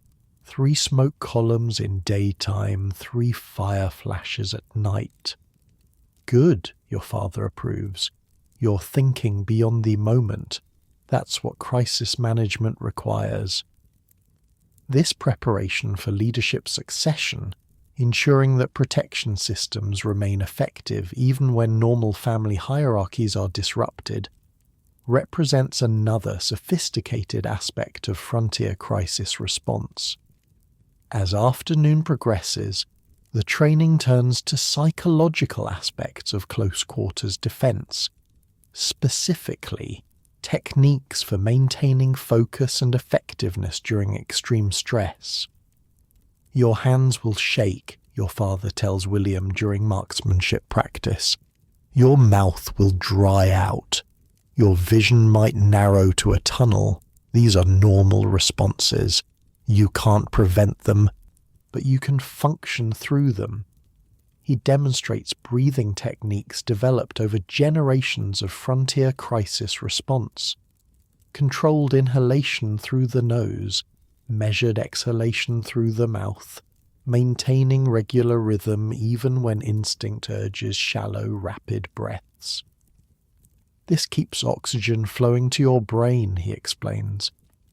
3 smoke columns in daytime, 3 fire flashes at night. Good, your father approves. You're thinking beyond the moment. That's what crisis management requires. This preparation for leadership succession, ensuring that protection systems remain effective even when normal family hierarchies are disrupted, represents another sophisticated aspect of frontier crisis response. As afternoon progresses, the training turns to psychological aspects of close quarters defense, specifically techniques for maintaining focus and effectiveness during extreme stress. Your hands will shake, your father tells William during marksmanship practice. Your mouth will dry out. Your vision might narrow to a tunnel. These are normal responses. You can't prevent them, but you can function through them. He demonstrates breathing techniques developed over generations of frontier crisis response. Controlled inhalation through the nose, measured exhalation through the mouth, maintaining regular rhythm even when instinct urges shallow, rapid breaths. This keeps oxygen flowing to your brain, he explains.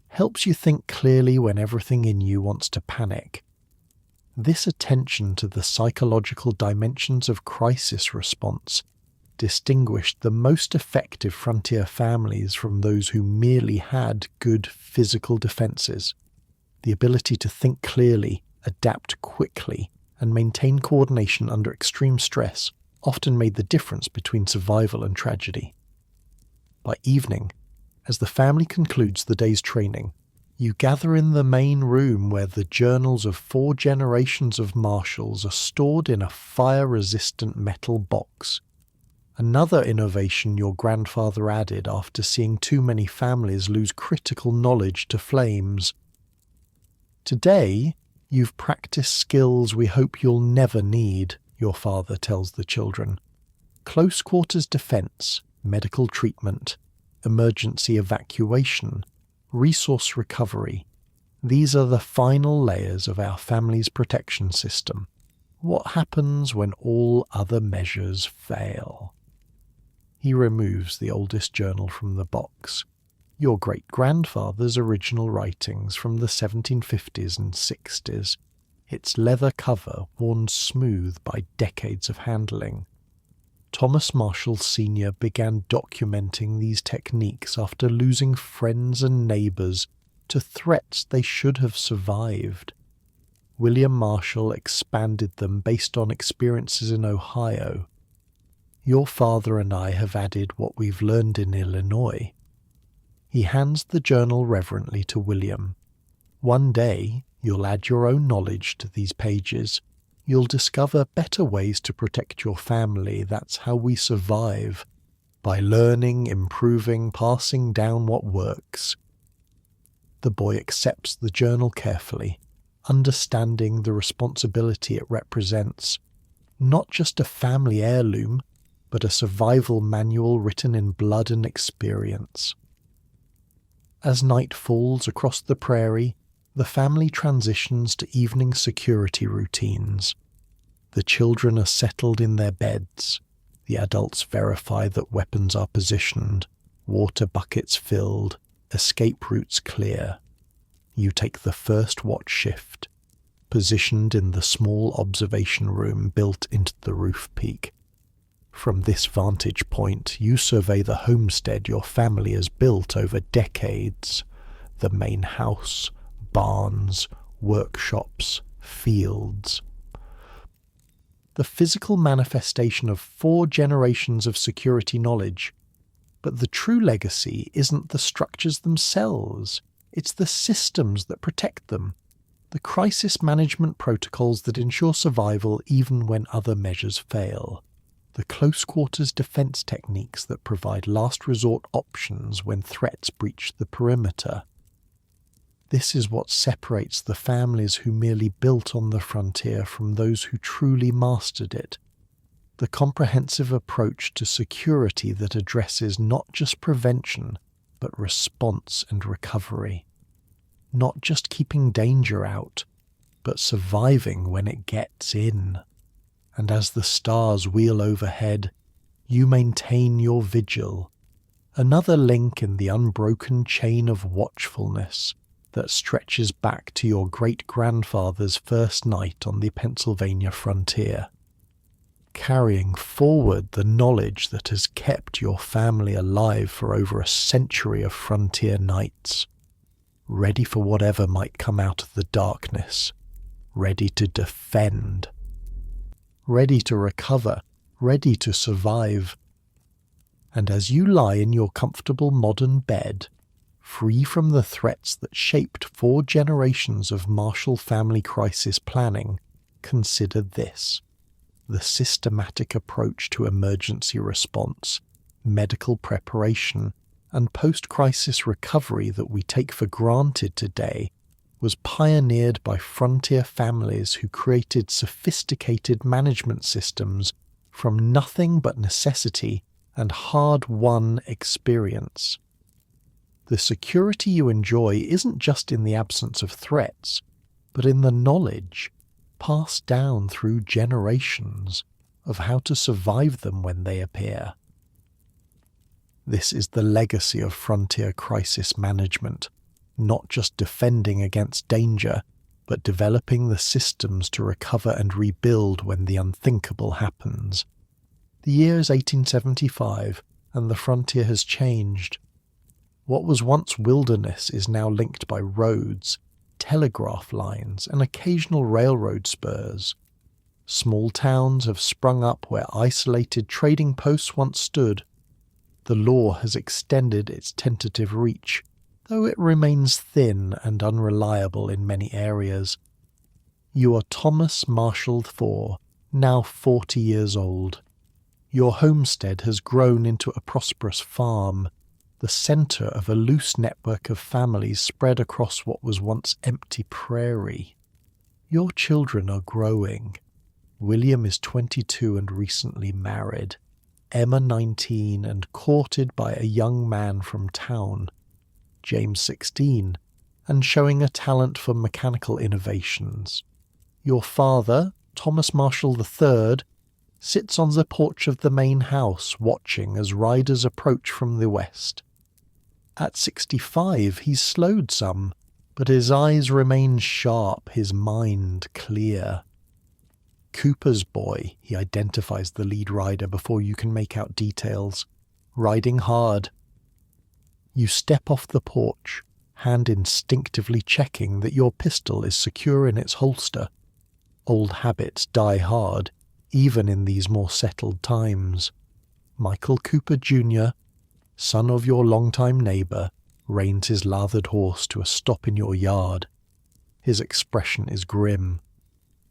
Helps you think clearly when everything in you wants to panic. This attention to the psychological dimensions of crisis response distinguished the most effective frontier families from those who merely had good physical defenses. The ability to think clearly, adapt quickly, and maintain coordination under extreme stress often made the difference between survival and tragedy. By evening, as the family concludes the day's training, you gather in the main room where the journals of 4 generations of marshals are stored in a fire-resistant metal box. Another innovation your grandfather added after seeing too many families lose critical knowledge to flames. Today, you've practiced skills we hope you'll never need, your father tells the children. Close quarters defense, medical treatment, emergency evacuation, resource recovery. These are the final layers of our family's protection system. What happens when all other measures fail? He removes the oldest journal from the box. Your great-grandfather's original writings from the 1750s and 60s, its leather cover worn smooth by decades of handling. Thomas Marshall Sr. began documenting these techniques after losing friends and neighbours to threats they should have survived. William Marshall expanded them based on experiences in Ohio. Your father and I have added what we've learned in Illinois. He hands the journal reverently to William. One day, you'll add your own knowledge to these pages. You'll discover better ways to protect your family. That's how we survive. By learning, improving, passing down what works. The boy accepts the journal carefully, understanding the responsibility it represents. Not just a family heirloom, but a survival manual written in blood and experience. As night falls across the prairie, the family transitions to evening security routines. The children are settled in their beds. The adults verify that weapons are positioned, water buckets filled, escape routes clear. You take the first watch shift, positioned in the small observation room built into the roof peak. From this vantage point, you survey the homestead your family has built over decades. The main house, barns, workshops, fields. The physical manifestation of 4 generations of security knowledge. But the true legacy isn't the structures themselves, it's the systems that protect them. The crisis management protocols that ensure survival even when other measures fail. The close-quarters defense techniques that provide last resort options when threats breach the perimeter. This is what separates the families who merely built on the frontier from those who truly mastered it. The comprehensive approach to security that addresses not just prevention, but response and recovery. Not just keeping danger out, but surviving when it gets in. And as the stars wheel overhead, you maintain your vigil, another link in the unbroken chain of watchfulness that stretches back to your great-grandfather's first night on the Pennsylvania frontier, carrying forward the knowledge that has kept your family alive for over a century of frontier nights, ready for whatever might come out of the darkness, ready to defend, ready to recover, ready to survive. And as you lie in your comfortable modern bed, free from the threats that shaped 4 generations of Marshall family crisis planning, consider this: the systematic approach to emergency response, medical preparation, and post-crisis recovery that we take for granted today was pioneered by frontier families who created sophisticated management systems from nothing but necessity and hard-won experience. The security you enjoy isn't just in the absence of threats, but in the knowledge, passed down through generations, of how to survive them when they appear. This is the legacy of frontier crisis management, not just defending against danger, but developing the systems to recover and rebuild when the unthinkable happens. The year is 1875, and the frontier has changed. What was once wilderness is now linked by roads, telegraph lines, and occasional railroad spurs. Small towns have sprung up where isolated trading posts once stood. The law has extended its tentative reach, though it remains thin and unreliable in many areas. You are Thomas Marshall IV, now 40 years old. Your homestead has grown into a prosperous farm, the centre of a loose network of families spread across what was once empty prairie. Your children are growing. William is 22 and recently married. Emma 19 and courted by a young man from town. James 16 and showing a talent for mechanical innovations. Your father, Thomas Marshall III, sits on the porch of the main house watching as riders approach from the west. At 65 he's slowed some, but his eyes remain sharp, his mind clear. Cooper's boy, he identifies the lead rider before you can make out details, riding hard. You step off the porch, hand instinctively checking that your pistol is secure in its holster. Old habits die hard, even in these more settled times. Michael Cooper Jr., son of your longtime neighbour, reins his lathered horse to a stop in your yard. His expression is grim.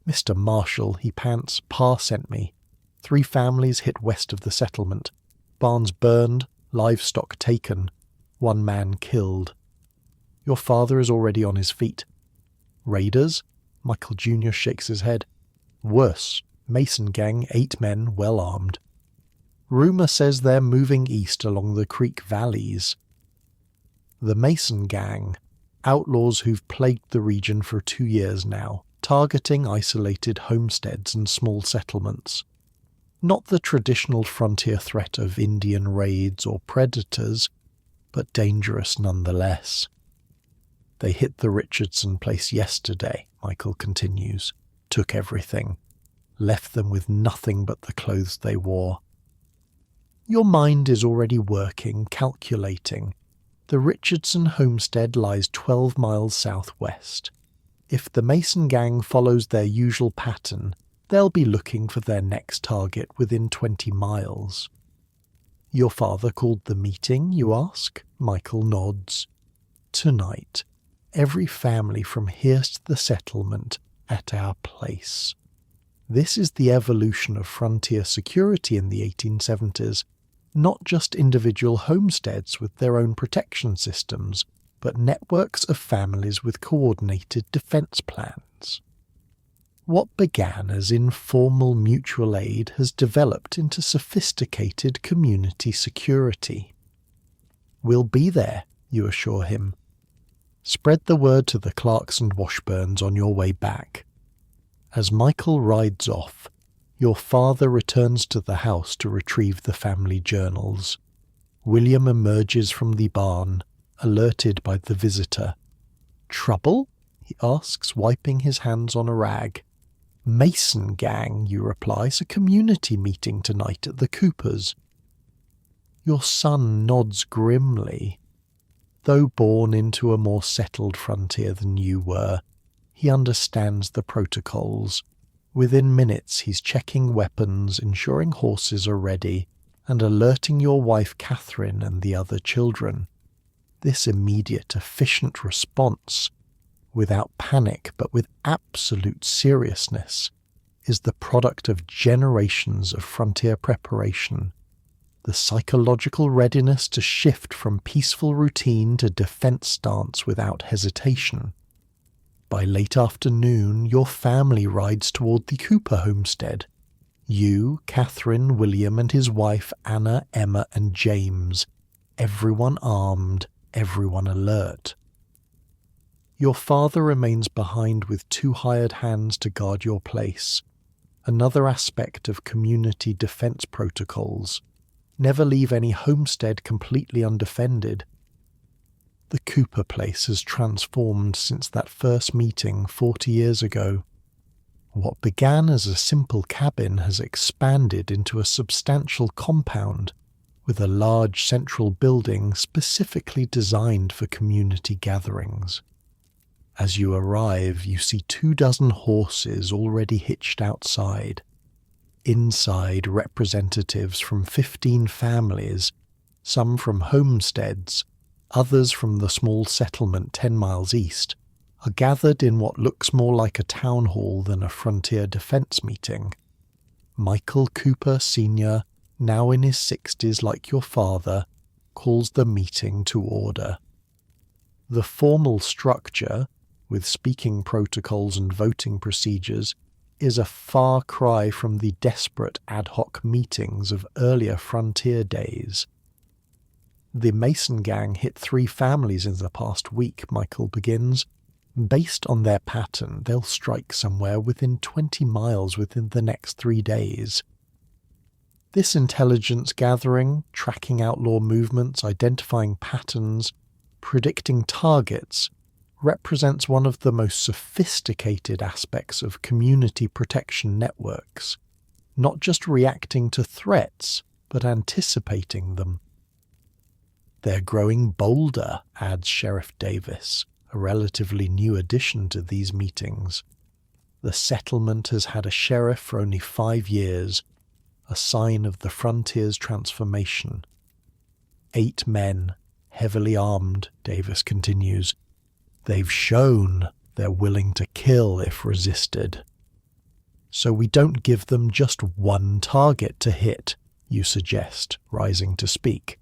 "Mr. Marshall," he pants, "Pa sent me. 3 families hit west of the settlement. Barns burned, livestock taken, 1 man killed. Your father is already on his feet." "Raiders?" Michael Jr. shakes his head. "Worse. Mason gang, 8 men, well armed. Rumour says they're moving east along the creek valleys." The Mason gang, outlaws who've plagued the region for 2 years now, targeting isolated homesteads and small settlements. Not the traditional frontier threat of Indian raids or predators, but dangerous nonetheless. "They hit the Richardson place yesterday," Michael continues. "Took everything. Left them with nothing but the clothes they wore." Your mind is already working, calculating. The Richardson homestead lies 12 miles southwest. If the Mason gang follows their usual pattern, they'll be looking for their next target within 20 miles. "Your father called the meeting, you ask?" Michael nods. "Tonight, every family from here to the settlement at our place." This is the evolution of frontier security in the 1870s, not just individual homesteads with their own protection systems, but networks of families with coordinated defense plans. What began as informal mutual aid has developed into sophisticated community security. "We'll be there," you assure him. "Spread the word to the Clarks and Washburns on your way back." As Michael rides off, your father returns to the house to retrieve the family journals. William emerges from the barn, alerted by the visitor. "Trouble?" he asks, wiping his hands on a rag. "Mason gang," you reply, "a community meeting tonight at the Coopers." Your son nods grimly. Though born into a more settled frontier than you were, he understands the protocols. Within minutes he's checking weapons, ensuring horses are ready, and alerting your wife Catherine and the other children. This immediate, efficient response, without panic but with absolute seriousness, is the product of generations of frontier preparation. The psychological readiness to shift from peaceful routine to defense stance without hesitation. By late afternoon, your family rides toward the Cooper homestead. You, Catherine, William and his wife Anna, Emma and James, everyone armed, everyone alert. Your father remains behind with 2 hired hands to guard your place. Another aspect of community defense protocols. Never leave any homestead completely undefended. The Cooper place has transformed since that first meeting 40 years ago. What began as a simple cabin has expanded into a substantial compound, with a large central building specifically designed for community gatherings. As you arrive, you see 24 horses already hitched outside. Inside, representatives from 15 families, some from homesteads, others from the small settlement 10 miles east, are gathered in what looks more like a town hall than a frontier defense meeting. Michael Cooper Sr., now in his 60s like your father, calls the meeting to order. The formal structure, with speaking protocols and voting procedures, is a far cry from the desperate ad hoc meetings of earlier frontier days. "The Mason gang hit 3 families in the past week," Michael begins. Based on their pattern, they'll strike somewhere within 20 miles within the next 3 days. This intelligence gathering, tracking outlaw movements, identifying patterns, predicting targets, represents one of the most sophisticated aspects of community protection networks, not just reacting to threats, but anticipating them. They're growing bolder, adds Sheriff Davis, a relatively new addition to these meetings. The settlement has had a sheriff for only 5 years, a sign of the frontier's transformation. 8 men, heavily armed, Davis continues. They've shown they're willing to kill if resisted. So we don't give them just one target to hit, you suggest, rising to speak.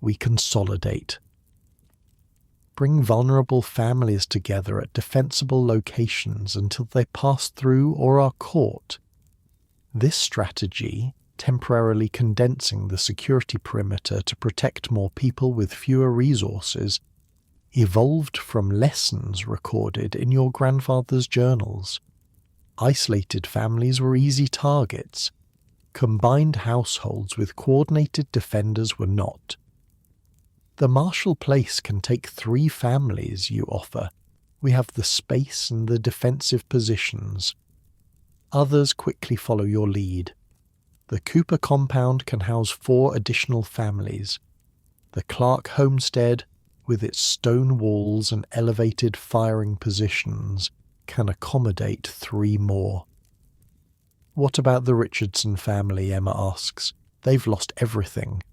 We consolidate. Bring vulnerable families together at defensible locations until they pass through or are caught. This strategy, temporarily condensing the security perimeter to protect more people with fewer resources, evolved from lessons recorded in your grandfather's journals. Isolated families were easy targets. Combined households with coordinated defenders were not. The Marshall Place can take 3 families, you offer. We have the space and the defensive positions. Others quickly follow your lead. The Cooper compound can house 4 additional families. The Clark homestead, with its stone walls and elevated firing positions, can accommodate 3 more. What about the Richardson family, Emma asks. They've lost everything.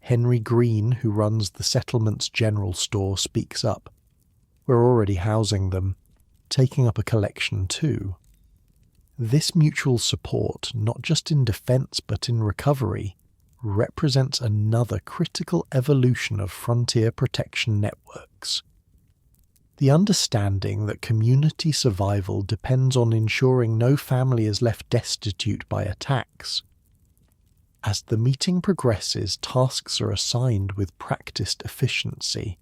Henry Green, who runs the settlement's general store, speaks up. We're already housing them, taking up a collection too. This mutual support, not just in defense but in recovery, represents another critical evolution of frontier protection networks. The understanding that community survival depends on ensuring no family is left destitute by attacks. As the meeting progresses, tasks are assigned with practiced efficiency.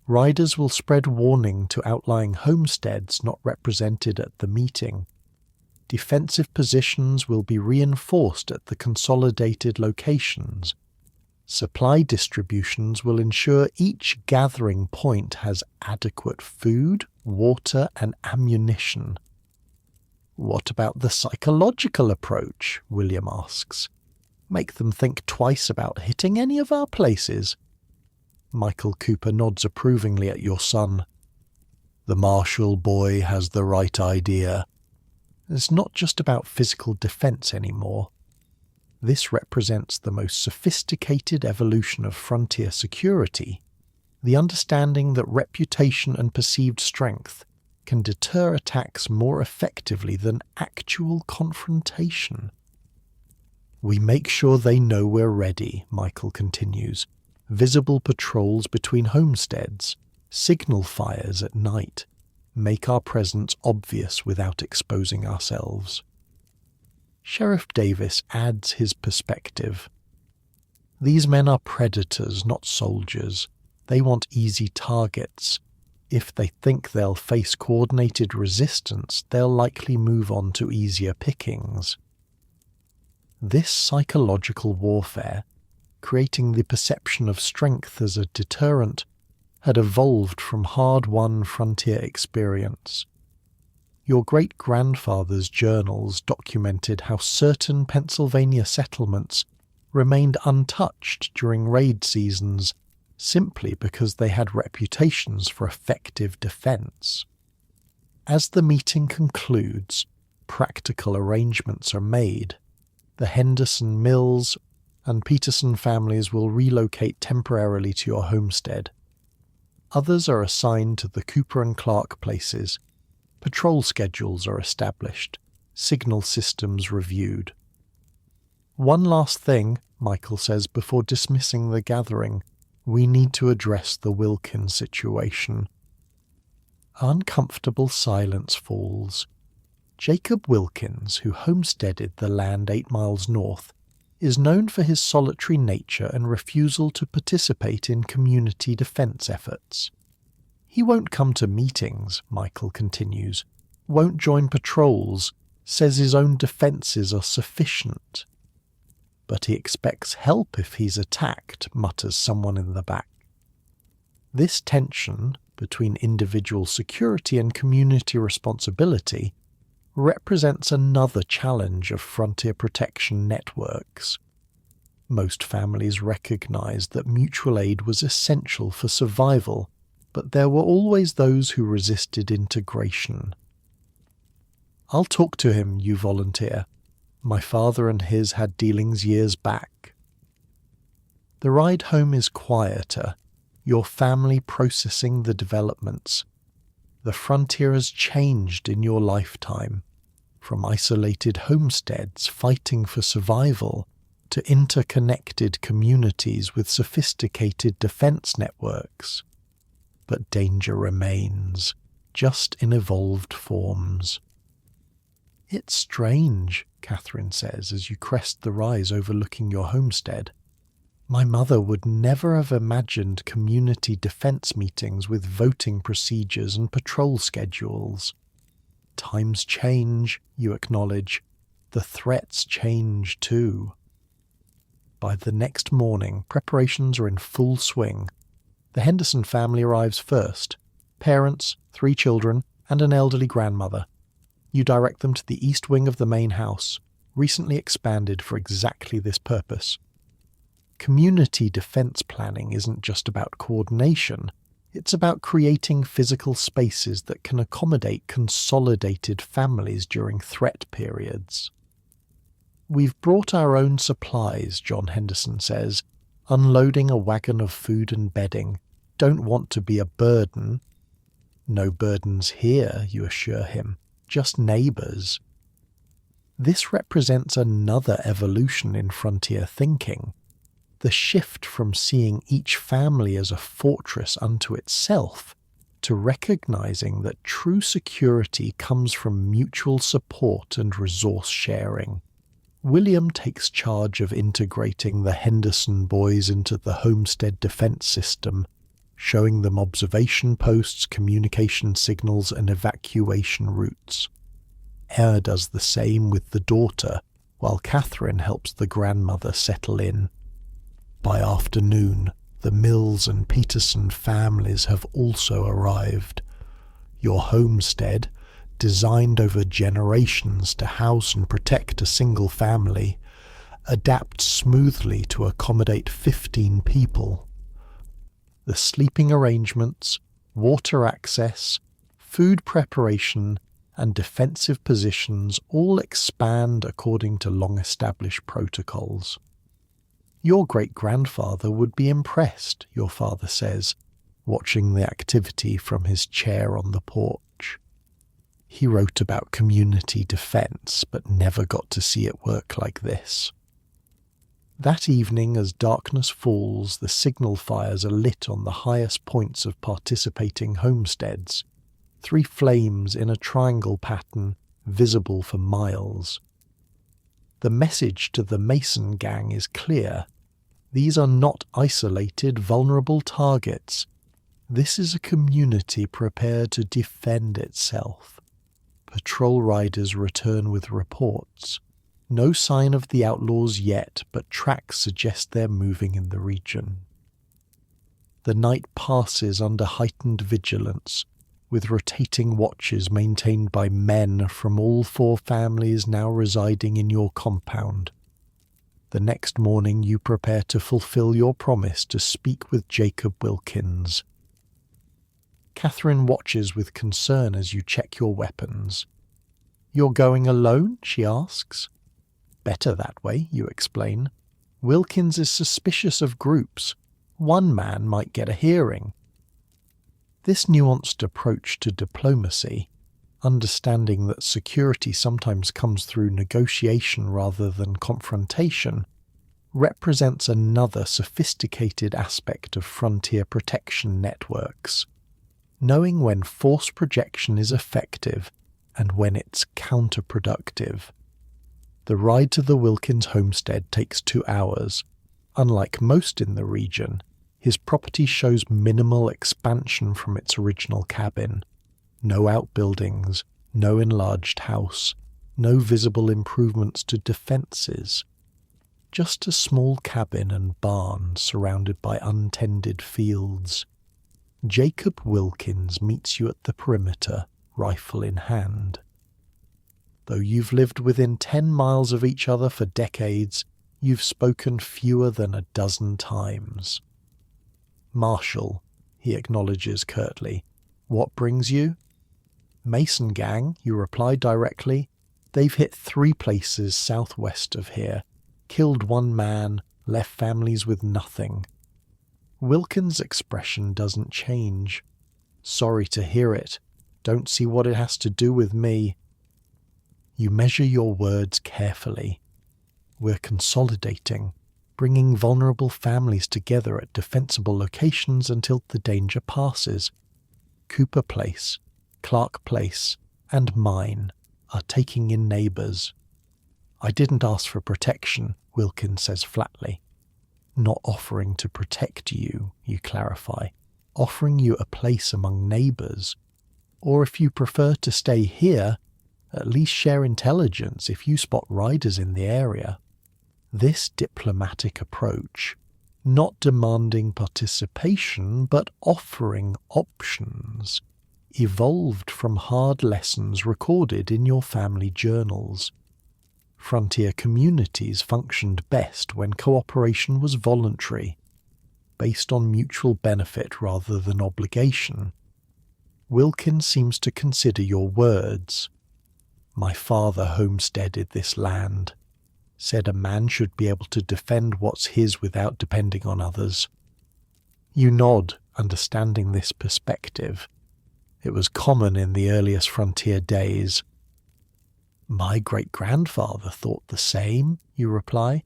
Riders will spread warning to outlying homesteads not represented at the meeting. Defensive positions will be reinforced at the consolidated locations. Supply distributions will ensure each gathering point has adequate food, water, and ammunition. What about the psychological approach? William asks. Make them think twice about hitting any of our places. Michael Cooper nods approvingly at your son. The Marshall boy has the right idea. It's not just about physical defense anymore. This represents the most sophisticated evolution of frontier security, the understanding that reputation and perceived strength can deter attacks more effectively than actual confrontation. We make sure they know we're ready, Michael continues. Visible patrols between homesteads, signal fires at night, make our presence obvious without exposing ourselves. Sheriff Davis adds his perspective. These men are predators, not soldiers. They want easy targets. If they think they'll face coordinated resistance, they'll likely move on to easier pickings. This psychological warfare, creating the perception of strength as a deterrent, had evolved from hard-won frontier experience. Your great-grandfather's journals documented how certain Pennsylvania settlements remained untouched during raid seasons simply because they had reputations for effective defense. As the meeting concludes, practical arrangements are made. The Henderson Mills and Peterson families will relocate temporarily to your homestead. Others are assigned to the Cooper and Clark places. Patrol schedules are established, signal systems reviewed. One last thing, Michael says before dismissing the gathering. We need to address the Wilkins situation. Uncomfortable silence falls. Jacob Wilkins, who homesteaded the land 8 miles north, is known for his solitary nature and refusal to participate in community defense efforts. He won't come to meetings, Michael continues, won't join patrols, says his own defences are sufficient. But he expects help if he's attacked, mutters someone in the back. This tension between individual security and community responsibility represents another challenge of frontier protection networks. Most families recognized that mutual aid was essential for survival, but there were always those who resisted integration. "I'll talk to him," you volunteer. "My father and his had dealings years back." The ride home is quieter, your family processing the developments. The frontier has changed in your lifetime, from isolated homesteads fighting for survival to interconnected communities with sophisticated defense networks. But danger remains, just in evolved forms. "It's strange," Catherine says as you crest the rise overlooking your homestead. "My mother would never have imagined community defense meetings with voting procedures and patrol schedules." "Times change," you acknowledge. "The threats change too." By the next morning, preparations are in full swing. The Henderson family arrives first. Parents, 3 children, and an elderly grandmother. You direct them to the east wing of the main house, recently expanded for exactly this purpose. Community defense planning isn't just about coordination, it's about creating physical spaces that can accommodate consolidated families during threat periods. "We've brought our own supplies," John Henderson says, unloading a wagon of food and bedding. "Don't want to be a burden." "No burdens here," you assure him, "just neighbours." This represents another evolution in frontier thinking. The shift from seeing each family as a fortress unto itself to recognizing that true security comes from mutual support and resource sharing. William takes charge of integrating the Henderson boys into the homestead defense system, showing them observation posts, communication signals, and evacuation routes. Eyre does the same with the daughter, while Catherine helps the grandmother settle in. By afternoon, the Mills and Peterson families have also arrived. Your homestead, designed over generations to house and protect a single family, adapts smoothly to accommodate 15 people. The sleeping arrangements, water access, food preparation, and defensive positions all expand according to long-established protocols. "Your great-grandfather would be impressed," your father says, watching the activity from his chair on the porch. He wrote about community defense, but never got to see it work like this. That evening, as darkness falls, the signal fires are lit on the highest points of participating homesteads, 3 flames in a triangle pattern, visible for miles. The message to the Mason gang is clear. These are not isolated, vulnerable targets. This is a community prepared to defend itself. Patrol riders return with reports. No sign of the outlaws yet, but tracks suggest they're moving in the region. The night passes under heightened vigilance, with rotating watches maintained by men from all 4 families now residing in your compound. The next morning you prepare to fulfill your promise to speak with Jacob Wilkins. Catherine watches with concern as you check your weapons. "You're going alone?" she asks. "Better that way," you explain. "Wilkins is suspicious of groups. One man might get a hearing." This nuanced approach to diplomacy, understanding that security sometimes comes through negotiation rather than confrontation, represents another sophisticated aspect of frontier protection networks. Knowing when force projection is effective and when it's counterproductive. The ride to the Wilkins homestead takes 2 hours. Unlike most in the region, His property shows minimal expansion from its original cabin. No outbuildings, no enlarged house, no visible improvements to defences. Just a small cabin and barn surrounded by untended fields. Jacob Wilkins meets you at the perimeter, rifle in hand. Though you've lived within 10 miles of each other for decades, you've spoken fewer than a dozen times. "Marshal," he acknowledges curtly. "What brings you?" "Mason gang," you reply directly. "They've hit 3 places southwest of here, killed 1 man, left families with nothing." Wilkins' expression doesn't change. "Sorry to hear it. Don't see what it has to do with me." You measure your words carefully. "We're consolidating, bringing vulnerable families together at defensible locations until the danger passes. Cooper Place, Clark Place, and mine are taking in neighbours." "I didn't ask for protection," Wilkins says flatly. "Not offering to protect you," you clarify. "Offering you a place among neighbours. Or if you prefer to stay here, at least share intelligence if you spot riders in the area." This diplomatic approach, not demanding participation but offering options, evolved from hard lessons recorded in your family journals. Frontier communities functioned best when cooperation was voluntary, based on mutual benefit rather than obligation. Wilkins seems to consider your words. "My father homesteaded this land, said a man should be able to defend what's his without depending on others." You nod, understanding this perspective. It was common in the earliest frontier days. "My great-grandfather thought the same," you reply.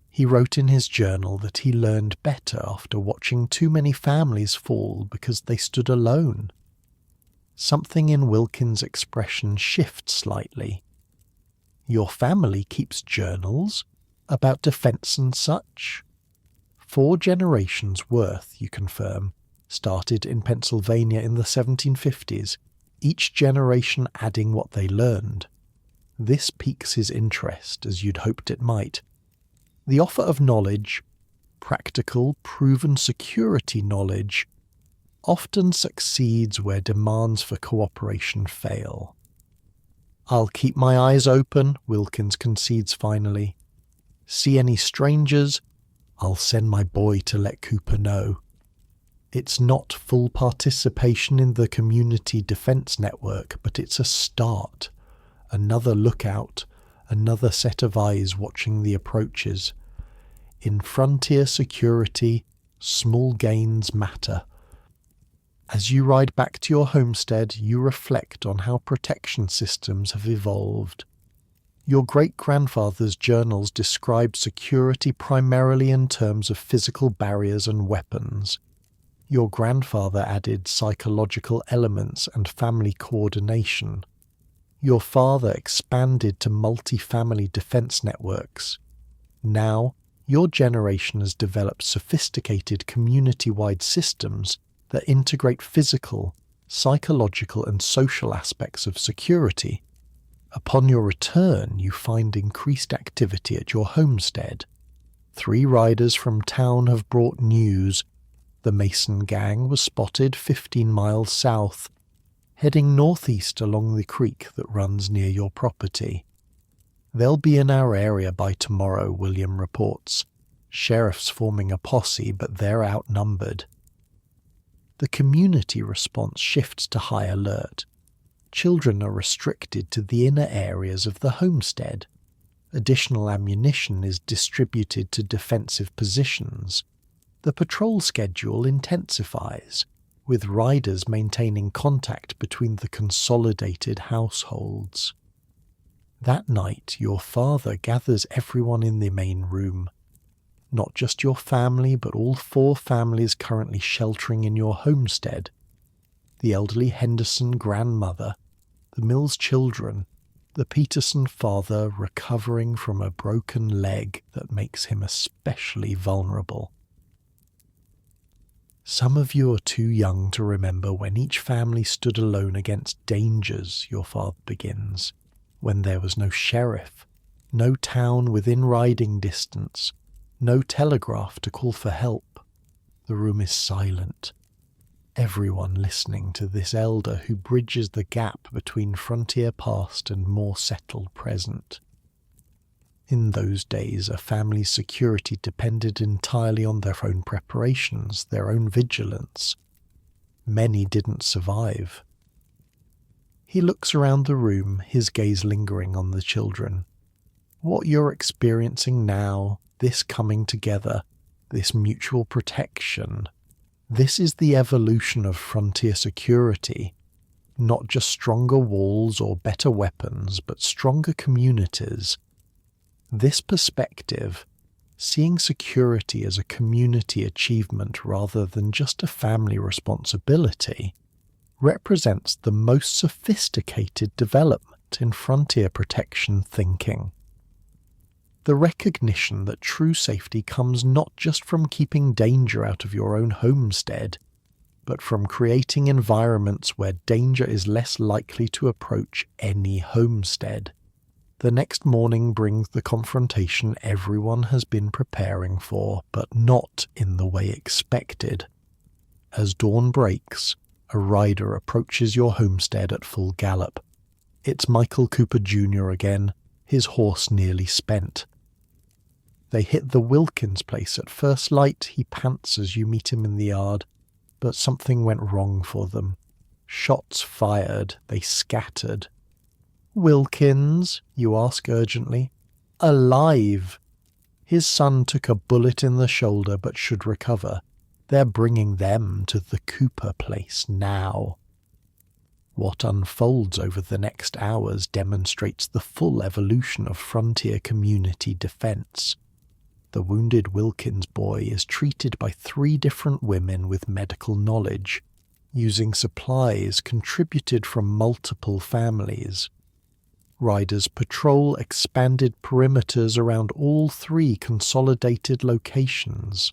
"He wrote in his journal that he learned better after watching too many families fall because they stood alone." Something in Wilkins' expression shifts slightly. "Your family keeps journals about defence and such?" 4 generations worth, you confirm, started in Pennsylvania in the 1750s, each generation adding what they learned. This piques his interest, as you'd hoped it might. The offer of knowledge, practical, proven security knowledge, often succeeds where demands for cooperation fail. "I'll keep my eyes open," Wilkins concedes finally. "See any strangers? I'll send my boy to let Cooper know." It's not full participation in the community defense network, but it's a start. Another lookout, another set of eyes watching the approaches. In frontier security, small gains matter. As you ride back to your homestead, you reflect on how protection systems have evolved. Your great-grandfather's journals described security primarily in terms of physical barriers and weapons. Your grandfather added psychological elements and family coordination. Your father expanded to multi-family defense networks. Now, your generation has developed sophisticated community-wide systems that integrate physical, psychological and social aspects of security. Upon your return, you find increased activity at your homestead. 3 riders from town have brought news. The Mason gang was spotted 15 miles south, heading northeast along the creek that runs near your property. "They'll be in our area by tomorrow," William reports. "Sheriff's forming a posse, but they're outnumbered." The community response shifts to high alert. Children are restricted to the inner areas of the homestead. Additional ammunition is distributed to defensive positions. The patrol schedule intensifies, with riders maintaining contact between the consolidated households. That night, your father gathers everyone in the main room. Not just your family, but all 4 families currently sheltering in your homestead. The elderly Henderson grandmother, the Mills children, the Peterson father recovering from a broken leg that makes him especially vulnerable. Some of you are too young to remember when each family stood alone against dangers, your father begins, when there was no sheriff, no town within riding distance, no telegraph to call for help. The room is silent. Everyone listening to this elder who bridges the gap between frontier past and more settled present. In those days, a family's security depended entirely on their own preparations, their own vigilance. Many didn't survive. He looks around the room, his gaze lingering on the children. What you're experiencing now, this coming together, this mutual protection, this is the evolution of frontier security. Not just stronger walls or better weapons, but stronger communities. This perspective, seeing security as a community achievement rather than just a family responsibility, represents the most sophisticated development in frontier protection thinking. The recognition that true safety comes not just from keeping danger out of your own homestead, but from creating environments where danger is less likely to approach any homestead. The next morning brings the confrontation everyone has been preparing for, but not in the way expected. As dawn breaks, a rider approaches your homestead at full gallop. It's Michael Cooper Jr. again, his horse nearly spent. They hit the Wilkins place at first light. He pants as you meet him in the yard, but something went wrong for them. Shots fired, they scattered. Wilkins, you ask urgently. Alive. His son took a bullet in the shoulder but should recover. They're bringing them to the Cooper place now. What unfolds over the next hours demonstrates the full evolution of frontier community defense. The wounded Wilkins boy is treated by 3 different women with medical knowledge, using supplies contributed from multiple families. Riders patrol expanded perimeters around all 3 consolidated locations.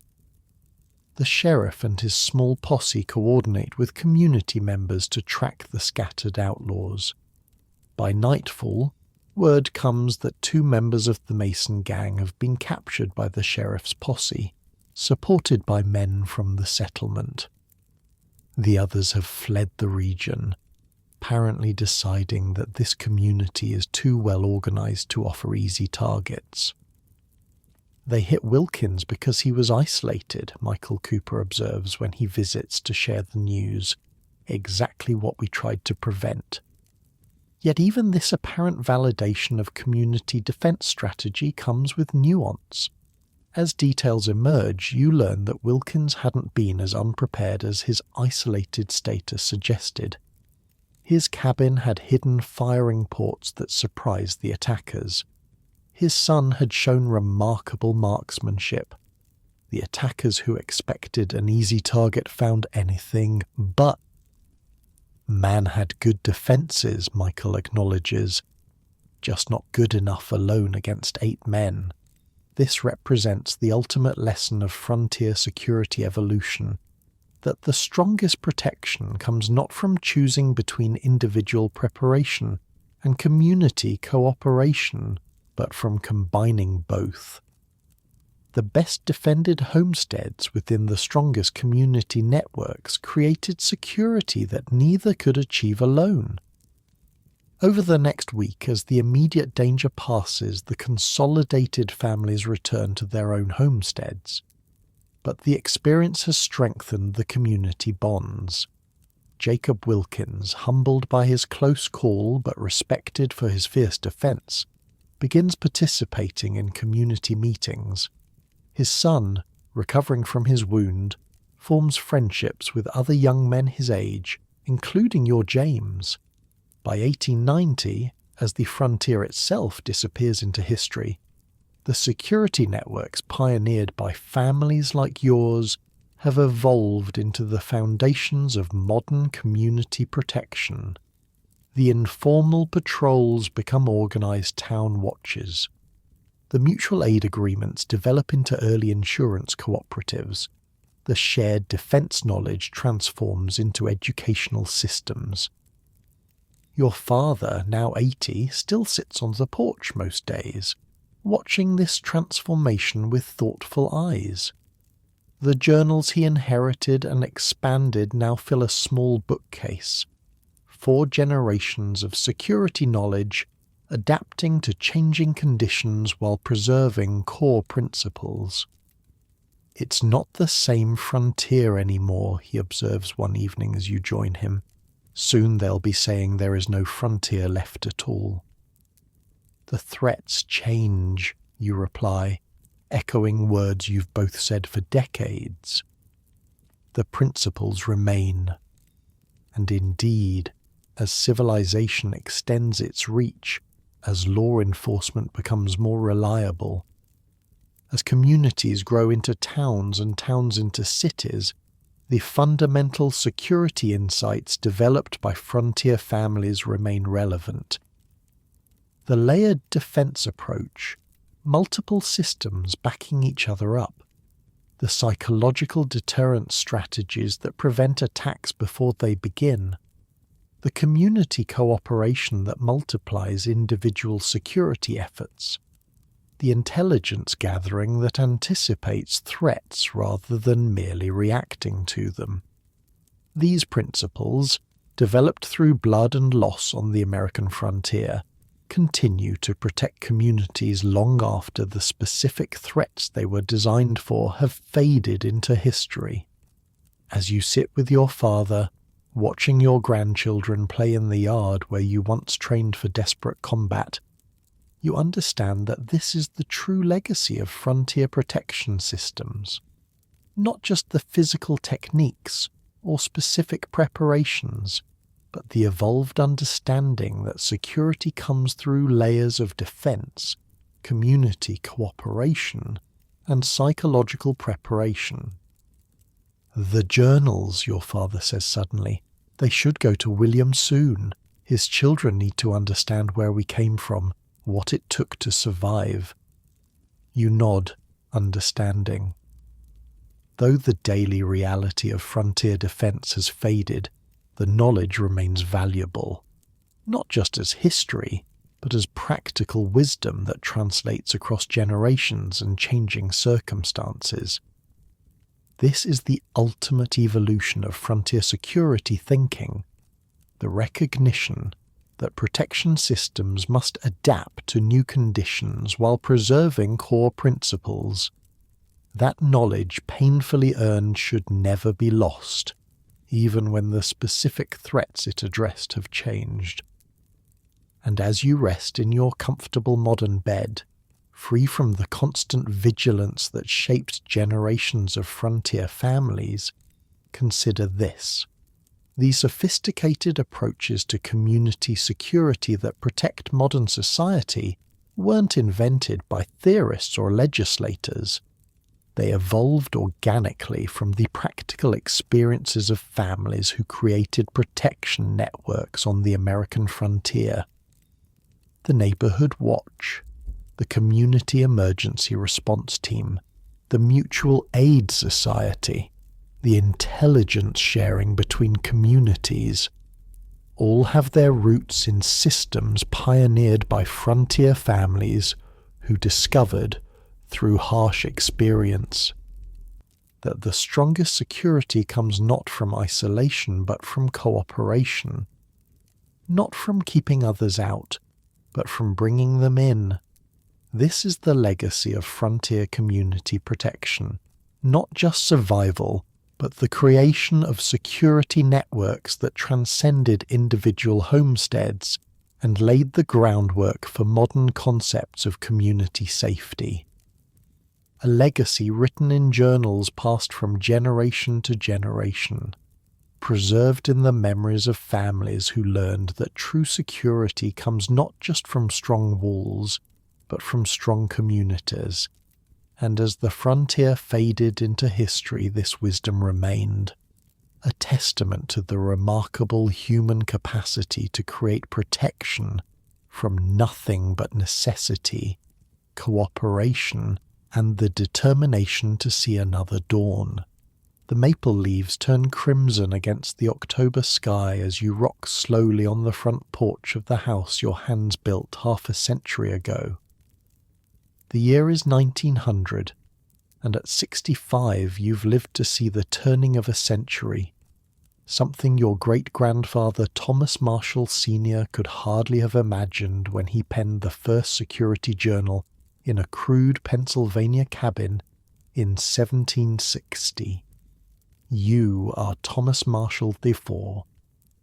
The sheriff and his small posse coordinate with community members to track the scattered outlaws. By nightfall, word comes that 2 members of the Mason gang have been captured by the sheriff's posse, supported by men from the settlement. The others have fled the region, apparently deciding that this community is too well organized to offer easy targets. They hit Wilkins because he was isolated, Michael Cooper observes when he visits to share the news. Exactly what we tried to prevent. Yet even this apparent validation of community defense strategy comes with nuance. As details emerge, you learn that Wilkins hadn't been as unprepared as his isolated status suggested. His cabin had hidden firing ports that surprised the attackers. His son had shown remarkable marksmanship. The attackers who expected an easy target found anything but. Man had good defences, Michael acknowledges, just not good enough alone against 8 men. This represents the ultimate lesson of frontier security evolution, that the strongest protection comes not from choosing between individual preparation and community cooperation, but from combining both. The best defended homesteads within the strongest community networks created security that neither could achieve alone. Over the next week, as the immediate danger passes, the consolidated families return to their own homesteads. But the experience has strengthened the community bonds. Jacob Wilkins, humbled by his close call but respected for his fierce defense, begins participating in community meetings. His son, recovering from his wound, forms friendships with other young men his age, including your James. By 1890, as the frontier itself disappears into history, the security networks pioneered by families like yours have evolved into the foundations of modern community protection. The informal patrols become organized town watches. The mutual aid agreements develop into early insurance cooperatives. the shared defense knowledge transforms into educational systems. Your father, now 80, still sits on the porch most days, watching this transformation with thoughtful eyes. The journals he inherited and expanded now fill a small bookcase. 4 generations of security knowledge, adapting to changing conditions while preserving core principles. "It's not the same frontier anymore," he observes one evening as you join him. "Soon they'll be saying there is no frontier left at all." "The threats change," you reply, echoing words you've both said for decades. "The principles remain." And indeed, as civilization extends its reach, as law enforcement becomes more reliable, as communities grow into towns and towns into cities, the fundamental security insights developed by frontier families remain relevant. The layered defense approach, multiple systems backing each other up, the psychological deterrence strategies that prevent attacks before they begin, the community cooperation that multiplies individual security efforts, the intelligence gathering that anticipates threats rather than merely reacting to them. These principles, developed through blood and loss on the American frontier, continue to protect communities long after the specific threats they were designed for have faded into history. As you sit with your father, watching your grandchildren play in the yard where you once trained for desperate combat, you understand that this is the true legacy of frontier protection systems. Not just the physical techniques or specific preparations, but the evolved understanding that security comes through layers of defense, community cooperation, and psychological preparation. "The journals," your father says suddenly, "they should go to William soon. His children need to understand where we came from, what it took to survive." You nod, understanding. Though the daily reality of frontier defense has faded, the knowledge remains valuable, not just as history, but as practical wisdom that translates across generations and changing circumstances. This is the ultimate evolution of frontier security thinking, the recognition that protection systems must adapt to new conditions while preserving core principles. That knowledge painfully earned should never be lost, even when the specific threats it addressed have changed. And as you rest in your comfortable modern bed, free from the constant vigilance that shaped generations of frontier families, consider this. These sophisticated approaches to community security that protect modern society weren't invented by theorists or legislators. They evolved organically from the practical experiences of families who created protection networks on the American frontier. The neighborhood watch, the community emergency response team, the mutual aid society, the intelligence sharing between communities, all have their roots in systems pioneered by frontier families who discovered, through harsh experience, that the strongest security comes not from isolation but from cooperation, not from keeping others out, but from bringing them in. This is the legacy of frontier community protection, not just survival, but the creation of security networks that transcended individual homesteads and laid the groundwork for modern concepts of community safety. A legacy written in journals passed from generation to generation, preserved in the memories of families who learned that true security comes not just from strong walls, but from strong communities. And as the frontier faded into history, this wisdom remained, a testament to the remarkable human capacity to create protection from nothing but necessity, cooperation, and the determination to see another dawn. The maple leaves turn crimson against the October sky as you rock slowly on the front porch of the house your hands built half a century ago. The year is 1900, and at 65 you've lived to see the turning of a century, something your great-grandfather Thomas Marshall Sr. could hardly have imagined when he penned the first security journal in a crude Pennsylvania cabin in 1760. You are Thomas Marshall IV,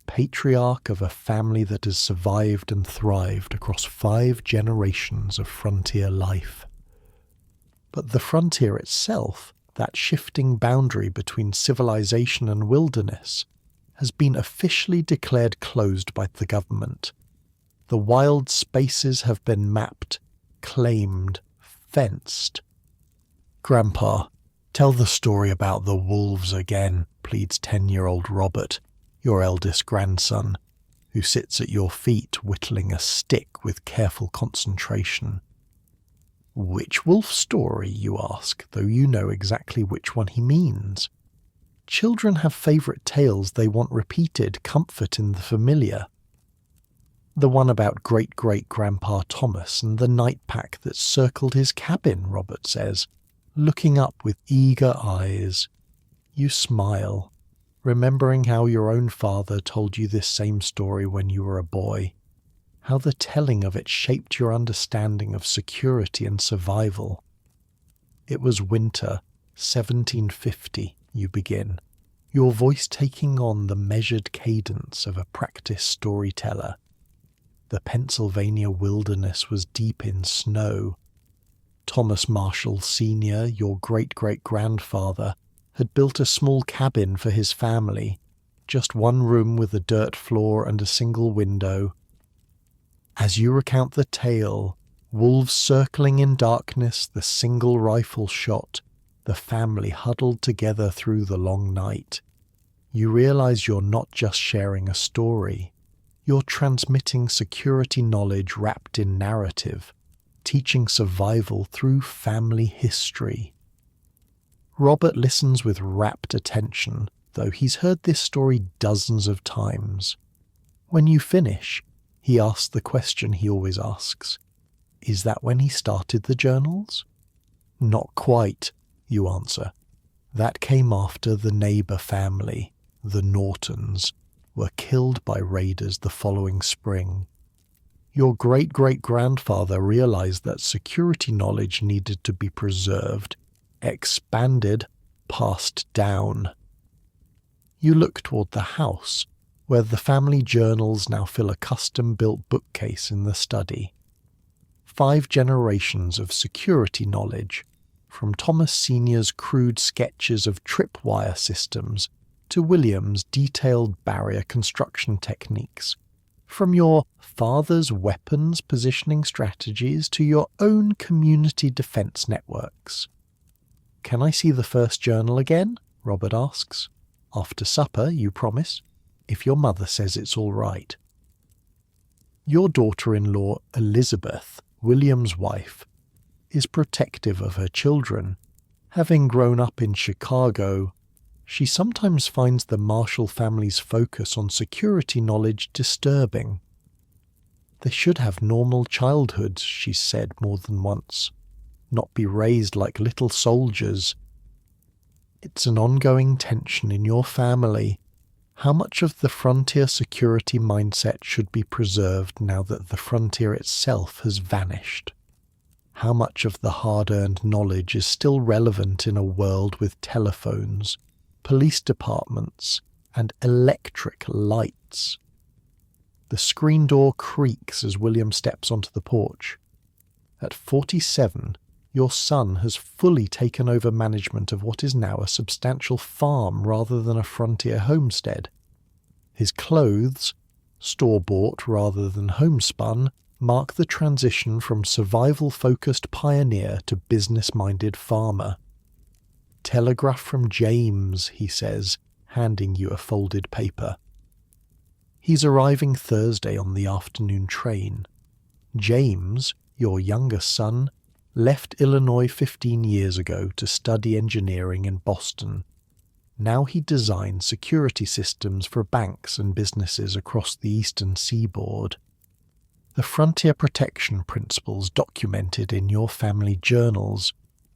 patriarch of a family that has survived and thrived across 5 generations of frontier life. But the frontier itself, that shifting boundary between civilization and wilderness, has been officially declared closed by the government. The wild spaces have been mapped, claimed, fenced. "Grandpa, tell the story about the wolves again," pleads 10-year-old Robert, your eldest grandson, who sits at your feet whittling a stick with careful concentration. "Which wolf story?" you ask, though you know exactly which one he means. Children have favourite tales they want repeated, comfort in the familiar. "The one about great-great-grandpa Thomas and the night pack that circled his cabin," Robert says, looking up with eager eyes. You smile, remembering how your own father told you this same story when you were a boy, how the telling of it shaped your understanding of security and survival. "It was winter, 1750, you begin, your voice taking on the measured cadence of a practiced storyteller. The Pennsylvania wilderness was deep in snow. Thomas Marshall Sr., your great-great-grandfather, had built a small cabin for his family, just one room with a dirt floor and a single window. As you recount the tale, wolves circling in darkness, the single rifle shot, the family huddled together through the long night, you realize you're not just sharing a story. You're transmitting security knowledge wrapped in narrative, teaching survival through family history." Robert listens with rapt attention, though he's heard this story dozens of times. When you finish, he asks the question he always asks. "Is that when he started the journals?" "Not quite," you answer. "That came after the neighbour family, the Nortons, were killed by raiders the following spring. Your great-great-grandfather realized that security knowledge needed to be preserved, expanded, passed down." You look toward the house, where the family journals now fill a custom-built bookcase in the study. 5 generations of security knowledge, from Thomas Sr.'s crude sketches of tripwire systems to William's detailed barrier construction techniques, from your father's weapons positioning strategies to your own community defense networks. "Can I see the first journal again?" Robert asks. "After supper, you promise, if your mother says it's all right." Your daughter-in-law, Elizabeth, William's wife, is protective of her children. Having grown up in Chicago, she sometimes finds the Marshall family's focus on security knowledge disturbing. "They should have normal childhoods," she's said more than once, "not be raised like little soldiers." It's an ongoing tension in your family. How much of the frontier security mindset should be preserved now that the frontier itself has vanished? How much of the hard-earned knowledge is still relevant in a world with telephones, police departments, and electric lights? The screen door creaks as William steps onto the porch. At 47, your son has fully taken over management of what is now a substantial farm rather than a frontier homestead. His clothes, store-bought rather than homespun, mark the transition from survival-focused pioneer to business-minded farmer. "Telegraph from James," he says, handing you a folded paper. He's arriving Thursday on the afternoon train. James, your youngest son, left Illinois 15 years ago to study engineering in Boston. Now he designed security systems for banks and businesses across the eastern seaboard. The frontier protection principles documented in your family journals,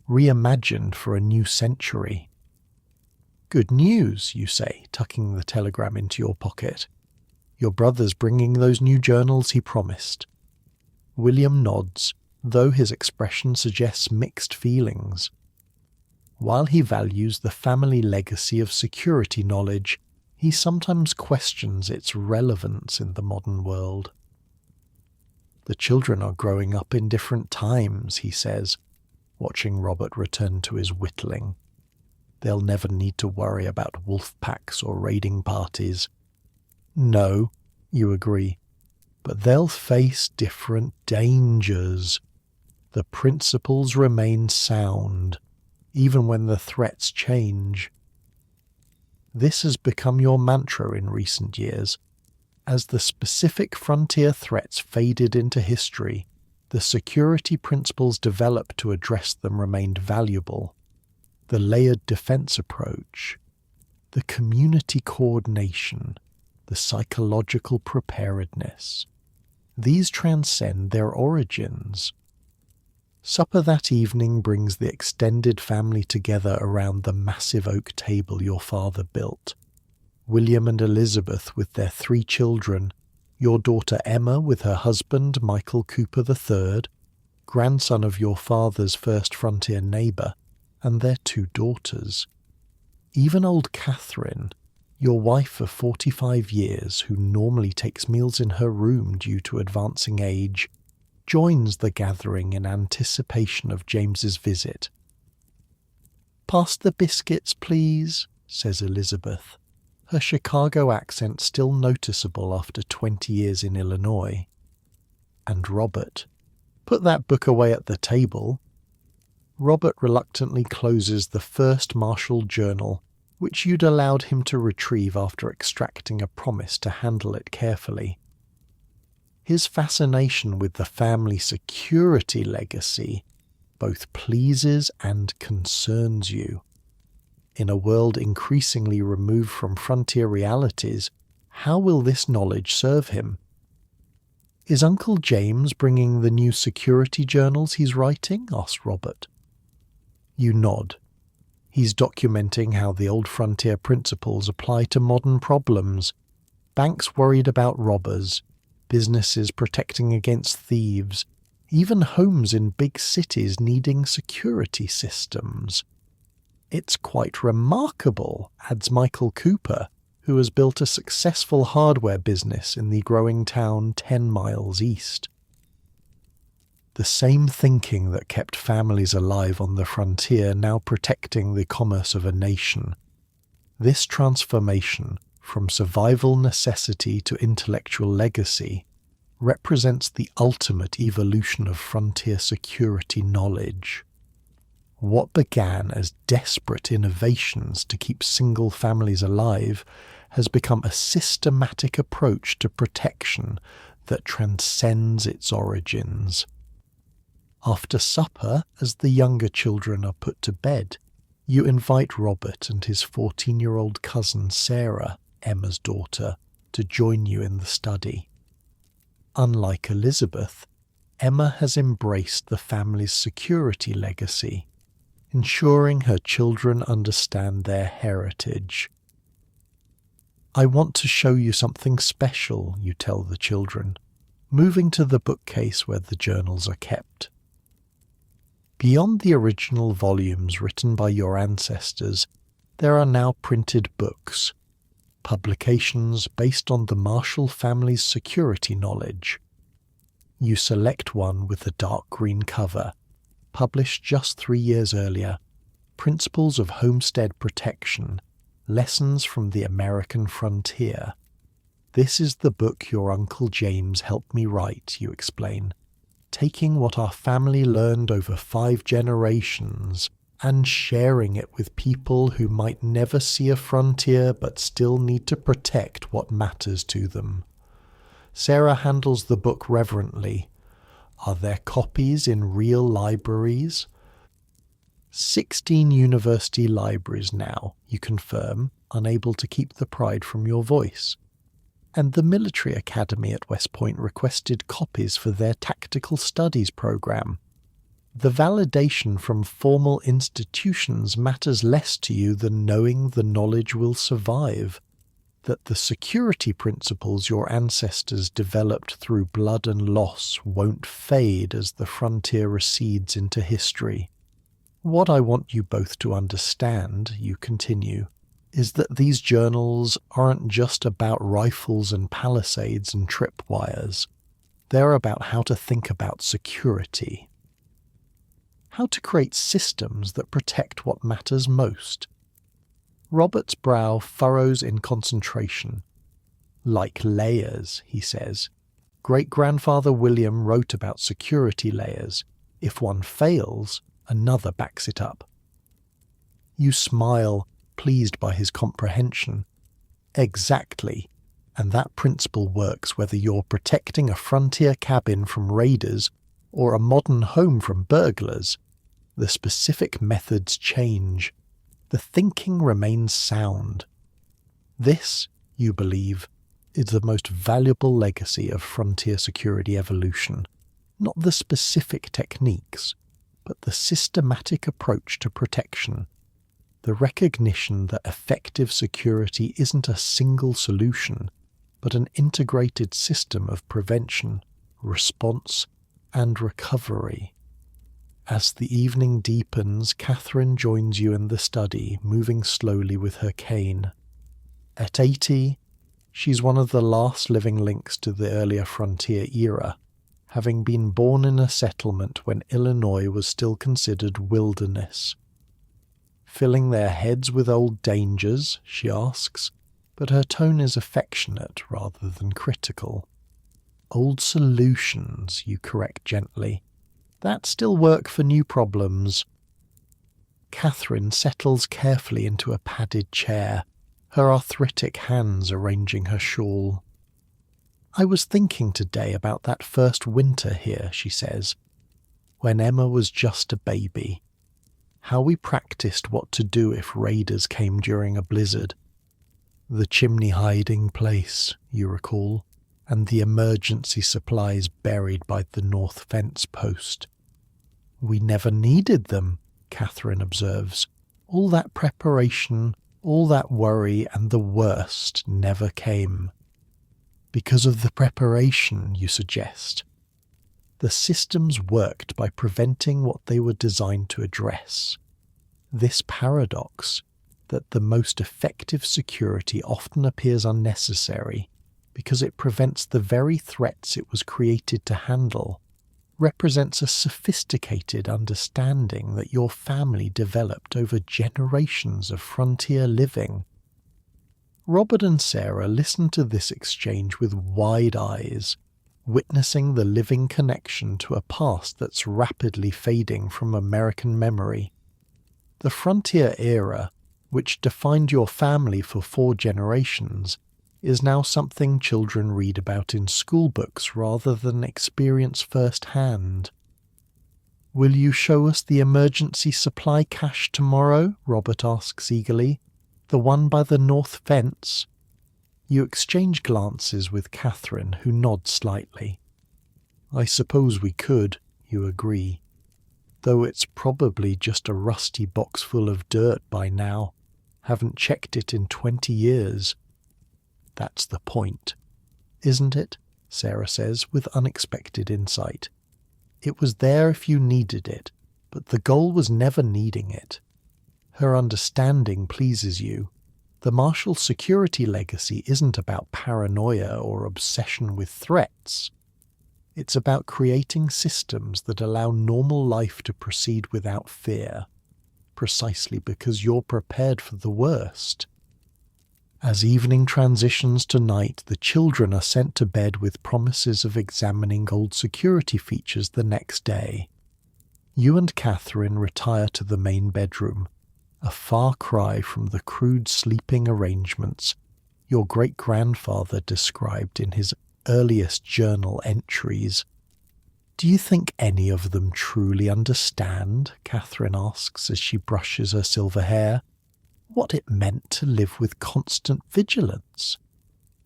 reimagined for a new century. Good news, you say, tucking the telegram into your pocket. Your brother's bringing those new journals he promised. William nods, though his expression suggests mixed feelings. While he values the family legacy of security knowledge, he sometimes questions its relevance in the modern world. The children are growing up in different times, he says, watching Robert return to his whittling. They'll never need to worry about wolf packs or raiding parties. No, you agree, but they'll face different dangers. The principles remain sound, even when the threats change. This has become your mantra in recent years. As the specific frontier threats faded into history, the security principles developed to address them remained valuable. The layered defense approach, the community coordination, the psychological preparedness. These transcend their origins. Supper that evening brings the extended family together around the massive oak table your father built. William and Elizabeth with their 3 children, your daughter Emma with her husband Michael Cooper III, grandson of your father's first frontier neighbour, and their 2 daughters. Even old Catherine, your wife of 45 years who normally takes meals in her room due to advancing age, joins the gathering in anticipation of James's visit. "Pass the biscuits, please," says Elizabeth, her Chicago accent still noticeable after 20 years in Illinois. And Robert, "Put that book away at the table." Robert reluctantly closes the first Marshall journal, which you'd allowed him to retrieve after extracting a promise to handle it carefully. His fascination with the family security legacy both pleases and concerns you. In a world increasingly removed from frontier realities, how will this knowledge serve him? "Is Uncle James bringing the new security journals he's writing?" asks Robert. You nod. He's documenting how the old frontier principles apply to modern problems. Banks worried about robbers, businesses protecting against thieves, even homes in big cities needing security systems. "It's quite remarkable," adds Michael Cooper, who has built a successful hardware business in the growing town 10 miles east. The same thinking that kept families alive on the frontier now protecting the commerce of a nation. This transformation, from survival necessity to intellectual legacy, represents the ultimate evolution of frontier security knowledge. What began as desperate innovations to keep single families alive has become a systematic approach to protection that transcends its origins. After supper, as the younger children are put to bed, you invite Robert and his 14-year-old cousin Sarah, Emma's daughter, to join you in the study. Unlike Elizabeth, Emma has embraced the family's security legacy, ensuring her children understand their heritage. "I want to show you something special," you tell the children, moving to the bookcase where the journals are kept. Beyond the original volumes written by your ancestors, there are now printed books, publications based on the Marshall family's security knowledge. You select one with the dark green cover, published just 3 years earlier, Principles of Homestead Protection, Lessons from the American Frontier. "This is the book your Uncle James helped me write," you explain, "taking what our family learned over 5 generations and sharing it with people who might never see a frontier but still need to protect what matters to them." Sarah handles the book reverently. "Are there copies in real libraries?" 16 university libraries now, you confirm, unable to keep the pride from your voice. And the military academy at West Point requested copies for their tactical studies program. The validation from formal institutions matters less to you than knowing the knowledge will survive, that the security principles your ancestors developed through blood and loss won't fade as the frontier recedes into history. What I want you both to understand, you continue, is that these journals aren't just about rifles and palisades and tripwires. They're about how to think about security. How to create systems that protect what matters most. Robert's brow furrows in concentration. Like layers, he says. Great-grandfather William wrote about security layers. If one fails, another backs it up. You smile, pleased by his comprehension. Exactly, and that principle works whether you're protecting a frontier cabin from raiders or a modern home from burglars. The specific methods change. The thinking remains sound. This, you believe, is the most valuable legacy of frontier security evolution, not the specific techniques, but the systematic approach to protection. The recognition that effective security isn't a single solution, but an integrated system of prevention, response, and recovery. As the evening deepens, Catherine joins you in the study, moving slowly with her cane. At 80, she's one of the last living links to the earlier frontier era, having been born in a settlement when Illinois was still considered wilderness. Filling their heads with old dangers, she asks, but her tone is affectionate rather than critical. Old solutions, you correct gently. That still work for new problems. Catherine settles carefully into a padded chair, her arthritic hands arranging her shawl. I was thinking today about that first winter here, she says, when Emma was just a baby. How we practiced what to do if raiders came during a blizzard. The chimney hiding place, you recall, and the emergency supplies buried by the north fence post. We never needed them, Catherine observes. All that preparation, all that worry, and the worst never came. Because of the preparation, you suggest. The systems worked by preventing what they were designed to address. This paradox, that the most effective security often appears unnecessary because it prevents the very threats it was created to handle, represents a sophisticated understanding that your family developed over generations of frontier living. Robert and Sarah listened to this exchange with wide eyes, witnessing the living connection to a past that's rapidly fading from American memory. The frontier era, which defined your family for 4 generations, is now something children read about in school books rather than experience firsthand. Will you show us the emergency supply cache tomorrow? Robert asks eagerly. The one by the north fence? You exchange glances with Catherine, who nods slightly. I suppose we could, you agree, though it's probably just a rusty box full of dirt by now. Haven't checked it in 20 years. That's the point, isn't it? Sarah says with unexpected insight. It was there if you needed it, but the goal was never needing it. Her understanding pleases you. The Marshall security legacy isn't about paranoia or obsession with threats. It's about creating systems that allow normal life to proceed without fear, precisely because you're prepared for the worst. As evening transitions to night, the children are sent to bed with promises of examining old security features the next day. You and Catherine retire to the main bedroom, a far cry from the crude sleeping arrangements your great-grandfather described in his earliest journal entries. Do you think any of them truly understand, Catherine asks as she brushes her silver hair, what it meant to live with constant vigilance?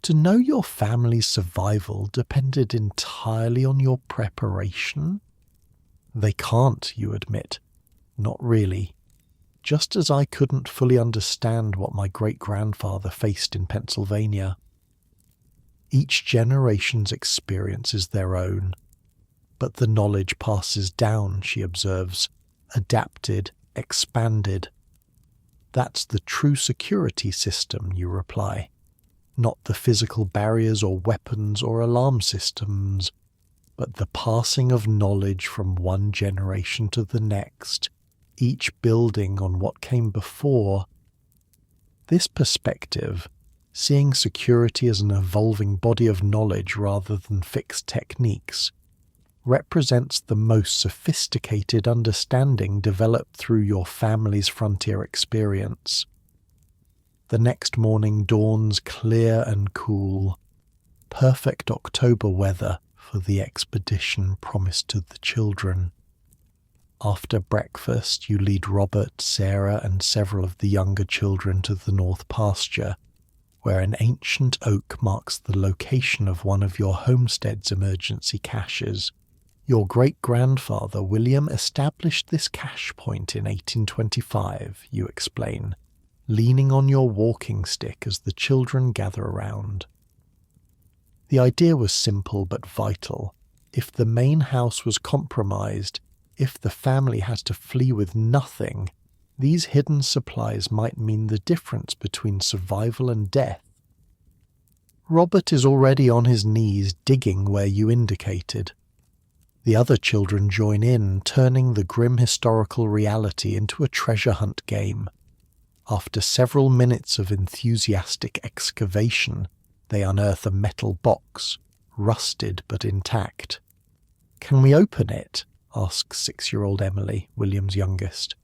To know your family's survival depended entirely on your preparation? They can't, you admit. Not really. Just as I couldn't fully understand what my great-grandfather faced in Pennsylvania. Each generation's experience is their own, but the knowledge passes down, she observes, adapted, expanded. That's the true security system, you reply. Not the physical barriers or weapons or alarm systems, but the passing of knowledge from one generation to the next, each building on what came before. This perspective, seeing security as an evolving body of knowledge rather than fixed techniques, represents the most sophisticated understanding developed through your family's frontier experience. The next morning dawns clear and cool, perfect October weather for the expedition promised to the children. After breakfast, you lead Robert, Sarah, and several of the younger children to the north pasture, where an ancient oak marks the location of one of your homestead's emergency caches. Your great-grandfather William established this cache point in 1825, you explain, leaning on your walking stick as the children gather around. The idea was simple but vital. If the main house was compromised, if the family had to flee with nothing, these hidden supplies might mean the difference between survival and death. Robert is already on his knees digging where you indicated. The other children join in, turning the grim historical reality into a treasure hunt game. After several minutes of enthusiastic excavation, they unearth a metal box, rusted but intact. "Can we open it?" asks 6-year-old Emily, William's youngest.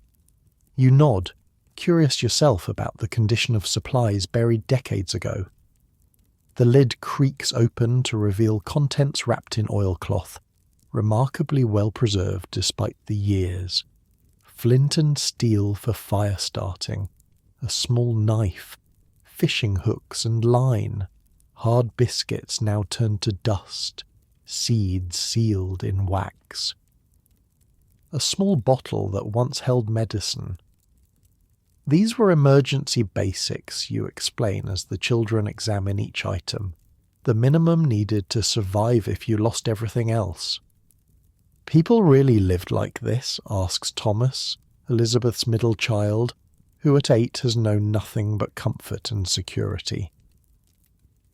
You nod, curious yourself about the condition of supplies buried decades ago. The lid creaks open to reveal contents wrapped in oilcloth, remarkably well preserved despite the years. Flint and steel for fire starting, a small knife, fishing hooks and line, hard biscuits now turned to dust, seeds sealed in wax. A small bottle that once held medicine. These were emergency basics, you explain as the children examine each item, the minimum needed to survive if you lost everything else. People really lived like this, asks Thomas, Elizabeth's middle child, who at 8 has known nothing but comfort and security.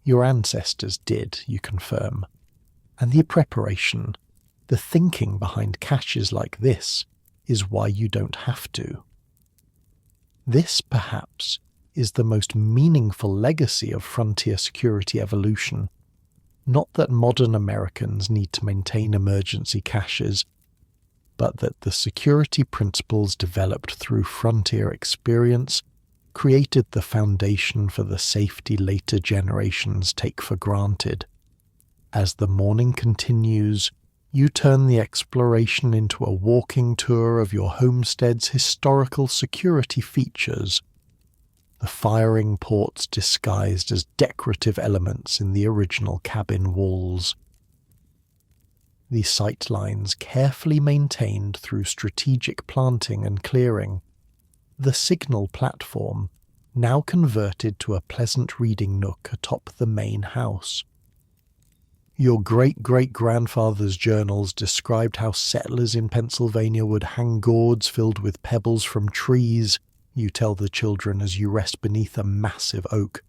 Your ancestors did, you confirm. And the preparation, the thinking behind caches like this, is why you don't have to. This, perhaps, is the most meaningful legacy of frontier security evolution. Not that modern Americans need to maintain emergency caches, but that the security principles developed through frontier experience created the foundation for the safety later generations take for granted. As the morning continues, you turn the exploration into a walking tour of your homestead's historical security features, the firing ports disguised as decorative elements in the original cabin walls. The sightlines carefully maintained through strategic planting and clearing, the signal platform now converted to a pleasant reading nook atop the main house. Your great-great-grandfather's journals described how settlers in Pennsylvania would hang gourds filled with pebbles from trees, you tell the children as you rest beneath a massive oak.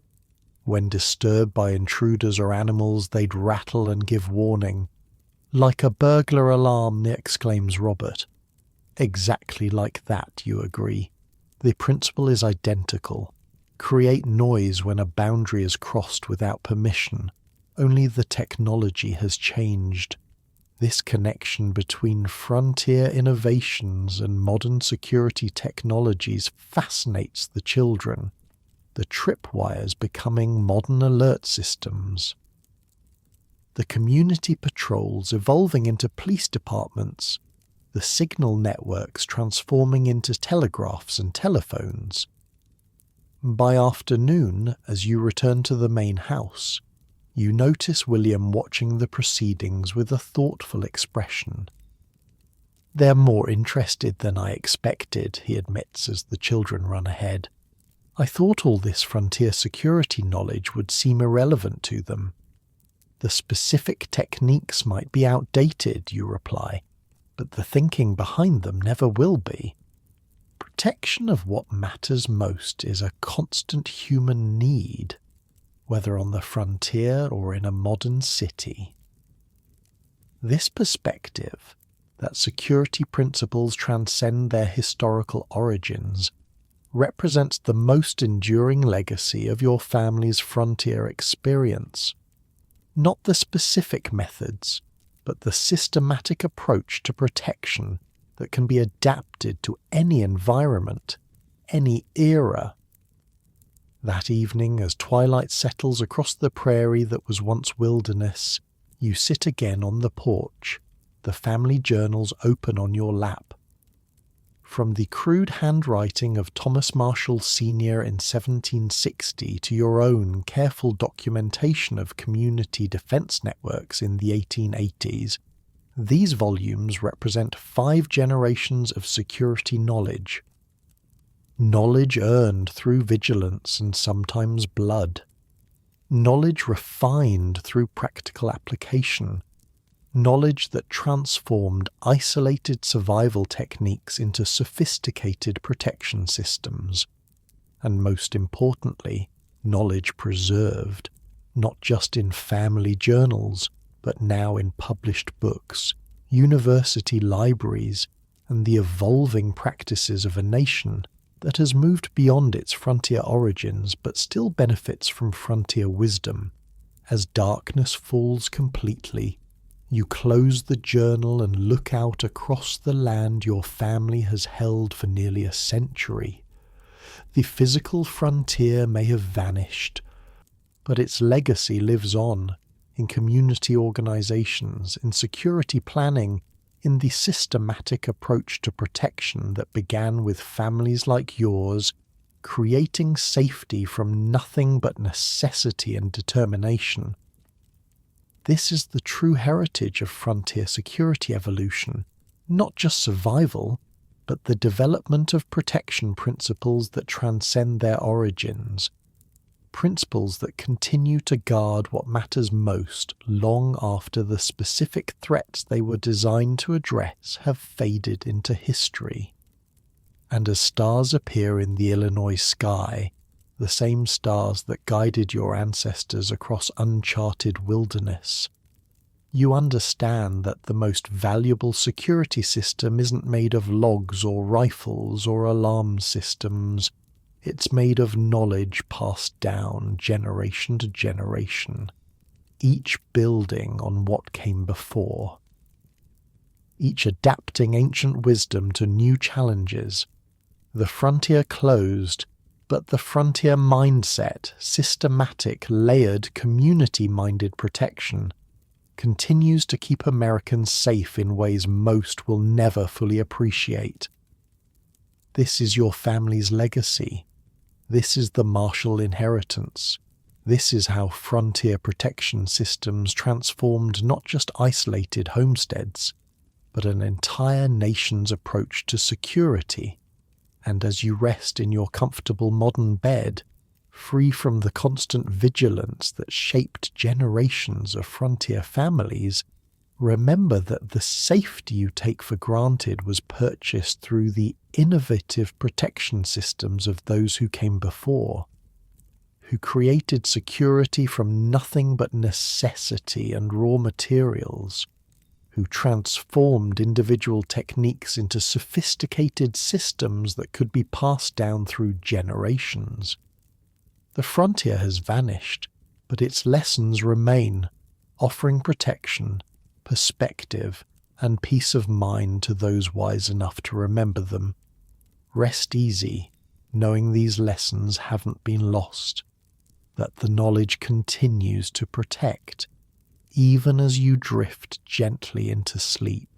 When disturbed by intruders or animals, they'd rattle and give warning. "Like a burglar alarm," exclaims Robert. Exactly like that, you agree. The principle is identical. Create noise when a boundary is crossed without permission. Only the technology has changed. This connection between frontier innovations and modern security technologies fascinates the children, the tripwires becoming modern alert systems. the community patrols evolving into police departments, the signal networks transforming into telegraphs and telephones. By afternoon, as you return to the main house, you notice William watching the proceedings with a thoughtful expression. "They're more interested than I expected," he admits as the children run ahead. "I thought all this frontier security knowledge would seem irrelevant to them." "The specific techniques might be outdated," you reply, "but the thinking behind them never will be. Protection of what matters most is a constant human need, whether on the frontier or in a modern city." This perspective, that security principles transcend their historical origins, represents the most enduring legacy of your family's frontier experience. Not the specific methods, but the systematic approach to protection that can be adapted to any environment, any era. That evening, as twilight settles across the prairie that was once wilderness, you sit again on the porch, the family journals open on your lap. From the crude handwriting of Thomas Marshall Sr. in 1760 to your own careful documentation of community defense networks in the 1880s, these volumes represent 5 generations of security knowledge. Knowledge earned through vigilance and sometimes blood. Knowledge refined through practical application. Knowledge that transformed isolated survival techniques into sophisticated protection systems. And most importantly, knowledge preserved, not just in family journals, but now in published books, university libraries, and the evolving practices of a nation that has moved beyond its frontier origins but still benefits from frontier wisdom. As darkness falls completely, you close the journal and look out across the land your family has held for nearly a century. The physical frontier may have vanished, but its legacy lives on in community organizations, in security planning, in the systematic approach to protection that began with families like yours, creating safety from nothing but necessity and determination. This is the true heritage of frontier security evolution, not just survival, but the development of protection principles that transcend their origins, principles that continue to guard what matters most long after the specific threats they were designed to address have faded into history. And as stars appear in the Illinois sky, the same stars that guided your ancestors across uncharted wilderness, you understand that the most valuable security system isn't made of logs or rifles or alarm systems. It's made of knowledge passed down generation to generation, each building on what came before, each adapting ancient wisdom to new challenges. The frontier closed, but the frontier mindset, systematic, layered, community-minded protection, continues to keep Americans safe in ways most will never fully appreciate. This is your family's legacy. This is the Marshall inheritance. This is how frontier protection systems transformed not just isolated homesteads, but an entire nation's approach to security. And as you rest in your comfortable modern bed, free from the constant vigilance that shaped generations of frontier families, remember that the safety you take for granted was purchased through the innovative protection systems of those who came before, who created security from nothing but necessity and raw materials, who transformed individual techniques into sophisticated systems that could be passed down through generations. The frontier has vanished, but its lessons remain, offering protection, perspective, and peace of mind to those wise enough to remember them. Rest easy, knowing these lessons haven't been lost, that the knowledge continues to protect, even as you drift gently into sleep.